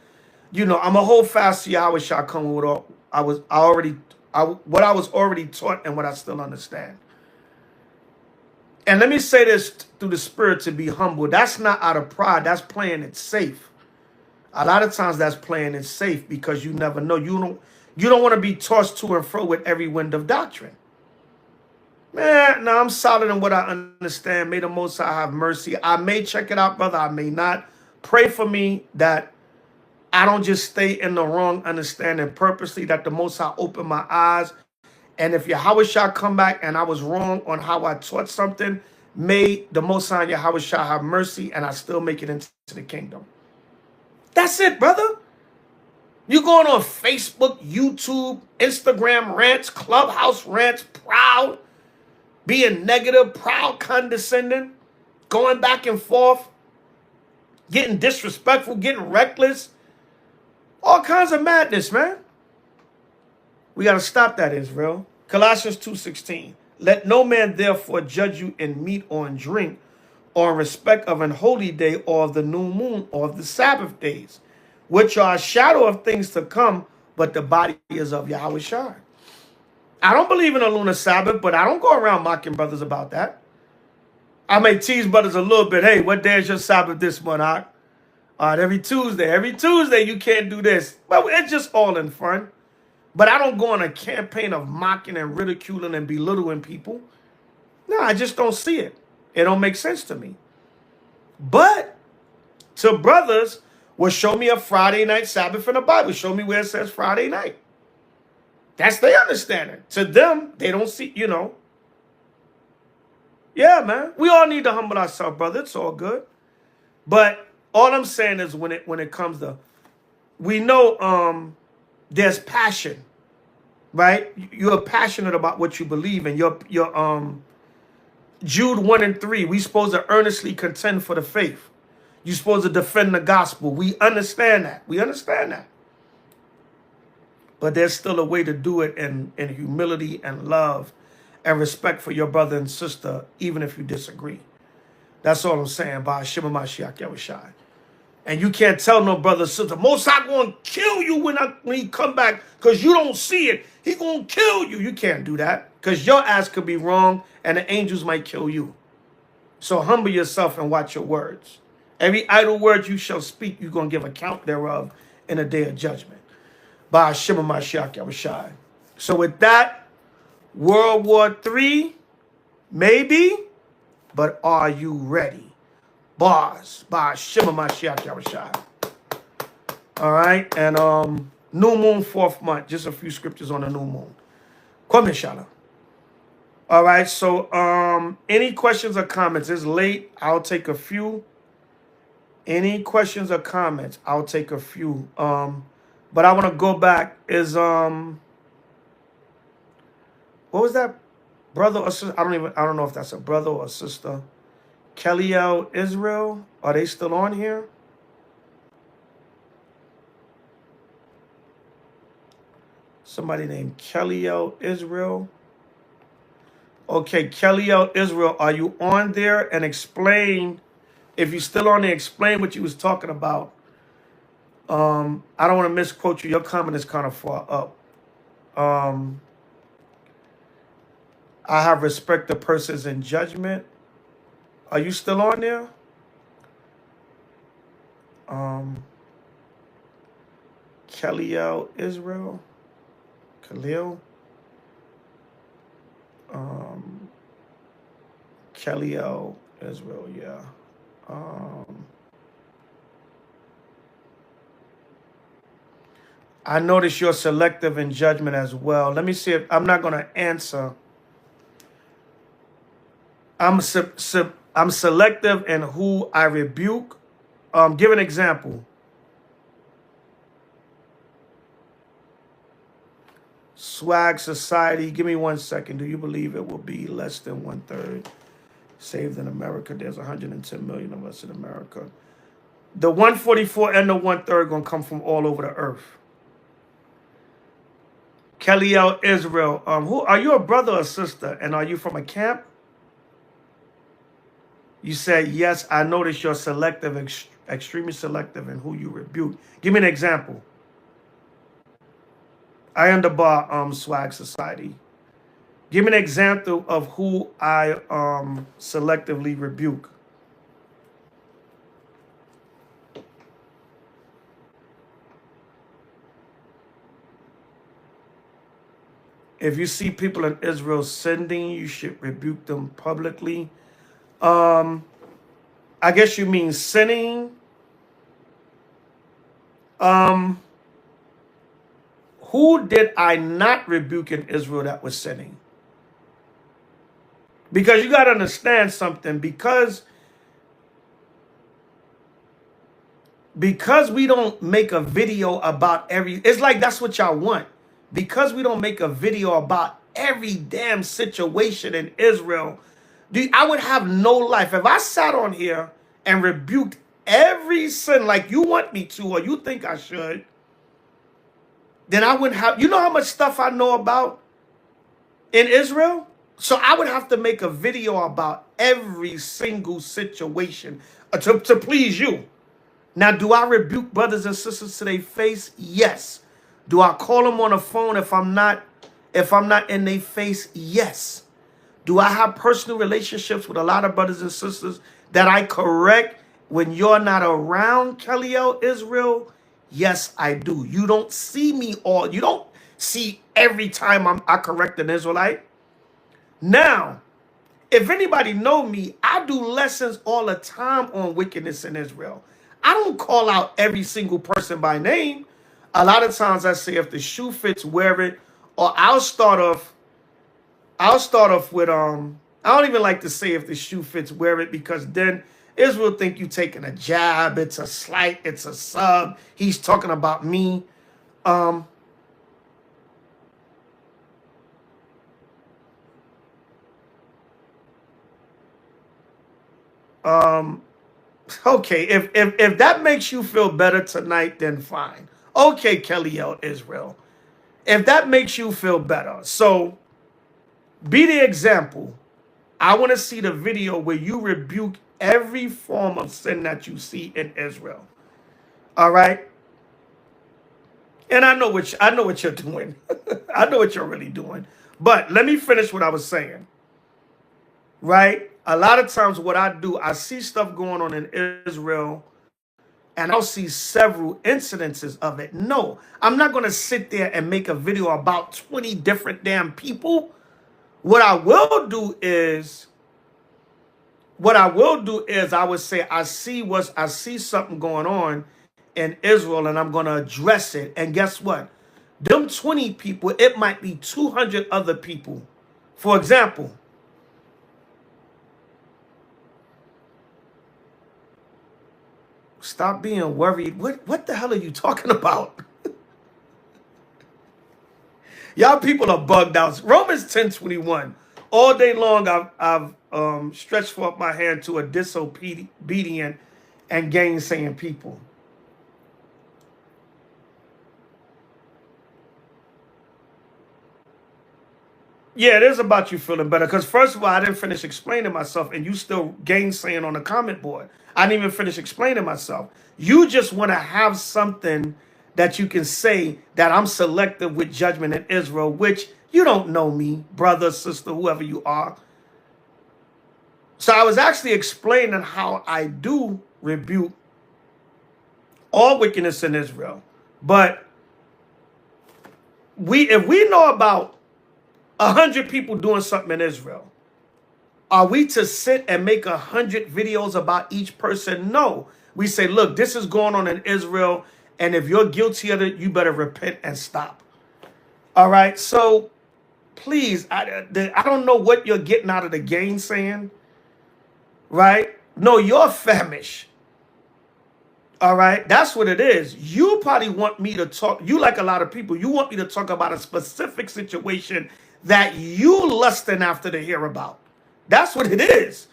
I'm a hold fast to Yahweh shall come with all what I was already taught and what I still understand. And let me say this through the spirit, to be humble. That's not out of pride. That's playing it safe. A lot of times that's playing it safe because you never know. You don't want to be tossed to and fro with every wind of doctrine. Man, no, I'm solid in what I understand. May the Most High have mercy. I may check it out, brother. I may not. Pray for me that I don't just stay in the wrong understanding purposely, that the Most High open my eyes. And if Yahweh shall come back and I was wrong on how I taught something, may the Most High Yahweh shall have mercy and I still make it into the kingdom. That's it, brother. You going on Facebook, YouTube, Instagram rants, Clubhouse rants, proud, being negative, proud, condescending, going back and forth, getting disrespectful, getting reckless, all kinds of madness, man. We got to stop that, Israel. Colossians 2:16. Let no man therefore judge you in meat or in drink, or in respect of an holy day, or of the new moon, or of the Sabbath days, which are a shadow of things to come, but the body is of Yahweh Shai. I don't believe in a lunar Sabbath, but I don't go around mocking brothers about that. I may tease brothers a little bit. Hey, what day is your Sabbath this month, Ak? All right, every Tuesday you can't do this. But it's just all in fun. But I don't go on a campaign of mocking and ridiculing and belittling people. No, I just don't see it. It don't make sense to me. But to brothers, well, show me a Friday night Sabbath in the Bible. Show me where it says Friday night. That's their understanding. To them, they don't see, Yeah, man. We all need to humble ourselves, brother. It's all good. But all I'm saying is when it comes to, we know there's passion, right? You're passionate about what you believe in. You're Jude 1 and 3, we supposed to earnestly contend for the faith. You're supposed to defend the gospel. We understand that. But there's still a way to do it in humility and love and respect for your brother and sister, even if you disagree. That's all I'm saying. By Shema Mashiach Yahushai. And you can't tell no brother or sister, Most High going to kill you when he come back because you don't see it. He going to kill you. You can't do that because your ass could be wrong and the angels might kill you. So humble yourself and watch your words. Every idle word you shall speak, you're going to give account thereof in a day of judgment. By Shema Mashiach Yahushai. So with that, World War III, maybe, but are you ready? Bars by Shema Mashiach Yahushai. All right, and new moon, 4th month. Just a few scriptures on the new moon. Come inshallah. All right, so any questions or comments? It's late. I'll take a few. Any questions or comments? I'll take a few. But I want to go back. What was that, brother or sister? I don't know if that's a brother or a sister. Kellyo Israel, are they still on here? Somebody named Kellyo Israel. Okay, Kellyo Israel, are you on there? And explain, if you're still on there, explain what you was talking about. I don't want to misquote you. Your comment is kind of far up. I have respect to persons in judgment. Are you still on there? Kellyo Israel. Khalil. Kellyo Israel, yeah. I notice you're selective in judgment as well. Let me see if I'm not going to answer. I'm selective in who I rebuke. Give an example. Swag Society. Give me 1 second. Do you believe it will be less than 1/3 saved in America? There's 110 million of us in America. The 144 and the 1/3 gonna come from all over the earth. Kelly L. Israel. Who are you, a brother or sister? And are you from a camp? You said yes. I noticed you're selective, extremely selective in who you rebuke. Give me an example. I underbar Swag Society. Give me an example of who I selectively rebuke. If you see people in Israel sinning, you should rebuke them publicly. I guess you mean sinning. Who did I not rebuke in Israel that was sinning? Because you got to understand something. Because we don't make a video about it's like that's what y'all want. Because we don't make a video about every damn situation in Israel, I would have no life. If I sat on here and rebuked every sin like you want me to, or you think I should, then I wouldn't have, you know how much stuff I know about in Israel? So I would have to make a video about every single situation to please you. Now, do I rebuke brothers and sisters to their face? Yes. Do I call them on the phone if I'm not in their face? Yes. Do I have personal relationships with a lot of brothers and sisters that I correct when you're not around, Kelly L. Israel? Yes, I do. You don't see me you don't see every time I correct an Israelite. Now, if anybody know me, I do lessons all the time on wickedness in Israel. I don't call out every single person by name. A lot of times I say if the shoe fits, wear it. Or I'll start off with I don't even like to say if the shoe fits, wear it, because then Israel think you taking a jab. It's a slight. It's a sub. He's talking about me. Okay, if that makes you feel better tonight, then fine. Okay, Kelly L. Israel. If that makes you feel better. So be the example. I want to see the video where you rebuke every form of sin that you see in Israel. All right? And I know what you're doing. I know what you're really doing. But let me finish what I was saying. Right? A lot of times what I do, I see stuff going on in Israel and I'll see several incidences of it. No, I'm not going to sit there and make a video about 20 different damn people. What I will do is I would say I see something going on in Israel and I'm going to address it. And guess what? Them 20 people, it might be 200 other people. For example, stop being worried. What the hell are you talking about? Y'all people are bugged out. Romans 10:21. All day long I've stretched forth my hand to a disobedient and gainsaying people. Yeah, it is about you feeling better. Because first of all, I didn't finish explaining myself, and you still gainsaying on the comment board. I didn't even finish explaining myself. You just want to have something that you can say that I'm selective with judgment in Israel, which you don't know me, brother, sister, whoever you are. So I was actually explaining how I do rebuke all wickedness in Israel. But if we know about 100 people doing something in Israel, are we to sit and make 100 videos about each person? No. We say, look, this is going on in Israel, And if you're guilty of it, you better repent and stop. All right? So please, I don't know what you're getting out of the gainsaying, right? No, you're famished. All right? That's what it is. You probably want me to talk, you like a lot of people, you want me to talk about a specific situation that you lusting after to hear about. That's what it is.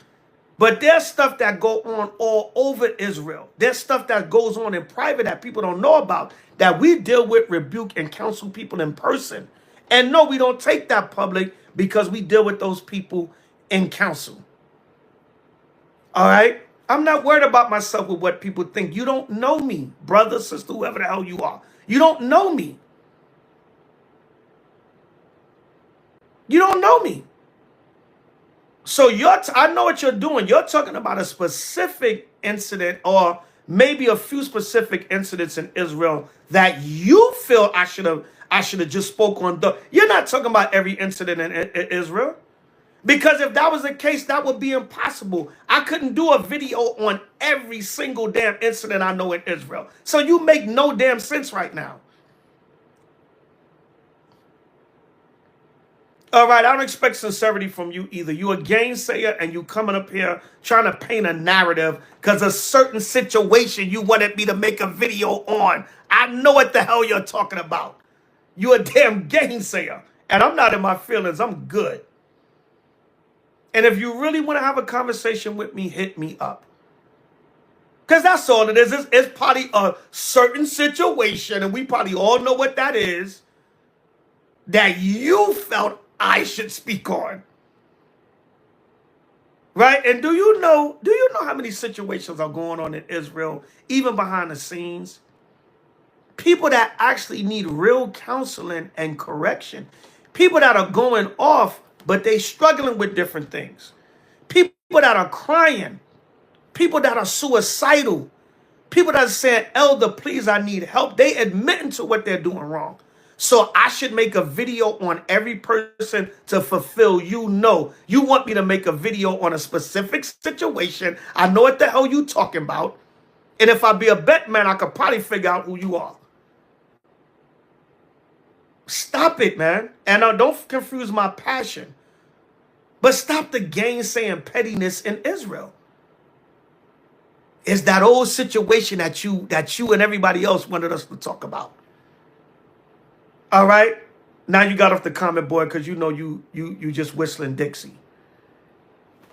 But there's stuff that go on all over Israel. There's stuff that goes on in private that people don't know about, that we deal with, rebuke, and counsel people in person. And no, we don't take that public because we deal with those people in counsel. All right? I'm not worried about myself with what people think. You don't know me, brother, sister, whoever the hell you are. You don't know me. You don't know me. So I know what you're doing. You're talking about a specific incident or maybe a few specific incidents in Israel that you feel I should have just spoke on. You're not talking about every incident in Israel. Because if that was the case, that would be impossible. I couldn't do a video on every single damn incident I know in Israel. So you make no damn sense right now. All right, I don't expect sincerity from you either. You a gainsayer and you coming up here trying to paint a narrative because a certain situation you wanted me to make a video on. I know what the hell you're talking about. You a damn gainsayer. And I'm not in my feelings. I'm good. And if you really want to have a conversation with me, hit me up. Because that's all it is. It's probably a certain situation, and we probably all know what that is, that you felt I should speak on. Right? And do you know how many situations are going on in Israel, even behind the scenes? People that actually need real counseling and correction. People that are going off, but they struggling with different things. People that are crying. People that are suicidal. People that are saying, elder, please, I need help. They admitting to what they're doing wrong. So I should make a video on every person to fulfill you? No. You want me to make a video on a specific situation. I know what the hell you talking about. And if I be a bet man, I could probably figure out who you are. Stop it, man. And don't confuse my passion. But stop the gainsaying pettiness in Israel. It's that old situation that you and everybody else wanted us to talk about. All right? Now you got off the comment board because you know you just whistling Dixie.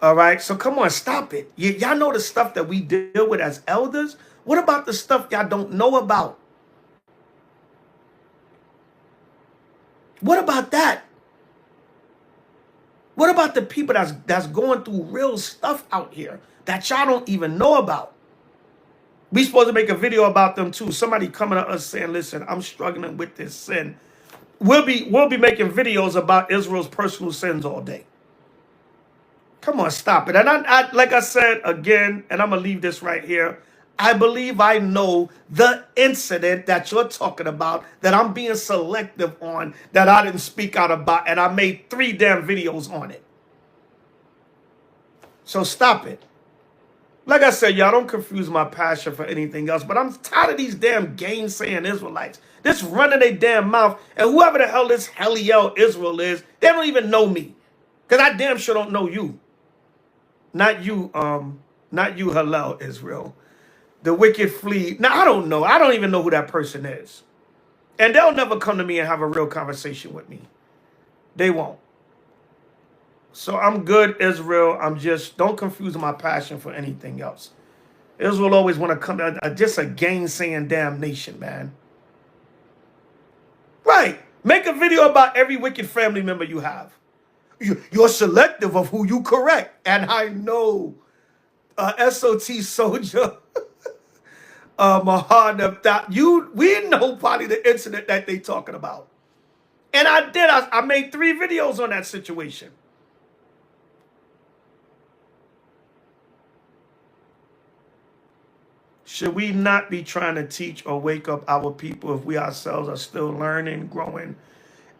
All right? So come on, stop it. Y'all know the stuff that we deal with as elders? What about the stuff y'all don't know about? What about that? What about the people that's going through real stuff out here that y'all don't even know about? We supposed to make a video about them too. Somebody coming to us saying, listen, I'm struggling with this sin. We'll be making videos about Israel's personal sins all day. Come on, stop it. And I like I said again, and I'm going to leave this right here. I believe I know the incident that you're talking about, that I'm being selective on, that I didn't speak out about, and I made 3 damn videos on it. So stop it. Like I said, y'all don't confuse my passion for anything else, but I'm tired of these damn gainsaying Israelites. This running their damn mouth, and whoever the hell this Heliel Israel is, they don't even know me. Because I damn sure don't know you. Not you, Hillel Israel. The wicked flee. Now, I don't know. I don't even know who that person is. And they'll never come to me and have a real conversation with me. They won't. So I'm good, Israel. Don't confuse my passion for anything else. Israel always want to come, just a gainsaying damn nation, man. Right. Make a video about every wicked family member you have. You're selective of who you correct. And I know SOT soldier, Mahad, we know probably the incident that they talking about. And I made 3 videos on that situation. Should we not be trying to teach or wake up our people if we ourselves are still learning, growing,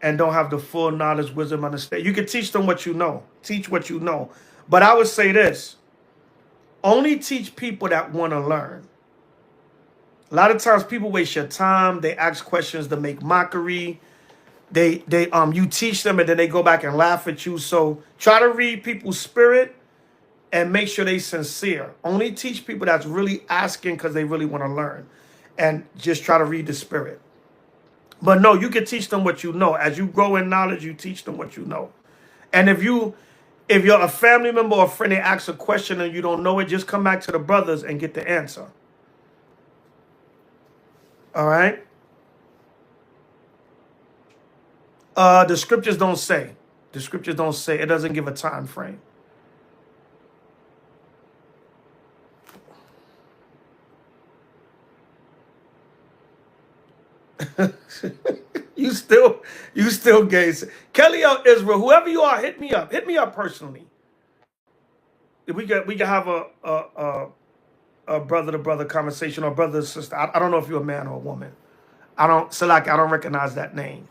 and don't have the full knowledge, wisdom, understanding? You can teach them what you know. Teach what you know. But I would say this. Only teach people that want to learn. A lot of times people waste your time. They ask questions to make mockery. You teach them and then they go back and laugh at you. So try to read people's spirit and make sure they sincere. Only teach people that's really asking because they really want to learn. And just try to read the spirit. But no, you can teach them what you know. As you grow in knowledge, you teach them what you know. And if you're a family member or a friend, they ask a question and you don't know it, just come back to the brothers and get the answer. All right? The scriptures don't say. The scriptures don't say. It doesn't give a time frame. you still gay. Kelly out Israel, whoever you are, hit me up. Hit me up personally. If we can have a brother to brother conversation or brother to sister. I don't know if you're a man or a woman. I don't recognize that name.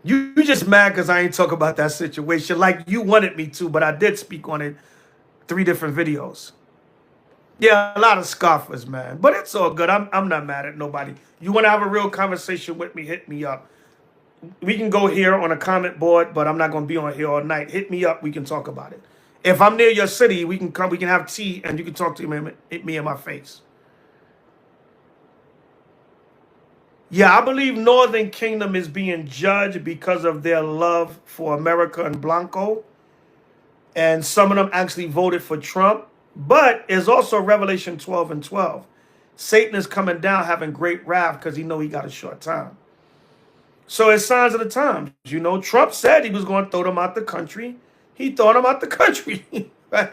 You just mad because I ain't talk about that situation like you wanted me to, but I did speak on it 3 different videos. Yeah, a lot of scoffers, man. But it's all good. I'm not mad at nobody. You want to have a real conversation with me, hit me up. We can go here on a comment board, but I'm not going to be on here all night. Hit me up. We can talk about it. If I'm near your city, we can come. We can have tea, and you can talk to me, hit me in my face. Yeah, I believe Northern Kingdom is being judged because of their love for America and Blanco. And some of them actually voted for Trump. But it's also Revelation 12 and 12. Satan is coming down having great wrath because he know he got a short time. So it's signs of the times. You know, Trump said he was going to throw them out the country. He threw them out the country. Right?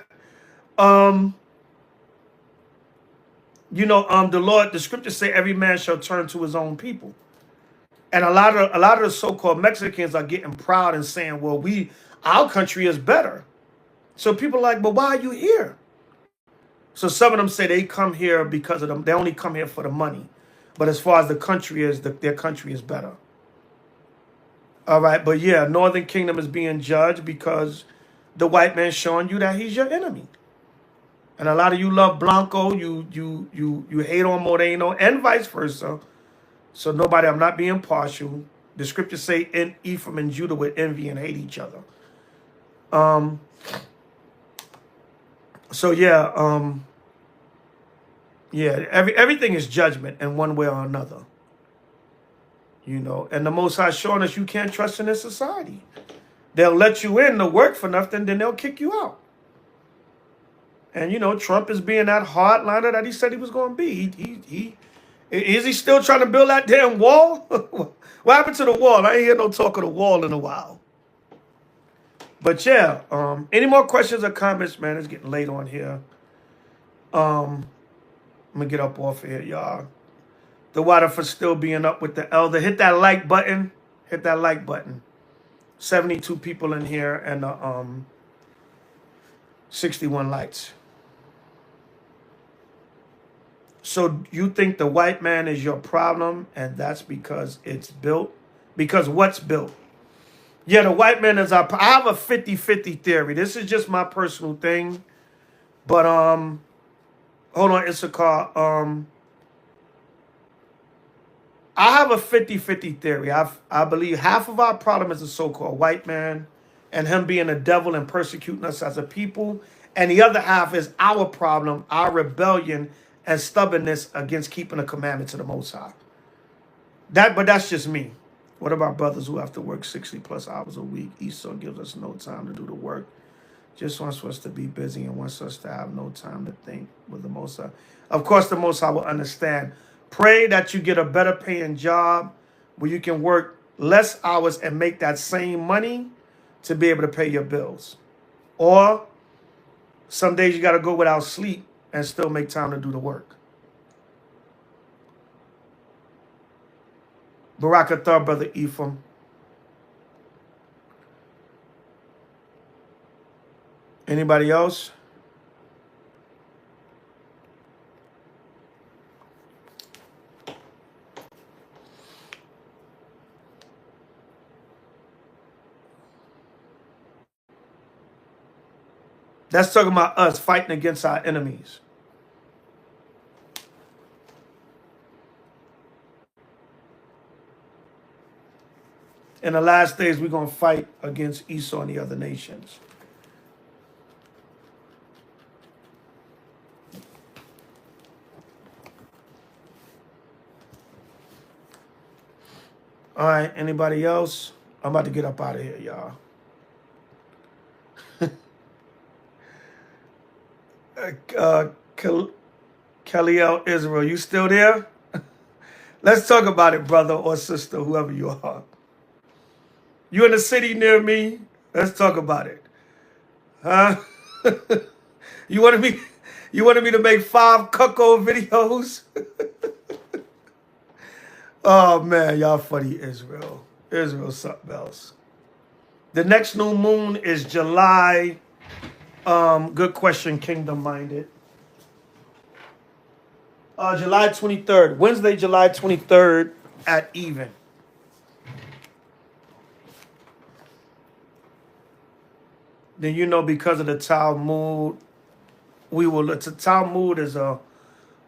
The scriptures say every man shall turn to his own people. And a lot of the so-called Mexicans are getting proud and saying, well, our country is better. So people are like, but why are you here? So some of them say they come here because of them. They only come here for the money. But as far as the country is, their country is better. All right, but yeah, Northern Kingdom is being judged because the white man's showing you that he's your enemy. And a lot of you love Blanco, you hate on Moreno, and vice versa. So I'm not being partial. The scriptures say in Ephraim and Judah would envy and hate each other. Everything is judgment in one way or another. You know, and the Most High showing us you can't trust in this society. They'll let you in to work for nothing, then they'll kick you out. And you know, Trump is being that hardliner that he said he was going to be. Is he still trying to build that damn wall? What happened to the wall? I ain't hear no talk of the wall in a while. But yeah, any more questions or comments, man? It's getting late on here. I'm gonna get up off of here, y'all. The water for still being up with the elder. Hit that like button. Hit that like button. 72 people in here and 61 likes. So you think the white man is your problem, and that's because it's built? Because what's built? Yeah, the white man is our... I have a 50-50 theory. This is just my personal thing. But, hold on, Issachar. I have a 50-50 theory. I believe half of our problem is the so-called white man and him being a devil and persecuting us as a people. And the other half is our problem, our rebellion and stubbornness against keeping the commandments of the Most High. But that's just me. What about brothers who have to work 60 plus hours a week? Esau gives us no time to do the work. Just wants us to be busy and wants us to have no time to think with the Most High. Of course, the Most High will understand. Pray that you get a better paying job where you can work less hours and make that same money to be able to pay your bills. Or some days you got to go without sleep and still make time to do the work. Barakatah, Brother Ephraim. Anybody else? That's talking about us fighting against our enemies. In the last days, we're going to fight against Esau and the other nations. All right, anybody else? I'm about to get up out of here, y'all. Kelly L. Israel, you still there? Let's talk about it, brother or sister, whoever you are. You in the city near me? Let's talk about it. Huh? You wanted me to make 5 cuckold videos? Oh man, y'all funny, Israel. Israel something else. The next new moon is July. Good question, Kingdom Minded. July 23rd. Wednesday, July 23rd at even. Then you know, because of the Talmud, the Talmud is a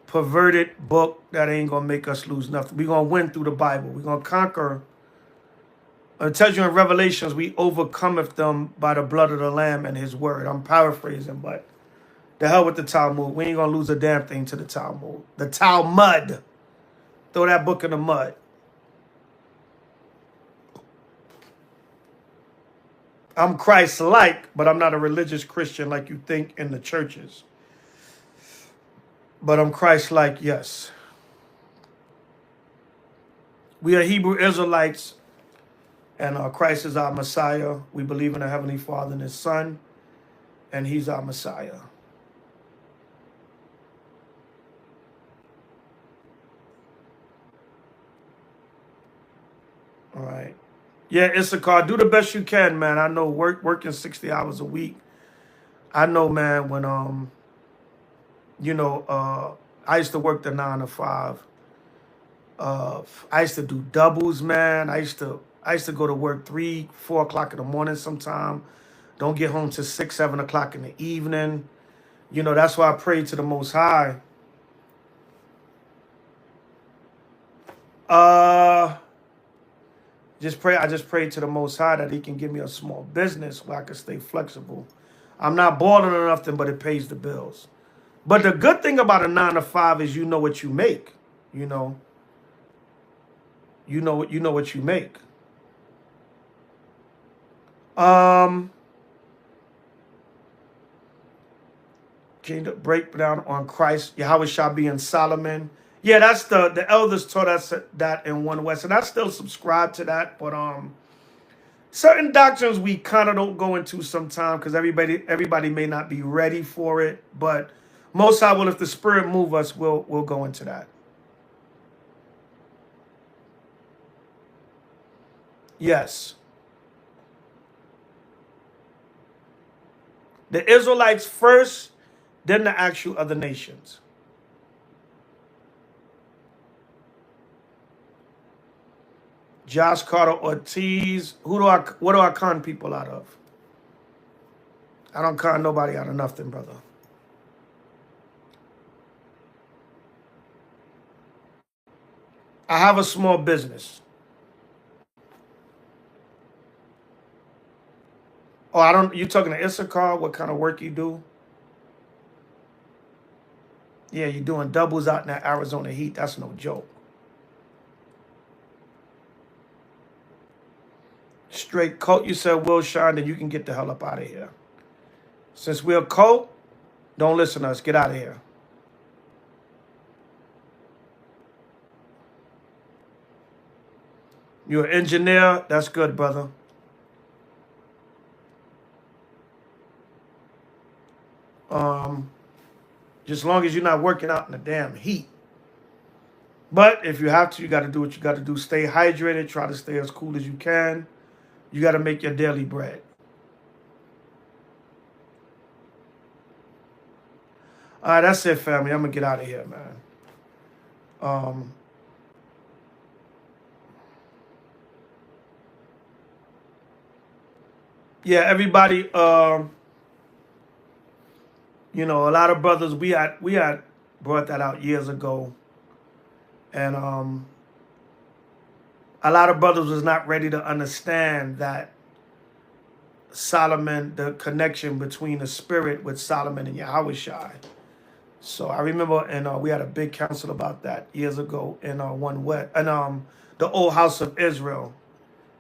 perverted book that ain't gonna make us lose nothing. We're gonna win through the Bible. We're gonna conquer. It tells you in Revelations, we overcometh them by the blood of the Lamb and his word. I'm paraphrasing, but the hell with the Talmud. We ain't gonna lose a damn thing to the Talmud. The Talmud. Throw that book in the mud. I'm Christ-like, but I'm not a religious Christian like you think in the churches. But I'm Christ-like, yes. We are Hebrew Israelites, and Christ is our Messiah. We believe in the Heavenly Father and his Son, and he's our Messiah. All right. Yeah, Issachar, do the best you can, man. I know working 60 hours a week. I know, man, when I used to work the 9 to 5. I used to do doubles, man. I used to go to work 3, 4 o'clock in the morning sometime. Don't get home till 6, 7 o'clock in the evening. You know, that's why I pray to the Most High. I just pray to the Most High that he can give me a small business where I can stay flexible. I'm not balling or nothing, but it pays the bills. But the good thing about a 9 to 5 is you know what you make. You know what you make. Kingdom breakdown on Christ, Yahweh shall be in Solomon. Yeah, that's the elders taught us that in One West, and I still subscribe to that. But certain doctrines we kind of don't go into sometimes because everybody may not be ready for it. But most I will, if the Spirit move us, we'll go into that. Yes. The Israelites first, then the actual other nations. Josh Carter Ortiz. What do I con people out of? I don't con nobody out of nothing, brother. I have a small business. Oh, you talking to Issachar? What kind of work you do? Yeah, you're doing doubles out in that Arizona heat. That's no joke. Straight cult, you said Will Shine, then you can get the hell up out of here. Since we're a cult, don't listen to us. Get out of here. You're an engineer. That's good, brother. Just as long as you're not working out in the damn heat. But if you have to, you got to do what you got to do. Stay hydrated. Try to stay as cool as you can. You got to make your daily bread. All right, that's it, family. I'm going to get out of here, man. Yeah, everybody, a lot of brothers, we had brought that out years ago. And A lot of brothers was not ready to understand that Solomon, the connection between the spirit with Solomon and Yahweh. So I remember, and we had a big council about that years ago in the old house of Israel,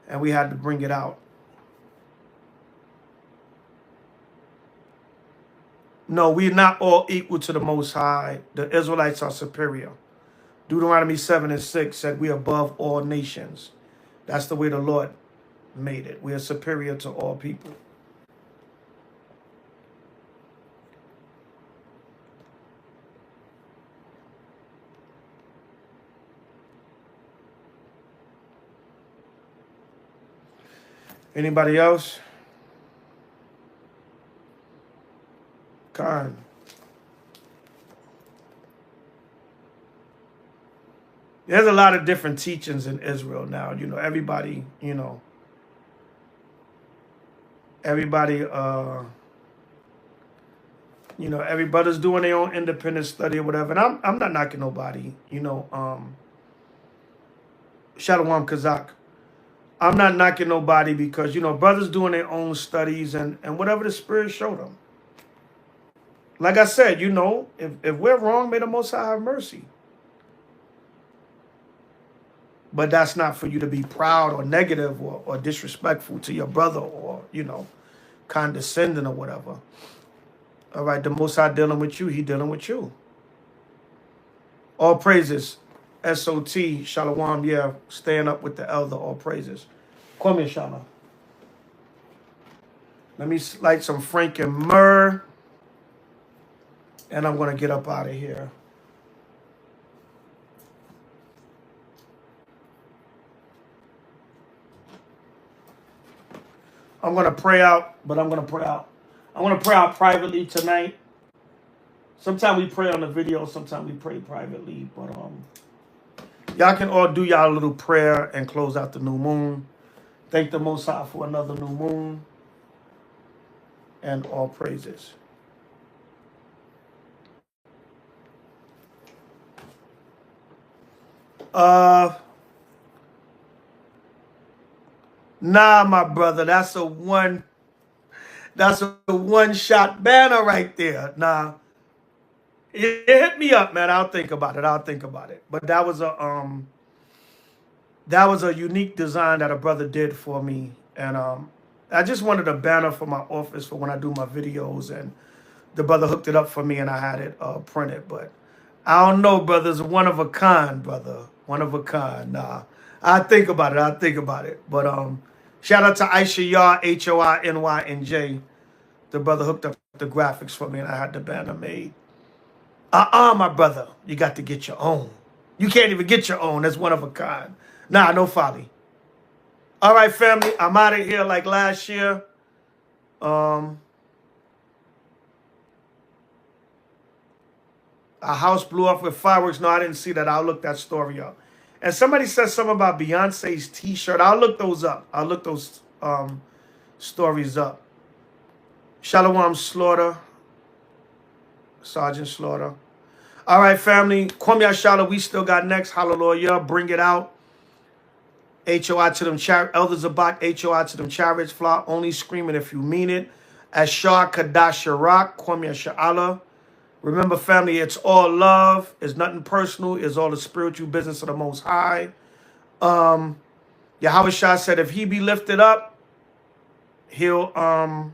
and we had to bring it out. No, we're not all equal to the Most High. The Israelites are superior. Deuteronomy 7:6 said we are above all nations. That's the way the Lord made it. We are superior to all people. Anybody else? Khan. There's a lot of different teachings in Israel now. Everybody, everybody, everybody's doing their own independent study or whatever. And I'm not knocking nobody, Shalom Kazak. I'm not knocking nobody because, brothers doing their own studies and whatever the Spirit showed them. Like I said, if we're wrong, may the Most High have mercy. But that's not for you to be proud or negative or disrespectful to your brother or, condescending or whatever. All right, the Most High dealing with you, he dealing with you. All praises. SOT, Shalom, yeah, staying up with the elder, all praises. Come here, Shalom. Let me light some Frank and Myrrh, and I'm going to get up out of here. I'm going to pray out, but I'm going to pray out. I'm going to pray out privately tonight. Sometimes we pray on the video, sometimes we pray privately, but y'all can all do y'all little prayer and close out the new moon. Thank the Most High for another new moon. And all praises. Nah, my brother, that's a one-shot banner right there. Nah. It hit me up, man. I'll think about it. But that was a unique design that a brother did for me. And I just wanted a banner for my office for when I do my videos, and the brother hooked it up for me and I had it printed. But I don't know, brothers, one of a kind, brother. One of a kind. Nah. I'll think about it. But shout out to Aisha Yar, H.O.I, N.Y, and J. The brother hooked up the graphics for me and I had the banner made. My brother, you got to get your own. You can't even get your own. That's one of a kind. Nah, no folly. All right, family, I'm out of here like last year. A house blew up with fireworks. No, I didn't see that. I'll look that story up. And somebody said something about Beyonce's T-shirt. I'll look those up. I'll look those stories up. Shalom Slaughter. Sergeant Slaughter. All right, family. Kwame Ashala, we still got next. Hallelujah. Bring it out. H.O.I to them elders about H.O.I to them chariots fly. Only screaming if you mean it. Ashar Kadash Sharak. Kwame Ashala. Remember, family, it's all love. It's nothing personal. It's all the spiritual business of the Most High. Yahweh Shah said if he be lifted up, he'll, yeah,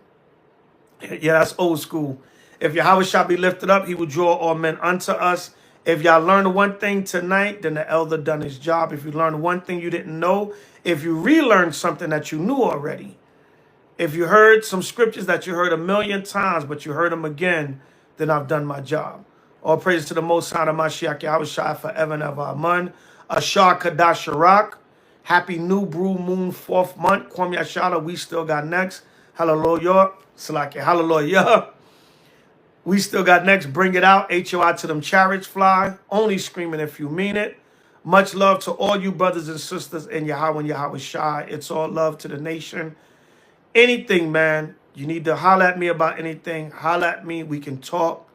that's old school. If Yahweh shall be lifted up, he will draw all men unto us. If y'all learned one thing tonight, then the elder done his job. If you learned one thing you didn't know, if you relearned something that you knew already, if you heard some scriptures that you heard a million times, but you heard them again, then I've done my job. All praise to the Most High, Mashiach Yahweh Shai, forever and ever. Amen. Ashar Kadash Sharak. Happy new Brew moon 4th month. Kwame Ashala, we still got next. Hallelujah. Salaki. Hallelujah. We still got next. Bring it out. H.O.I to them chariots fly. Only screaming if you mean it. Much love to all you brothers and sisters in Yahweh and Yahweh Shai. It's all love to the nation. Anything, man. You need to holler at me about anything. Holler at me. We can talk.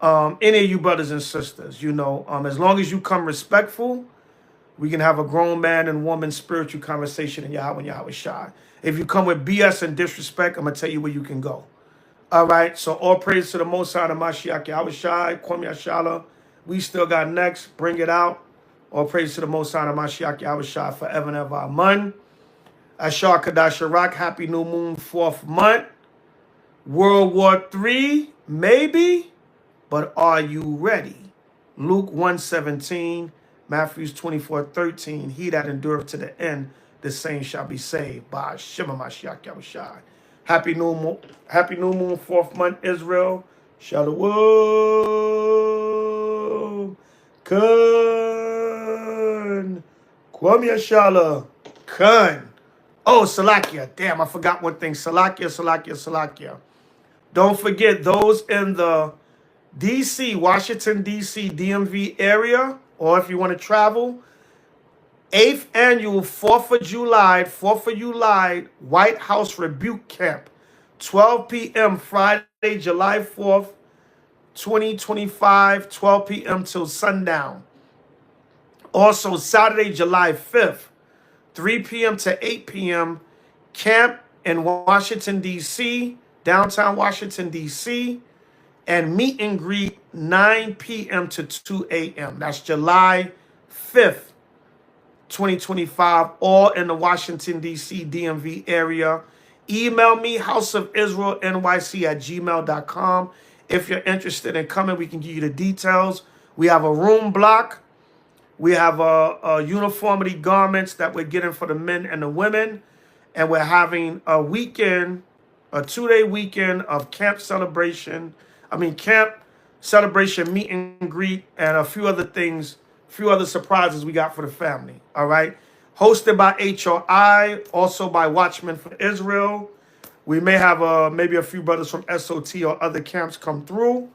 Any of you brothers and sisters, as long as you come respectful, We can have a grown man and woman spiritual conversation in Yahweh and Yahweh Shai. If you come with BS and disrespect, I'm going to tell you where you can go. All right, so all praise to the Most High, the Mashiach Yahweh Shai, Kwame Ashala. We still got next. Bring it out. All praise to the Most High, the Mashiach Yahweh Shai, forever and ever. Amen. Ashar Kadash Arak, happy new moon, 4th month. World War III, maybe, but are you ready? Luke 1:17, Matthew 24:13. He that endureth to the end, the same shall be saved. By Shema Mashiach Yahushai. Happy new moon, 4th month, Israel. Shalom. Kun. Kwame Yashala. Kun. Oh, Salakia. Damn, I forgot one thing. Salakia. Don't forget those in the DC, Washington, D.C., DMV area, or if you want to travel, 8th annual 4th of July, White House Rebuke Camp, 12 p.m. Friday, July 4th, 2025, 12 p.m. till sundown. Also, Saturday, July 5th, 3 p.m. to 8 p.m., camp in Washington, D.C., downtown Washington, D.C., and meet and greet 9 p.m. to 2 a.m. That's July 5th, 2025, all in the Washington, D.C., DMV area. Email me, houseofisraelnyc@gmail.com. If you're interested in coming, we can give you the details. We have a room block. We have a uniformity garments that we're getting for the men and the women. And we're having a weekend, a 2-day weekend of camp celebration meet and greet, and a few other things, surprises we got for the family. All right. Hosted by H.O.I, also by Watchmen for Israel. We may have maybe a few brothers from SOT or other camps come through.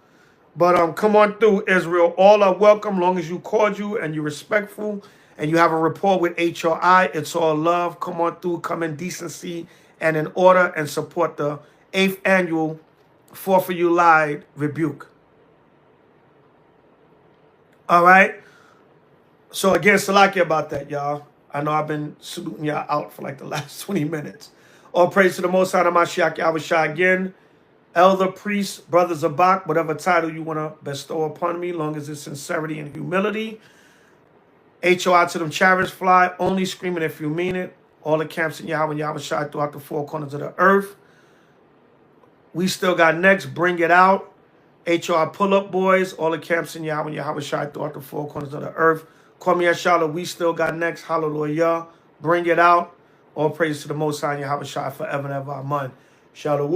But come on through, Israel. All are welcome, long as you cordial and you're respectful and you have a rapport with H.O.I. It's all love. Come on through, come in decency and in order, and support the 8th annual 4th of July rebuke. All right. So again, Salakia about that, y'all. I know I've been saluting y'all out for like the last 20 minutes. All praise to the Most High, Mashiach Yahweh Shai again. Elder, priest, brothers of Bach, whatever title you want to bestow upon me, long as it's sincerity and humility. H.O.I to them chariots fly, only screaming if you mean it. All the camps in Yahweh and Yahweh Shai throughout the 4 corners of the earth. We still got next, bring it out. H.O.I pull-up boys, all the camps in Yahweh and Yahweh Shai throughout the 4 corners of the earth. Kwame Yashala, we still got next, hallelujah. Bring it out. All praise to the Most High and Yahweh Shai forever and ever. Amen. Shalom.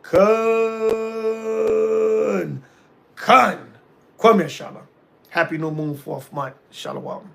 Khan. Kwame Yashala. Happy new moon, 4th month. Shalom.